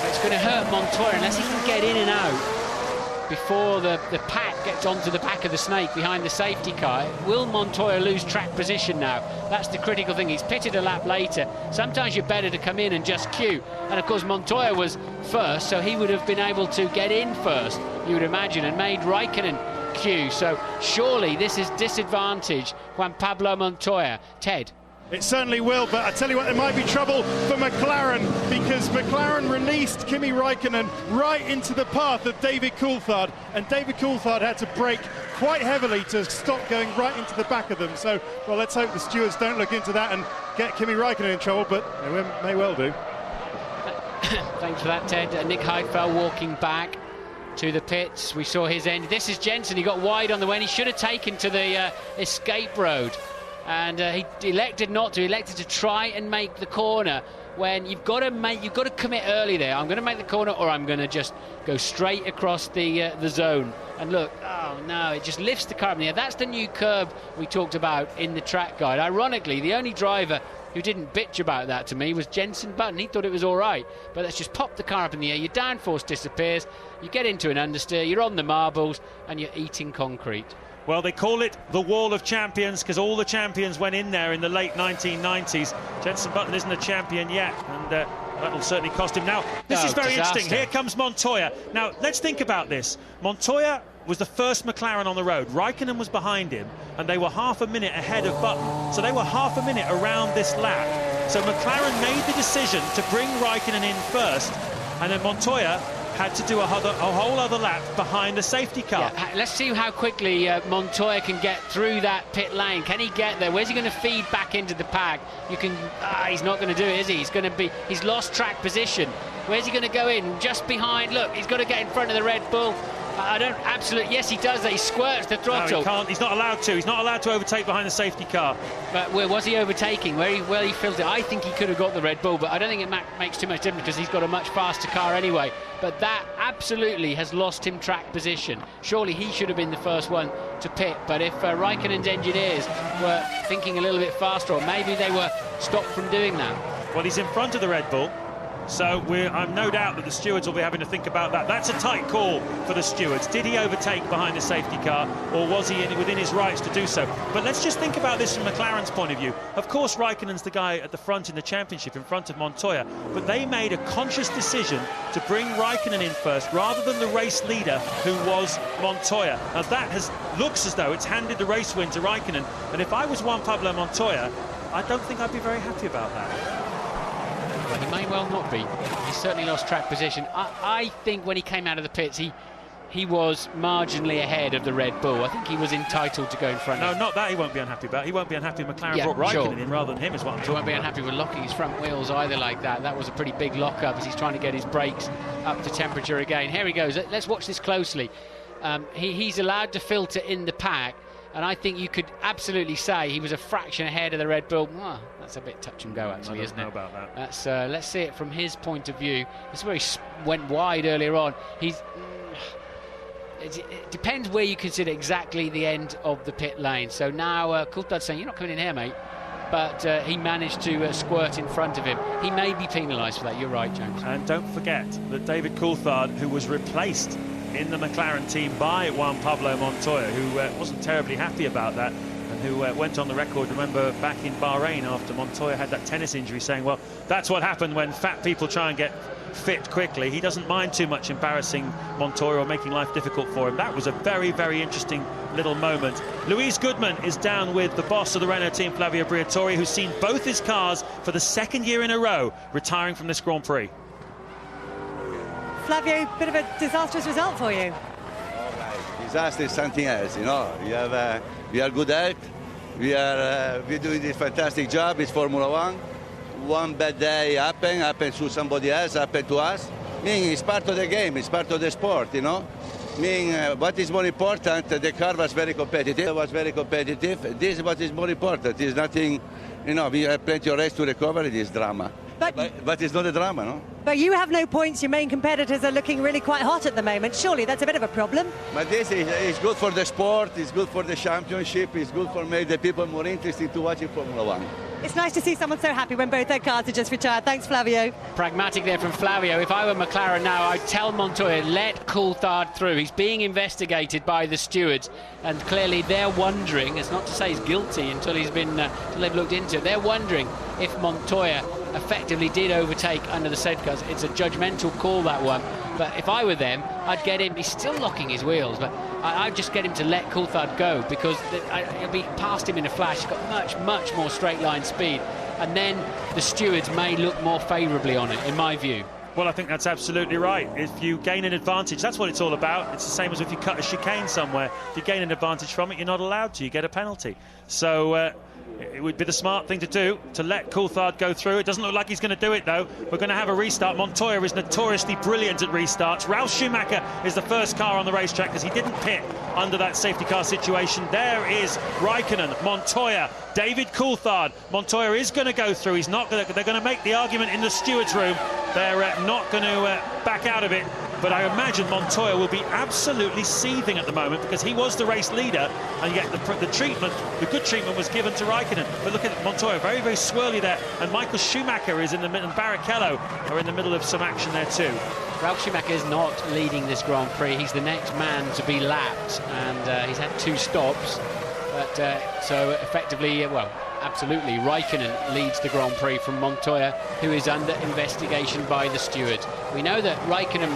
It's going to hurt Montoya unless he can get in and out before the pack gets onto the back of the snake behind the safety car. Will Montoya lose track position now? That's the critical thing. He's pitted a lap later. Sometimes you're better to come in and just queue. And of course Montoya was first, so he would have been able to get in first, you would imagine, and made Raikkonen queue. So surely this is disadvantage Juan Pablo Montoya. Ted? It certainly will, but I tell you what, there might be trouble for McLaren, because McLaren released Kimi Raikkonen right into the path of David Coulthard, and David Coulthard had to brake quite heavily to stop going right into the back of them. So, well, let's hope the stewards don't look into that and get Kimi Raikkonen in trouble, but they may well do. Thanks for that, Ted. Nick Heidfeld walking back to the pits. We saw his end. This is Jenson. He got wide on the way, and he should have taken to the escape road. And he elected not to. He elected to try and make the corner when you've got to commit early there. I'm going to make the corner, or I'm going to just go straight across the zone. And look, oh no, it just lifts the car in the air. That's the new curb we talked about in the track guide. Ironically, the only driver who didn't bitch about that to me was Jenson Button. He thought it was all right, but let's just pop the car up in the air. Your downforce disappears. You get into an understeer. You're on the marbles, and you're eating concrete. Well, they call it the Wall of Champions because all the champions went in there in the late 1990s. Jenson Button isn't a champion yet, and that will certainly cost him. Now, this is very interesting. Here comes Montoya. Now, let's think about this. Montoya was the first McLaren on the road. Raikkonen was behind him, and they were half a minute ahead of Button. So they were half a minute around this lap. So McLaren made the decision to bring Raikkonen in first, and then Montoya had to do a whole other lap behind the safety car. Yeah, let's see how quickly Montoya can get through that pit lane. Can he get there? Where's he going to feed back into the pack? He's not going to do it, is he? He's lost track position. Where's he going to go in? Just behind. Look, he's got to get in front of the Red Bull. Yes, he does that. He squirts the throttle. No, he can't. He's not allowed to. He's not allowed to overtake behind the safety car. But where was he overtaking? Where he filtered? I think he could have got the Red Bull, but I don't think it makes too much difference because he's got a much faster car anyway. But that absolutely has lost him track position. Surely he should have been the first one to pit. But if Raikkonen's engineers were thinking a little bit faster, or maybe they were stop from doing that? Well, he's in front of the Red Bull, so I'm no doubt that the stewards will be having to think about that. That's a tight call for the stewards. Did he overtake behind the safety car, or was he within his rights to do so? But let's just think about this from McLaren's point of view. Of course, Raikkonen's the guy at the front in the championship, in front of Montoya, but they made a conscious decision to bring Raikkonen in first, rather than the race leader, who was Montoya. Now, that looks as though it's handed the race win to Raikkonen, and if I was Juan Pablo Montoya, I don't think I'd be very happy about that. Well, he may well not be. He's certainly lost track position. I think when he came out of the pits, he was marginally ahead of the Red Bull. I think he was entitled to go in front. No, not that he won't be unhappy about. He won't be unhappy McLaren brought Raikkonen in rather than him, is what I'm talking about. He won't be unhappy with locking his front wheels either like that. That was a pretty big lock-up as he's trying to get his brakes up to temperature again. Here he goes. Let's watch this closely. He's allowed to filter in the pack, and I think you could absolutely say he was a fraction ahead of the Red Bull. Oh, that's a bit touch and go, actually, isn't it? I don't know about that. That's, let's see it from his point of view. This is where he went wide earlier on. It depends where you consider exactly the end of the pit lane. So now Coulthard's saying, you're not coming in here, mate. But he managed to squirt in front of him. He may be penalised for that. You're right, James. And don't forget that David Coulthard, who was replaced in the McLaren team by Juan Pablo Montoya, who wasn't terribly happy about that, and who went on the record, remember, back in Bahrain after Montoya had that tennis injury, saying, well, that's what happened when fat people try and get fit quickly. He doesn't mind too much embarrassing Montoya or making life difficult for him. That was a very, very interesting little moment. Luis Goodman is down with the boss of the Renault team, Flavio Briatore, who's seen both his cars for the second year in a row retiring from this Grand Prix. Flavio, bit of a disastrous result for you. Disaster is something else, you know. We are good at. We're doing this fantastic job. It's Formula One. One bad day happens to somebody else, happen to us. It's part of the game. It's part of the sport, you know. What is more important? The car was very competitive. This is what is more important. It's nothing, you know. We have plenty of race to recover this drama. But it's not a drama, no? But you have no points. Your main competitors are looking really quite hot at the moment. Surely that's a bit of a problem. But this is good for the sport. It's good for the championship. It's good for make the people more interested to watching Formula One. It's nice to see someone so happy when both their cars are just retired. Thanks, Flavio. Pragmatic there from Flavio. If I were McLaren now, I'd tell Montoya, let Coulthard through. He's being investigated by the stewards, and clearly they're wondering, it's not to say he's guilty until he's been until they've looked into it, they're wondering if Montoya effectively did overtake under the safety cars. It's a judgmental call, that one. But if I were them, I'd get him. He's still locking his wheels, but I'd just get him to let Coulthard go, because he'll be past him in a flash. He's got much, much more straight line speed, and then the stewards may look more favourably on it, in my view. Well, I think that's absolutely right. If you gain an advantage, that's what it's all about. It's the same as if you cut a chicane somewhere. If you gain an advantage from it, you're not allowed to. You get a penalty. So it would be the smart thing to do, to let Coulthard go through. It doesn't look like he's going to do it, though. We're going to have a restart. Montoya is notoriously brilliant at restarts. Ralf Schumacher is the first car on the racetrack because he didn't pit under that safety car situation. There is Raikkonen, Montoya, David Coulthard. Montoya is going to go through. He's not going to, they're going to make the argument in the stewards' room. They're not going to back out of it. But I imagine Montoya will be absolutely seething at the moment, because he was the race leader, and yet the good treatment was given to Raikkonen. But look at Montoya, very, very swirly there. And Michael Schumacher is in the middle, and Barrichello are in the middle of some action there too. Ralf Schumacher is not leading this Grand Prix. He's the next man to be lapped, and he's had 2 stops. But so effectively, well, absolutely, Raikkonen leads the Grand Prix from Montoya, who is under investigation by the stewards. We know that Raikkonen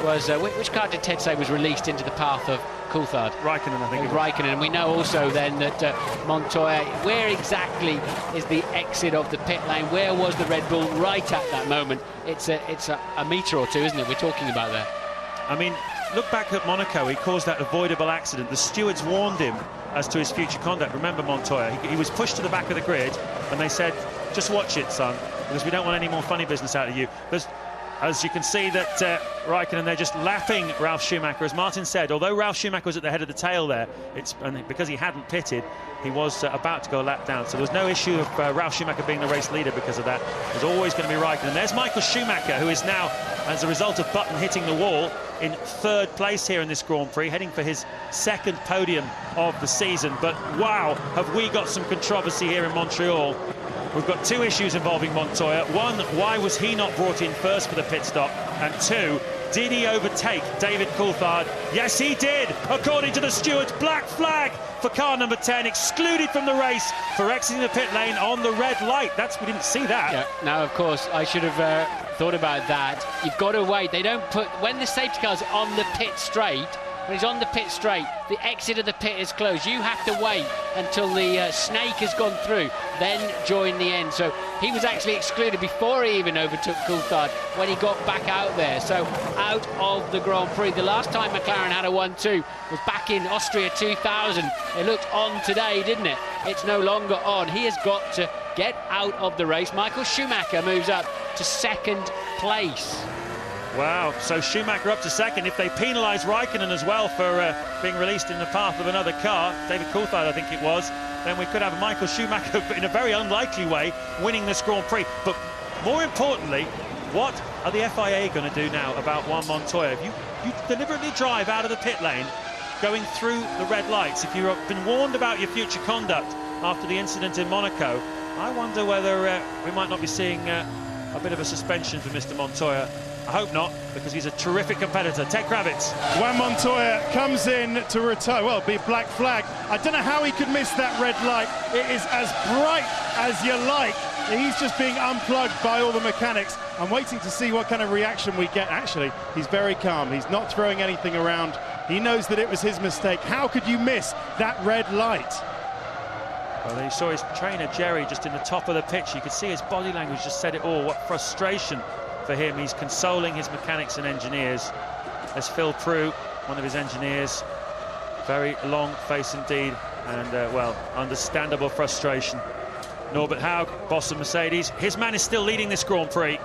was... which car did Ted say was released into the path of Coulthard? Raikkonen, I think. Raikkonen. And we know also then that Montoya, where exactly is the exit of the pit lane? Where was the Red Bull right at that moment? It's a metre or two, isn't it, we're talking about there? I mean, look back at Monaco. He caused that avoidable accident. The stewards warned him as to his future conduct. Remember Montoya, he was pushed to the back of the grid, and they said, just watch it, son, because we don't want any more funny business out of you. As you can see that Raikkonen, they're just lapping Ralf Schumacher. As Martin said, although Ralf Schumacher was at the head of the tail there, and because he hadn't pitted, he was about to go a lap down. So there was no issue of Ralf Schumacher being the race leader because of that. There's always going to be Raikkonen. There's Michael Schumacher, who is now, as a result of Button hitting the wall, in 3rd place here in this Grand Prix, heading for his 2nd podium of the season. But wow, have we got some controversy here in Montreal. we've got two issues involving Montoya. One, why was he not brought in first for the pit stop? And two, did he overtake David Coulthard? Yes, he did. According to the stewards, black flag for car number 10, excluded from the race for exiting the pit lane on the red light. We didn't see that. Yeah, now, of course, I should have thought about that. You've got to wait. They don't put... When the safety car's on the pit straight, when he's on the pit straight, the exit of the pit is closed. You have to wait until the snake has gone through, then join the end. So he was actually excluded before he even overtook Coulthard when he got back out there. So out of the Grand Prix. The last time McLaren had a 1-2 was back in Austria 2000. It looked on today, didn't it? It's no longer on. He has got to get out of the race. Michael Schumacher moves up to second place. Wow, so Schumacher up to second. If they penalise Raikkonen as well for being released in the path of another car, David Coulthard I think it was, then we could have Michael Schumacher in a very unlikely way winning this Grand Prix. But more importantly, what are the FIA going to do now about Juan Montoya? If you deliberately drive out of the pit lane, going through the red lights, if you've been warned about your future conduct after the incident in Monaco, I wonder whether we might not be seeing a bit of a suspension for Mr. Montoya. I hope not, because he's a terrific competitor. Ted Kravitz. Juan Montoya comes in to retire. Well, be black flag. I don't know how he could miss that red light. It is as bright as you like. He's just being unplugged by all the mechanics. I'm waiting to see what kind of reaction we get. Actually, he's very calm. He's not throwing anything around. He knows that it was his mistake. How could you miss that red light? Well, you saw his trainer, Jerry, just in the top of the pitch. You could see his body language just said it all. What frustration for him. He's consoling his mechanics and engineers. There's Phil Prue, one of his engineers. Very long face indeed, and well, understandable frustration. Norbert Haug, boss of Mercedes. His man is still leading this Grand Prix,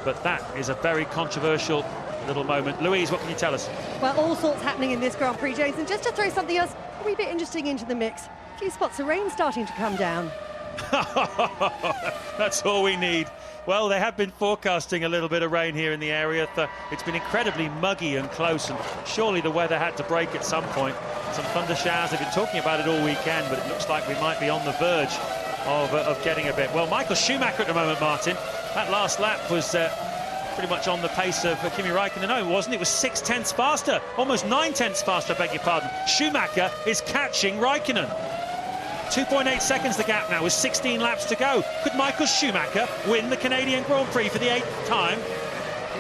but that is a very controversial little moment. Louise, what can you tell us? Well, all sorts happening in this Grand Prix, James, and just to throw something else a wee bit interesting into the mix, a few spots of rain starting to come down. That's all we need. Well, they have been forecasting a little bit of rain here in the area. It's been incredibly muggy and close, and surely the weather had to break at some point. Some thunder showers. They've been talking about it all weekend, but it looks like we might be on the verge of getting a bit. Well, Michael Schumacher at the moment, Martin, that last lap was pretty much on the pace of Kimi Raikkonen. No, it wasn't. It was 6/10 faster, almost 9/10 faster, I beg your pardon. Schumacher is catching Raikkonen. 2.8 seconds the gap now with 16 laps to go. Could Michael Schumacher win the Canadian Grand Prix for the 8th time?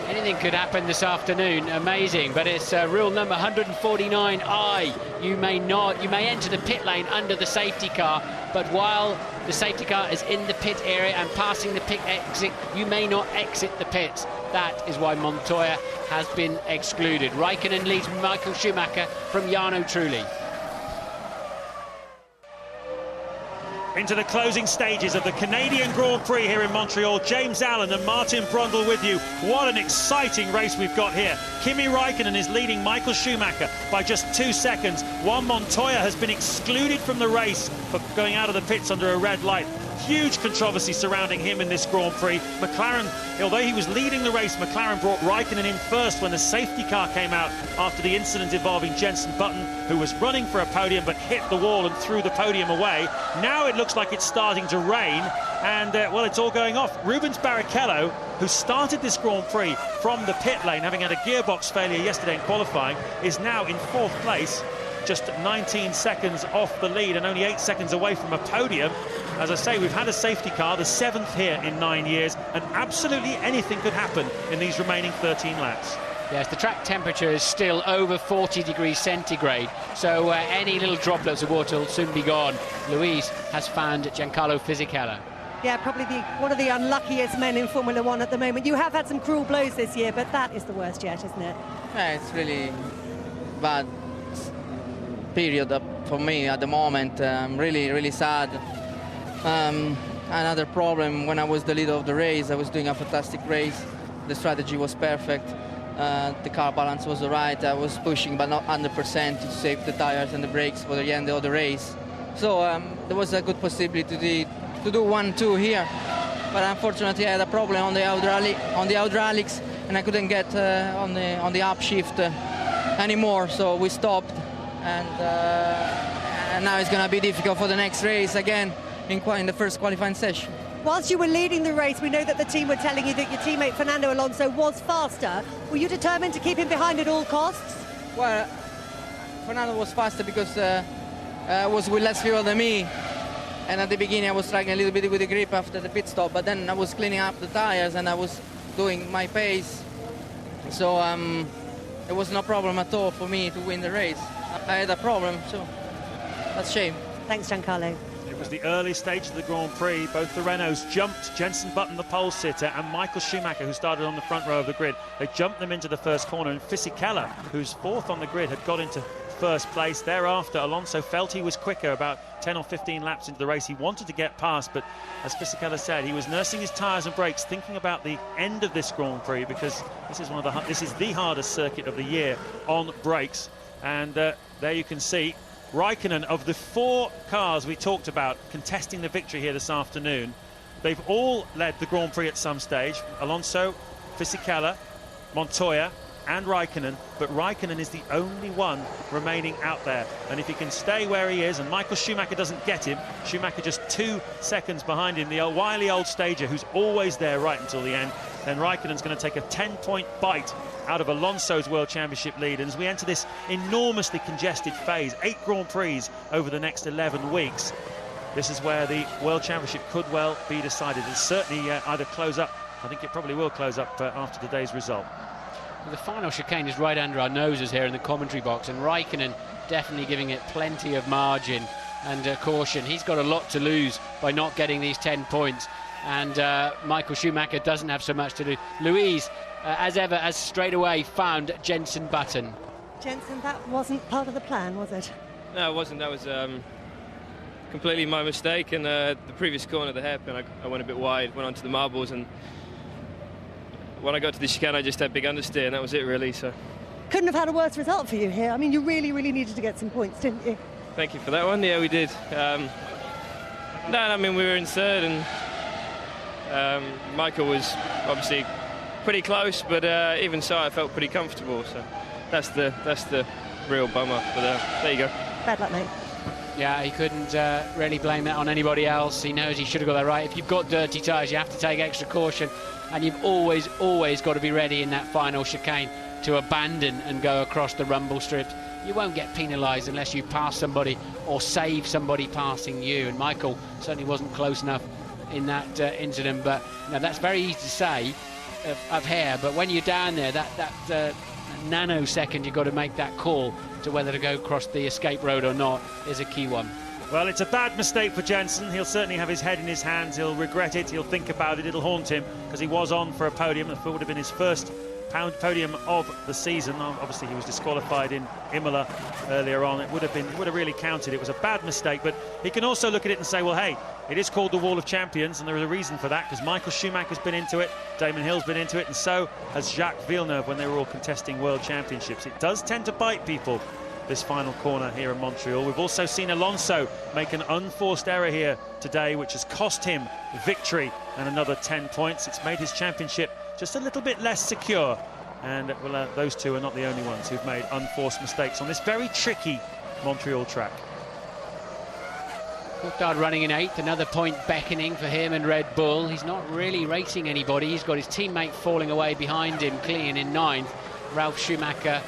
Anything could happen this afternoon. Amazing. But it's rule number 149I. You may enter the pit lane under the safety car, but while the safety car is in the pit area and passing the pit exit, you may not exit the pits. That is why Montoya has been excluded. Raikkonen leads Michael Schumacher from Jarno Trulli. Into the closing stages of the Canadian Grand Prix here in Montreal. James Allen and Martin Brundle with you. What an exciting race we've got here. Kimi Raikkonen is leading Michael Schumacher by just 2 seconds. Juan Montoya has been excluded from the race for going out of the pits under a red light. Huge controversy surrounding him in this Grand Prix. McLaren, although he was leading the race, McLaren brought Raikkonen in first when the safety car came out after the incident involving Jenson Button, who was running for a podium but hit the wall and threw the podium away. Now it looks like it's starting to rain, and well, it's all going off. Rubens Barrichello, who started this Grand Prix from the pit lane, having had a gearbox failure yesterday in qualifying, is now in 4th place, just 19 seconds off the lead and only 8 seconds away from a podium. As I say, we've had a safety car, the 7th here in 9 years, and absolutely anything could happen in these remaining 13 laps. Yes, the track temperature is still over 40 degrees centigrade, so any little droplets of water will soon be gone. Louise has found Giancarlo Fisichella. Yeah, probably one of the unluckiest men in Formula One at the moment. You have had some cruel blows this year, but that is the worst yet, isn't it? Yeah, it's really bad period for me at the moment. I'm really sad. Another problem, when I was the leader of the race, I was doing a fantastic race. The strategy was perfect. The car balance was all right. I was pushing, but not 100% to save the tires and the brakes for the end of the race. So there was a good possibility to do 1-2 here. But unfortunately, I had a problem on the hydraulics, and I couldn't get on the upshift anymore. So we stopped, and now it's going to be difficult for the next race again in the first qualifying session. Whilst you were leading the race, we know that the team were telling you that your teammate Fernando Alonso was faster. Were you determined to keep him behind at all costs? Well, Fernando was faster because was with less fuel than me. And at the beginning I was struggling a little bit with the grip after the pit stop, but then I was cleaning up the tires and I was doing my pace. So it was no problem at all for me to win the race. I had a problem, so that's a shame. Thanks, Giancarlo. It was the early stage of the Grand Prix. Both the Renaults jumped Jenson Button, the pole sitter, and Michael Schumacher, who started on the front row of the grid. They jumped them into the first corner, and Fisichella, who's fourth on the grid, had got into first place. Thereafter, Alonso felt he was quicker about 10 or 15 laps into the race. He wanted to get past, but as Fisichella said, he was nursing his tyres and brakes, thinking about the end of this Grand Prix, because this is the hardest circuit of the year on brakes. And there you can see Raikkonen, of the 4 cars we talked about contesting the victory here this afternoon, they've all led the Grand Prix at some stage. Alonso, Fisichella, Montoya and Raikkonen, but Raikkonen is the only one remaining out there. And if he can stay where he is, and Michael Schumacher doesn't get him, Schumacher just 2 seconds behind him, the wily old stager who's always there right until the end, then Raikkonen's going to take a 10-point bite out of Alonso's World Championship lead. And as we enter this enormously congested phase, 8 Grand Prix over the next 11 weeks, this is where the World Championship could well be decided. It'll certainly either close up, I think it probably will close up after today's result. The final chicane is right under our noses here in the commentary box, and Raikkonen definitely giving it plenty of margin and caution. He's got a lot to lose by not getting these 10 points, and Michael Schumacher doesn't have so much to do. Louise, as ever, has straight away found Jenson Button. Jenson, that wasn't part of the plan, was it? No, it wasn't. That was completely my mistake. And the previous corner, the hairpin, I went a bit wide, went onto the marbles, and when I got to the chicane, I just had big understeer, and that was it, really. So couldn't have had a worse result for you here. I mean, you really, really needed to get some points, didn't you? Thank you for that one. Yeah, we did. No, I mean, we were in third, and Michael was obviously pretty close, but even so, I felt pretty comfortable. So that's the real bummer. But there you go. Bad luck, mate. Yeah, he couldn't really blame that on anybody else. He knows he should have got that right. If you've got dirty tyres, you have to take extra caution, and you've always got to be ready in that final chicane to abandon and go across the rumble strips. You won't get penalised unless you pass somebody or save somebody passing you, and Michael certainly wasn't close enough in that incident. But you know, that's very easy to say of hair, but when you're down there, that nanosecond you've got to make that call to whether to go across the escape road or not is a key one. Well, it's a bad mistake for Jenson. He'll certainly have his head in his hands. He'll regret it. He'll think about it. It'll haunt him, because he was on for a podium. It would have been his first podium of the season. Obviously, he was disqualified in Imola earlier on. It would have really counted. It was a bad mistake, but he can also look at it and say, well, hey, it is called the Wall of Champions, and there is a reason for that, because Michael Schumacher's been into it, Damon Hill's been into it, and so has Jacques Villeneuve when they were all contesting World Championships. It does tend to bite people, this final corner here in Montreal. We've also seen Alonso make an unforced error here today, which has cost him victory and another 10 points. It's made his championship just a little bit less secure, and well, those two are not the only ones who've made unforced mistakes on this very tricky Montreal track. Coulthard running in 8th, another point beckoning for him and Red Bull. He's not really racing anybody. He's got his teammate falling away behind him, clean in 9th. Ralf Schumacher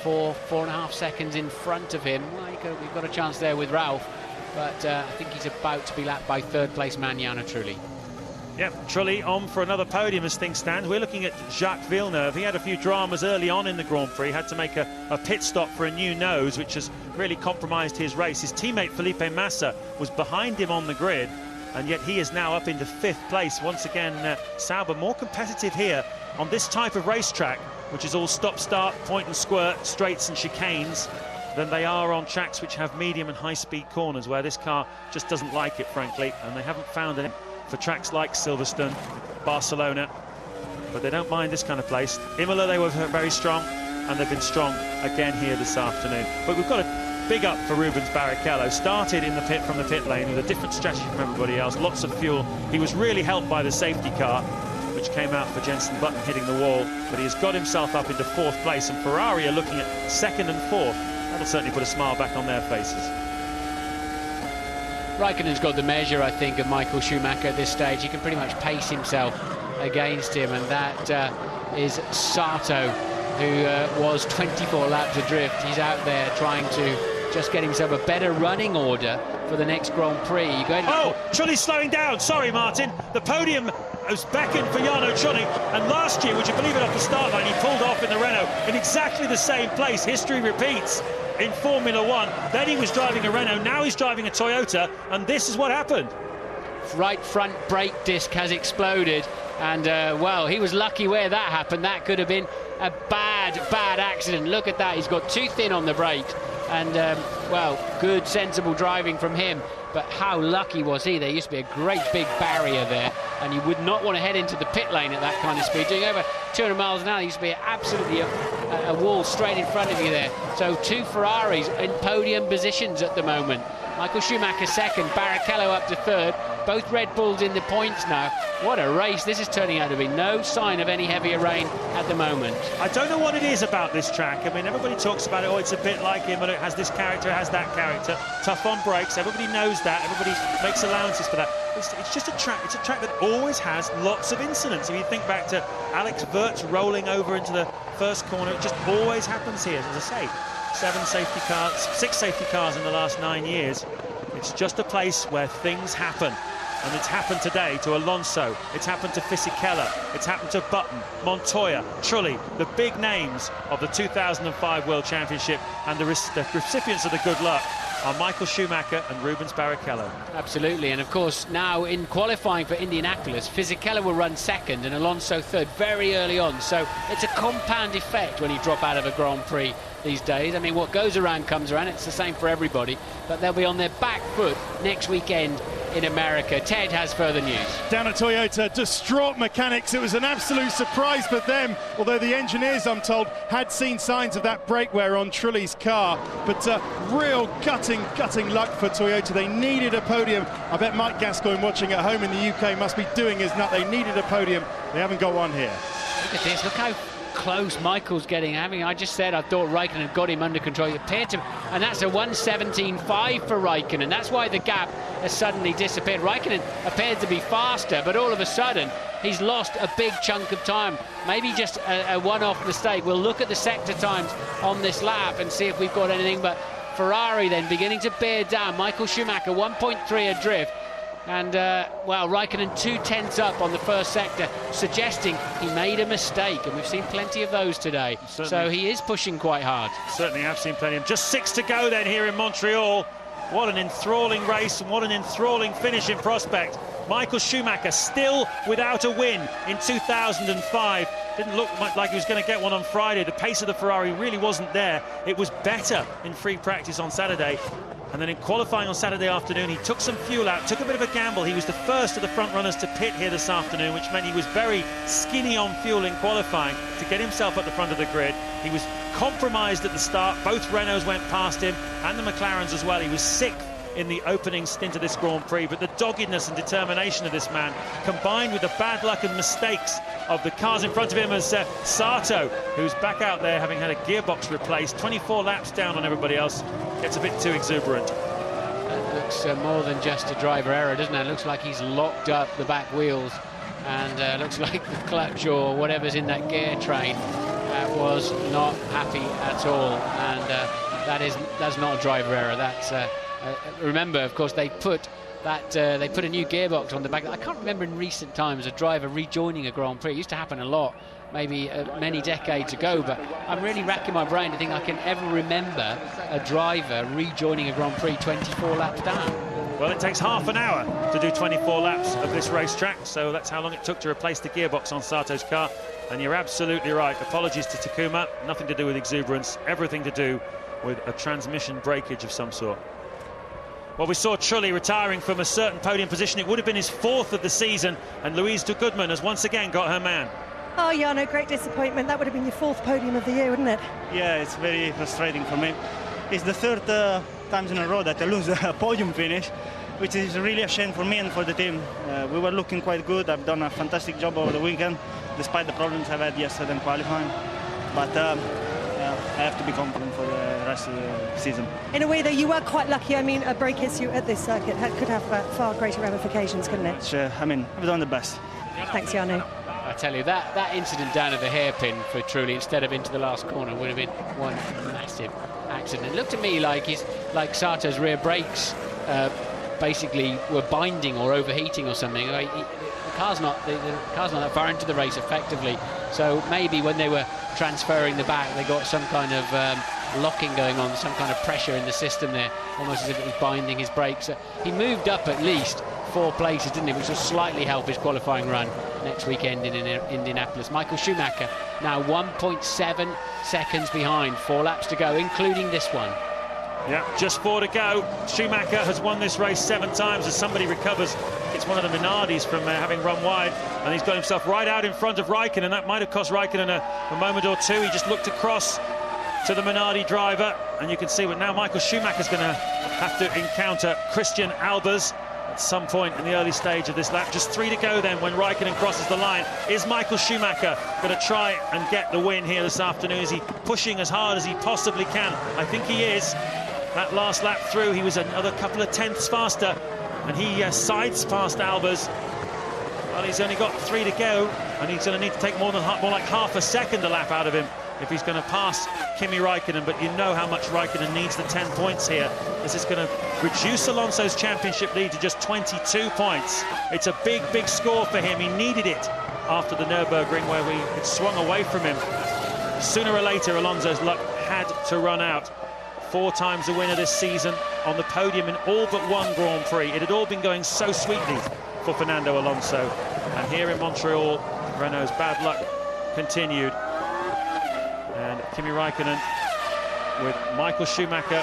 4.5 seconds in front of him. Well, we've got a chance there with Ralf, but I think he's about to be lapped by 3rd place Mariano Trulli. Yep, Trulli on for another podium as things stand. We're looking at Jacques Villeneuve. He had a few dramas early on in the Grand Prix, had to make a pit stop for a new nose, which has really compromised his race. His teammate Felipe Massa was behind him on the grid, and yet he is now up into 5th place. Once again, Sauber more competitive here on this type of racetrack, which is all stop-start, point and squirt, straights and chicanes, than they are on tracks which have medium and high-speed corners, where this car just doesn't like it, frankly, and they haven't found it for tracks like Silverstone, Barcelona, but they don't mind this kind of place. Imola, they were very strong, and they've been strong again here this afternoon. But we've got a big up for Rubens Barrichello. Started in the pit from the pit lane with a different strategy from everybody else, lots of fuel. He was really helped by the safety car, which came out for Jenson Button hitting the wall, but he has got himself up into 4th place, and Ferrari are looking at 2nd and 4th. That'll certainly put a smile back on their faces. Raikkonen's got the measure, I think, of Michael Schumacher at this stage. He can pretty much pace himself against him, and that is Sato, who was 24 laps adrift. He's out there trying to just get himself a better running order for the next Grand Prix. Trulli's slowing down. Sorry, Martin. The podium was beckoned for Jarno Trulli, and last year, would you believe it, off the start line, he pulled off in the Renault in exactly the same place. History repeats in Formula One. Then he was driving a Renault, now he's driving a Toyota, and this is what happened. Right front brake disc has exploded, and well, he was lucky where that happened. That could have been a bad accident. Look at that, he's got too thin on the brake, and well, good sensible driving from him, but how lucky was he? There used to be a great big barrier there, and you would not want to head into the pit lane at that kind of speed. Doing over 200 miles an hour, there used to be absolutely a wall straight in front of you there. So two Ferraris in podium positions at the moment. Michael Schumacher second, Barrichello up to third. Both Red Bulls in the points now. What a race this is turning out to be. No sign of any heavier rain at the moment. I don't know what it is about this track. I mean, everybody talks about it. Oh, it's a bit like him, and it has this character, it has that character. Tough on brakes. Everybody knows that. Everybody makes allowances for that. It's just a track. It's a track that always has lots of incidents. If you think back to Alex Wirtz rolling over into the first corner, it just always happens here. As I say, 6 safety cars in the last 9 years. It's just a place where things happen. And it's happened today to Alonso, it's happened to Fisichella, it's happened to Button, Montoya, Trulli, the big names of the 2005 World Championship, and the recipients of the good luck are Michael Schumacher and Rubens Barrichello. Absolutely, and of course now in qualifying for Indianapolis, Fisichella will run second and Alonso third very early on, so it's a compound effect when you drop out of a Grand Prix these days. I mean, what goes around comes around. It's the same for everybody, but they'll be on their back foot next weekend in America. Ted has further news. Down at Toyota, distraught mechanics. It was an absolute surprise for them, although the engineers, I'm told, had seen signs of that brake wear on Trulli's car. But real gutting luck for Toyota. They needed a podium. I bet Mike Gascoigne, watching at home in the UK, must be doing his nut. They needed a podium. They haven't got one here. Look at this. Look how close Michael's getting. I just said I thought Raikkonen had got him under control. He appeared to, and that's a 1:17.5 for Raikkonen. That's why the gap has suddenly disappeared. Raikkonen appeared to be faster, but all of a sudden he's lost a big chunk of time. Maybe just a one-off mistake. We'll look at the sector times on this lap and see if we've got anything, but Ferrari then beginning to bear down. Michael Schumacher 1.3 adrift. And, well, Raikkonen 2/10 up on the first sector, suggesting he made a mistake, and we've seen plenty of those today. Certainly. So he is pushing quite hard. Certainly have seen plenty. Just 6 to go then here in Montreal. What an enthralling race and what an enthralling finish in prospect. Michael Schumacher still without a win in 2005. Didn't look much like he was going to get one on Friday. The pace of the Ferrari really wasn't there. It was better in free practice on Saturday. And then in qualifying on Saturday afternoon, he took some fuel out, took a bit of a gamble. He was the first of the front runners to pit here this afternoon, which meant he was very skinny on fuel in qualifying to get himself at the front of the grid. He was compromised at the start. Both Renaults went past him, and the McLarens as well. He was sixth in the opening stint of this Grand Prix, but the doggedness and determination of this man, combined with the bad luck and mistakes of the cars in front of him, as Sato, who's back out there having had a gearbox replaced, 24 laps down on everybody else, gets a bit too exuberant. That looks more than just a driver error, doesn't it? It looks like he's locked up the back wheels, and looks like the clutch or whatever's in that gear train was not happy at all, and that's not a driver error. That's remember, of course, they put a new gearbox on the back. I can't remember in recent times a driver rejoining a Grand Prix. It used to happen a lot, maybe many decades ago, but I'm really racking my brain to think I can ever remember a driver rejoining a Grand Prix 24 laps down. Well, it takes half an hour to do 24 laps of this racetrack, so that's how long it took to replace the gearbox on Sato's car. And you're absolutely right. Apologies to Takuma. Nothing to do with exuberance, everything to do with a transmission breakage of some sort. Well, we saw Trulli retiring from a certain podium position. It would have been his 4th of the season, and Louise de Goodman has once again got her man. Oh, Jarno, great disappointment. That would have been your 4th podium of the year, wouldn't it? Yeah, it's very frustrating for me. It's the 3rd times in a row that I lose a podium finish, which is really a shame for me and for the team. We were looking quite good. I've done a fantastic job over the weekend, despite the problems I've had yesterday in qualifying. But I have to be confident for the best season. In a way, though, you were quite lucky. I mean, a brake issue at this circuit could have far greater ramifications, couldn't it? I mean, I've done the best. Thanks, Jarno. I tell you, that incident down at the hairpin for Trulli instead of into the last corner would have been one massive accident. It looked to me like Sato's rear brakes basically were binding or overheating or something. The car's not that far into the race effectively, so maybe when they were transferring the back they got some kind of locking going on, some kind of pressure in the system there, almost as if it was binding his brakes. He moved up at least 4 places, didn't he, which will slightly help his qualifying run next weekend in Indianapolis. Michael Schumacher now 1.7 seconds behind, 4 laps to go, including this one. Yeah, just 4 to go. Schumacher has won this race 7 times. As somebody recovers, it's one of the Minardis from having run wide, and he's got himself right out in front of Raikkonen. That might have cost Raikkonen a moment or two. He just looked across to the Minardi driver, and you can see what now Michael Schumacher's going to have to encounter Christian Albers at some point in the early stage of this lap. Just 3 to go then when Raikkonen crosses the line. Is Michael Schumacher going to try and get the win here this afternoon? Is he pushing as hard as he possibly can? I think he is. That last lap through, he was another couple of tenths faster, and he sides past Albers. Well, he's only got 3 to go, and he's going to need to take more like half a second a lap out of him if he's going to pass Kimi Raikkonen. But you know how much Raikkonen needs the 10 points here. This is going to reduce Alonso's championship lead to just 22 points. It's a big, big score for him. He needed it after the Nürburgring, where it swung away from him. Sooner or later, Alonso's luck had to run out. 4 times a winner this season, on the podium in all but 1 Grand Prix. It had all been going so sweetly for Fernando Alonso. And here in Montreal, Renault's bad luck continued. And Kimi Raikkonen with Michael Schumacher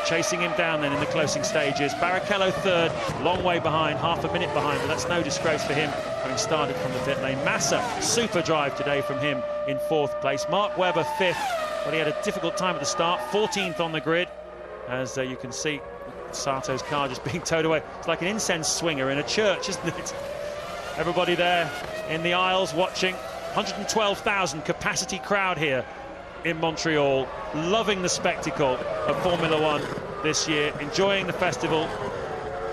chasing him down then in the closing stages. Barrichello 3rd, long way behind, half a minute behind, but that's no disgrace for him, having started from the pit lane. Massa, super drive today from him in 4th place. Mark Webber 5th. Well, he had a difficult time at the start, 14th on the grid, as you can see Sato's car just being towed away. It's like an incense swinger in a church, isn't it? Everybody there in the aisles watching. 112,000 capacity crowd here in Montreal, loving the spectacle of Formula One this year, enjoying the festival.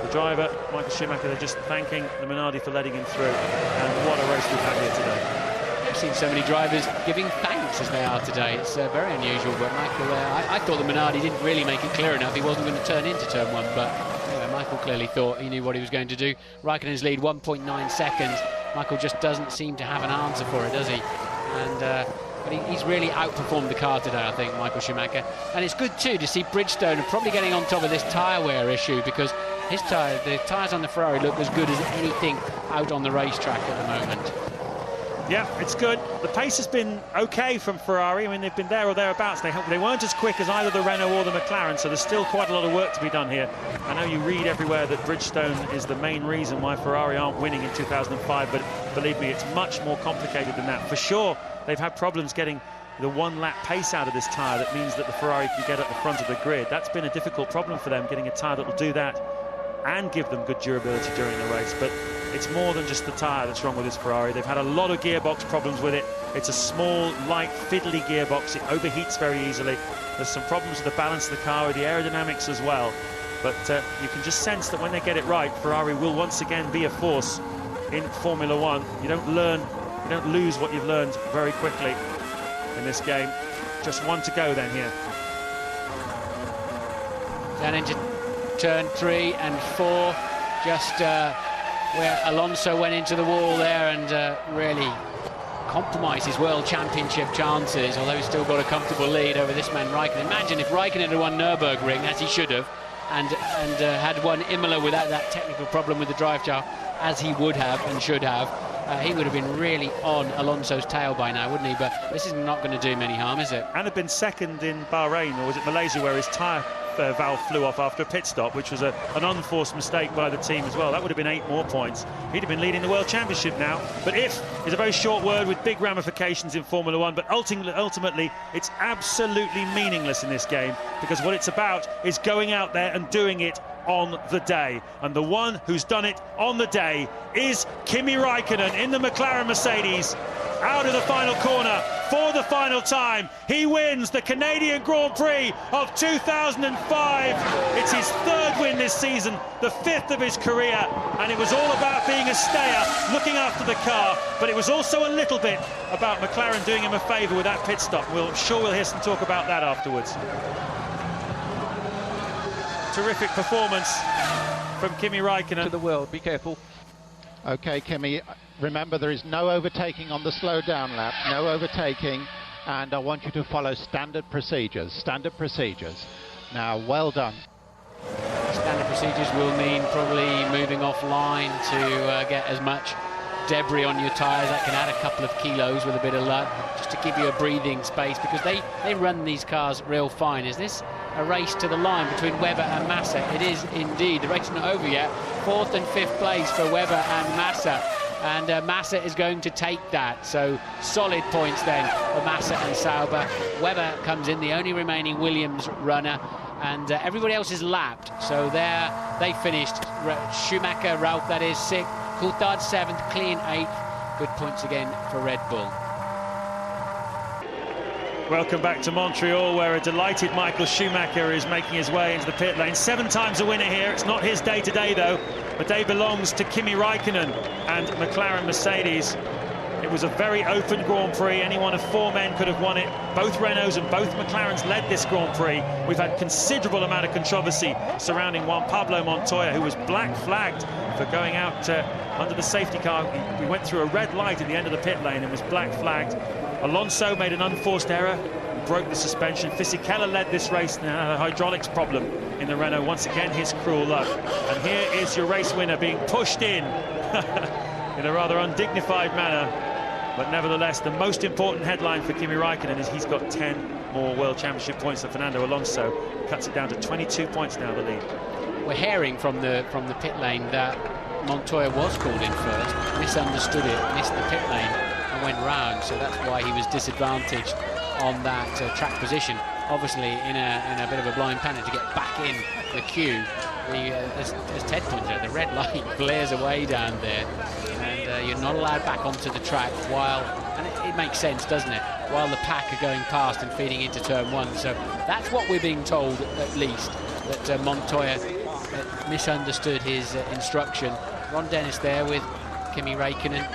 The driver, Michael Schumacher, they're just thanking the Minardi for letting him through. And what a race we've had here today. I've seen so many drivers giving thanks as they are today. It's very unusual, but Michael, I thought the Minardi didn't really make it clear enough. He wasn't going to turn into turn 1, but anyway, Michael clearly thought he knew what he was going to do. Raikkonen's lead 1.9 seconds. Michael just doesn't seem to have an answer for it, does he? And but he's really outperformed the car today, I think, Michael Schumacher. And it's good too to see Bridgestone probably getting on top of this tyre wear issue, because the tyres on the Ferrari look as good as anything out on the racetrack at the moment. Yeah, it's good. The pace has been okay from Ferrari. I mean, they've been there or thereabouts. They weren't as quick as either the Renault or the McLaren, so there's still quite a lot of work to be done here. I know you read everywhere that Bridgestone is the main reason why Ferrari aren't winning in 2005, but believe me, it's much more complicated than that. For sure, they've had problems getting the 1-lap pace out of this tyre. That means that the Ferrari can get at the front of the grid. That's been a difficult problem for them, getting a tyre that will do that and give them good durability during the race. But it's more than just the tyre that's wrong with this Ferrari. They've had a lot of gearbox problems with it. It's a small, light, fiddly gearbox. It overheats very easily. There's some problems with the balance of the car, with the aerodynamics as well. But you can just sense that when they get it right, Ferrari will once again be a force in Formula One. You don't lose what you've learned very quickly in this game. Just 1 to go then here. Down into turn 3 and 4, just where Alonso went into the wall there and really compromised his World Championship chances, although he's still got a comfortable lead over this man Raikkonen. Imagine if Raikkonen had won Nürburgring, as he should have, and had won Imola without that technical problem with the drive shaft, as he would have and should have. He would have been really on Alonso's tail by now, wouldn't he? But this is not going to do him any harm, is it? And had been second in Bahrain, or was it Malaysia, where his tyre valve flew off after a pit stop, which was an unforced mistake by the team as well. That would have been 8 more points. He'd have been leading the World Championship now. But if is a very short word with big ramifications in Formula One, but ultimately it's absolutely meaningless in this game, because what it's about is going out there and doing it on the day. And the one who's done it on the day is Kimi Raikkonen in the McLaren Mercedes. out of the final corner for the final time. He wins the Canadian Grand Prix of 2005. It's his third win this season, the 5th of his career, and it was all about being a stayer, looking after the car, but it was also a little bit about McLaren doing him a favour with that pit stop. We'll hear some talk about that afterwards. Terrific performance from Kimi Räikkönen. To the world, be careful. Okay, Kimi, remember there is no overtaking on the slow down lap, no overtaking, and I want you to follow standard procedures. Now, well done. Standard procedures will mean probably moving offline to get as much debris on your tyres. That can add a couple of kilos with a bit of luck, just to give you a breathing space, because they run these cars real fine. Is this a race to the line between Webber and Massa? It is indeed. The race is not over yet. 4th and 5th place for Webber and Massa, and Massa is going to take that. So solid points then for Massa and Sauber. Webber comes in, the only remaining Williams runner, and everybody else is lapped. So there they finished. Schumacher, Ralph, that is 6th. Coulthard 7th, Clean 8th. Good points again for Red Bull. Welcome back to Montreal, where a delighted Michael Schumacher is making his way into the pit lane. 7 times a winner here. It's not his day today, though. The day belongs to Kimi Räikkönen and McLaren Mercedes. It was a very open Grand Prix. Any one of 4 men could have won it. Both Renaults and both McLarens led this Grand Prix. We've had considerable amount of controversy surrounding Juan Pablo Montoya, who was black flagged for going out under the safety car. We went through a red light at the end of the pit lane and was black flagged. Alonso made an unforced error, broke the suspension. Fisichella led this race and had a hydraulics problem in the Renault. Once again, his cruel luck. And here is your race winner being pushed in in a rather undignified manner. But nevertheless, the most important headline for Kimi Räikkönen is he's got 10 more World Championship points than Fernando Alonso. Cuts it down to 22 points now, the lead. We're hearing from the pit lane that Montoya was called in first, misunderstood it, missed the pit lane and went round, so that's why he was disadvantaged on that track position. Obviously in a bit of a blind panic to get back in the queue. As Ted pointed out, the red light blares away down there, and you're not allowed back onto the track while, and it makes sense, doesn't it, while the pack are going past and feeding into turn 1. So that's what we're being told, at least, that Montoya misunderstood his instruction. Ron Dennis there with Kimi Räikkönen.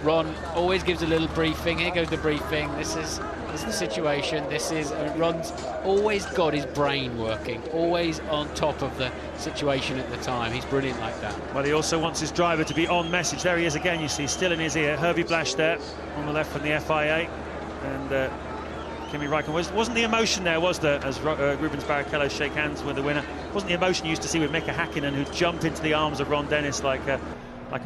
Ron always gives a little briefing. Here goes the briefing. This is the situation. This is Ron's always got his brain working, always on top of the situation at the time. He's brilliant like that. Well, he also wants his driver to be on message. There he is again, you see, still in his ear. Herbie Blasch there on the left from the FIA, and Kimi Räikkönen. Wasn't the emotion there, was there, as Rubens Barrichello shake hands with the winner? Wasn't the emotion you used to see with Mika Häkkinen, who'd jump into the arms of Ron Dennis like a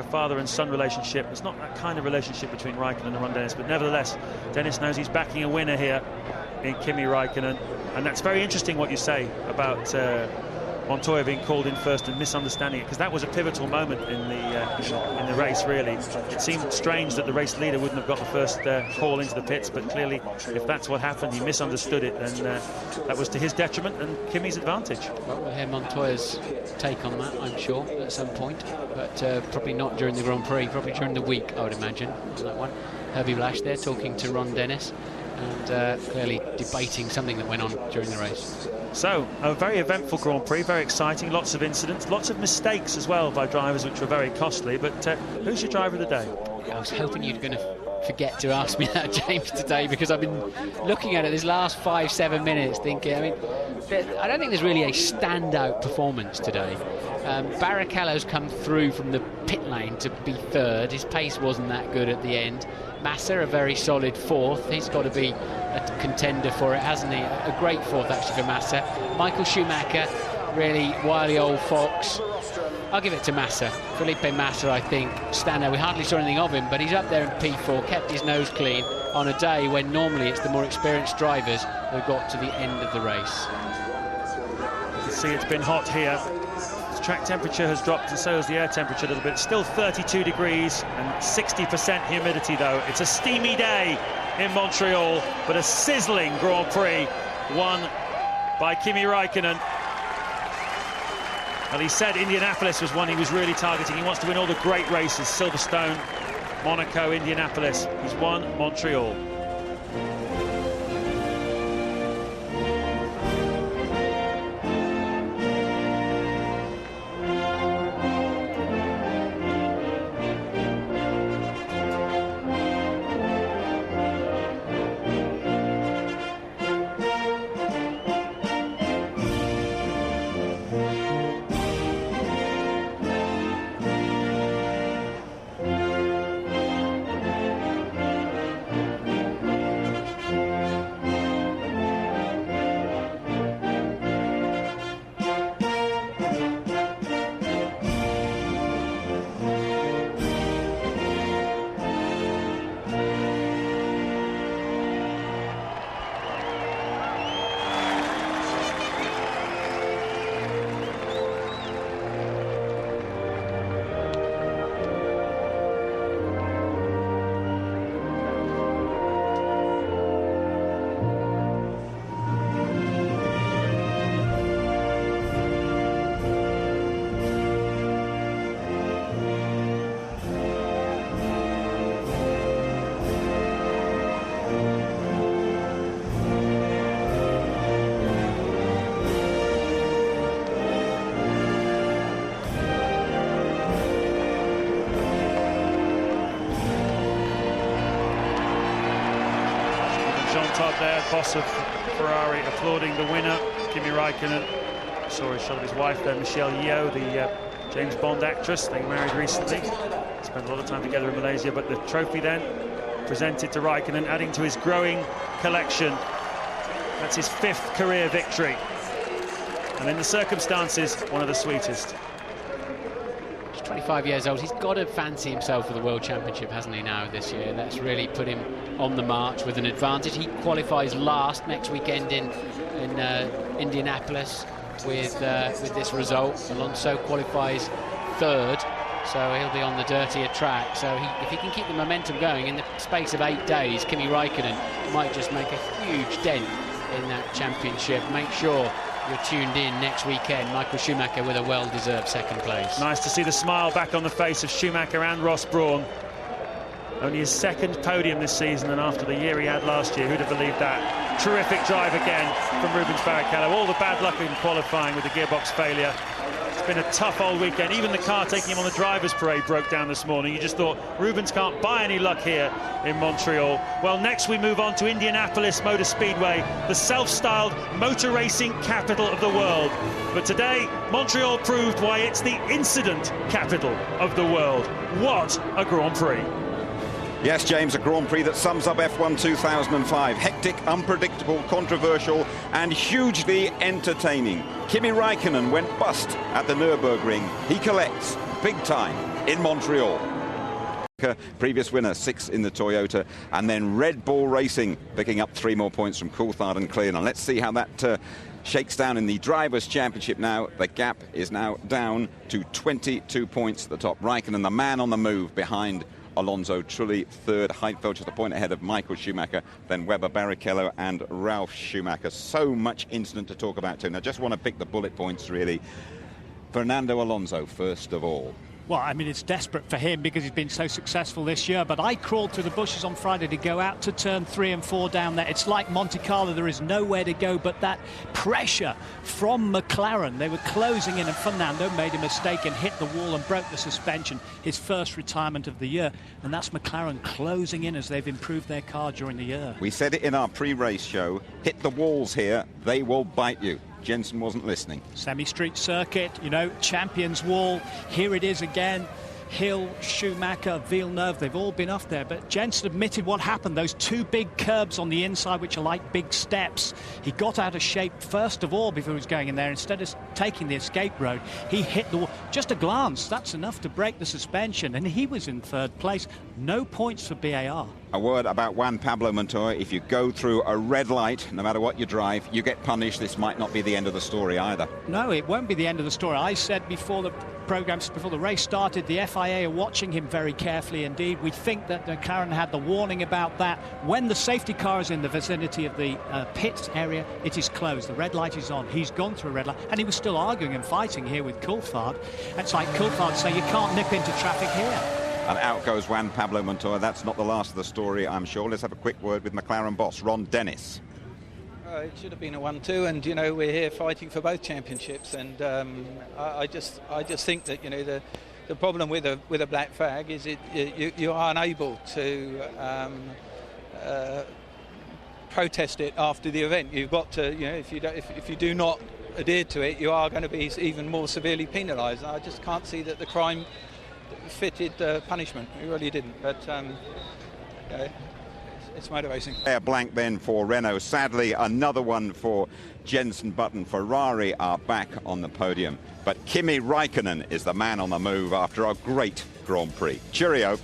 father and son relationship. It's not that kind of relationship between Räikkönen and Ron Dennis, but nevertheless, Dennis knows he's backing a winner here in Kimi Räikkönen. And that's very interesting what you say about Montoya being called in first and misunderstanding it, because that was a pivotal moment in the race, really. It seemed strange that the race leader wouldn't have got the first call into the pits, but clearly, if that's what happened, he misunderstood it, and that was to his detriment and Kimi's advantage. Well, we'll hear Montoya's take on that, I'm sure, at some point, but probably not during the Grand Prix, probably during the week, I would imagine, on that one. Herbie Blasch there talking to Ron Dennis, and clearly debating something that went on during the race. So, a very eventful Grand Prix, very exciting, lots of incidents, lots of mistakes as well by drivers, which were very costly. But who's your driver of the day? I was hoping you're going to forget to ask me that, James, today, because I've been looking at it this last 5-7 minutes thinking, I don't think there's really a standout performance today. Barrichello's come through from the pit lane to be third. His pace wasn't that good at the end. Massa, a very solid fourth. He's got to be a contender for it, hasn't he? A great fourth, actually, for Massa. Michael Schumacher, really wily old fox. I'll give it to Massa. Felipe Massa, I think, standout. We hardly saw anything of him, but he's up there in P4, kept his nose clean on a day when normally it's the more experienced drivers who got to the end of the race. You can see it's been hot here. The track temperature has dropped, and so has the air temperature a little bit. Still 32 degrees and 60% humidity, though. It's a steamy day in Montreal, but a sizzling Grand Prix won by Kimi Räikkönen. Well, he said Indianapolis was one he was really targeting. He wants to win all the great races, Silverstone, Monaco, Indianapolis. He's won Montreal. Todd there, boss of Ferrari, applauding the winner, Kimi Raikkonen. Saw a shot of his wife there, Michelle Yeoh, the James Bond actress. They married recently. Spent a lot of time together in Malaysia, but the trophy then presented to Raikkonen, adding to his growing collection. That's his 5th career victory. And in the circumstances, one of the sweetest. 25 years old, he's got to fancy himself for the World Championship, hasn't he, now this year? That's really put him on the march with an advantage. He qualifies last next weekend in Indianapolis with this result. Alonso qualifies 3rd, so he'll be on the dirtier track. So if he can keep the momentum going in the space of 8 days, Kimi Raikkonen might just make a huge dent in that championship. Make sure you're tuned in next weekend. Michael Schumacher with a well-deserved 2nd place. Nice to see the smile back on the face of Schumacher and Ross Brawn. Only his 2nd podium this season, and after the year he had last year, who'd have believed that? Terrific drive again from Rubens Barrichello. All the bad luck in qualifying with the gearbox failure. It's been a tough old weekend. Even the car taking him on the driver's parade broke down this morning. You just thought, Rubens can't buy any luck here in Montreal. Well, next we move on to Indianapolis Motor Speedway, the self-styled motor racing capital of the world. But today, Montreal proved why it's the incident capital of the world. What a Grand Prix. Yes, James, a Grand Prix that sums up F1 2005. Hectic, unpredictable, controversial, and hugely entertaining. Kimi Raikkonen went bust at the Nürburgring. He collects big time in Montreal. Previous winner, 6 in the Toyota, and then Red Bull Racing picking up 3 more points from Coulthard and Clearnon. Let's see how that shakes down in the Drivers' Championship now. The gap is now down to 22 points at the top. Raikkonen, the man on the move behind Alonso, Trulli 3rd, Heidfeld just a point ahead of Michael Schumacher, then Webber, Barrichello and Ralf Schumacher. So much incident to talk about too. Now, I just want to pick the bullet points really. Fernando Alonso, first of all. Well, I mean, it's desperate for him because he's been so successful this year, but I crawled through the bushes on Friday to go out to turn 3 and 4 down there. It's like Monte Carlo, there is nowhere to go but that pressure from McLaren. They were closing in and Fernando made a mistake and hit the wall and broke the suspension, his first retirement of the year, and that's McLaren closing in as they've improved their car during the year. We said it in our pre-race show, hit the walls here, they will bite you. Jensen wasn't listening. Semi-street circuit, you know, Champions Wall, here it is again. Hill, Schumacher, Villeneuve, they've all been off there. But Jensen admitted what happened. Those 2 big curbs on the inside, which are like big steps. He got out of shape first of all before he was going in there. Instead of taking the escape road, he hit the wall. Just a glance, that's enough to break the suspension. And he was in 3rd place. No points for BAR. A word about Juan Pablo Montoya. If you go through a red light, no matter what you drive, you get punished. This might not be the end of the story either. No, it won't be the end of the story. I said before the programs, before the race started, the FIA are watching him very carefully indeed. We think that McLaren had the warning about that. When the safety car is in the vicinity of the pit area, it is closed. The red light is on. He's gone through a red light, and he was still arguing and fighting here with Coulthard. It's like Coulthard saying, you can't nip into traffic here. And out goes Juan Pablo Montoya. That's not the last of the story, I'm sure. Let's have a quick word with McLaren boss, Ron Dennis. It should have been a 1-2, and, you know, we're here fighting for both championships. And I just think that, you know, the problem with a black flag is you are unable to protest it after the event. You've got to, you know, if you do not adhere to it, you are going to be even more severely penalised. I just can't see that the crime fitted punishment. It really didn't. But it's motor racing. A blank then for Renault. Sadly, another one for Jenson Button. Ferrari are back on the podium. But Kimi Raikkonen is the man on the move after a great Grand Prix. Cheerio.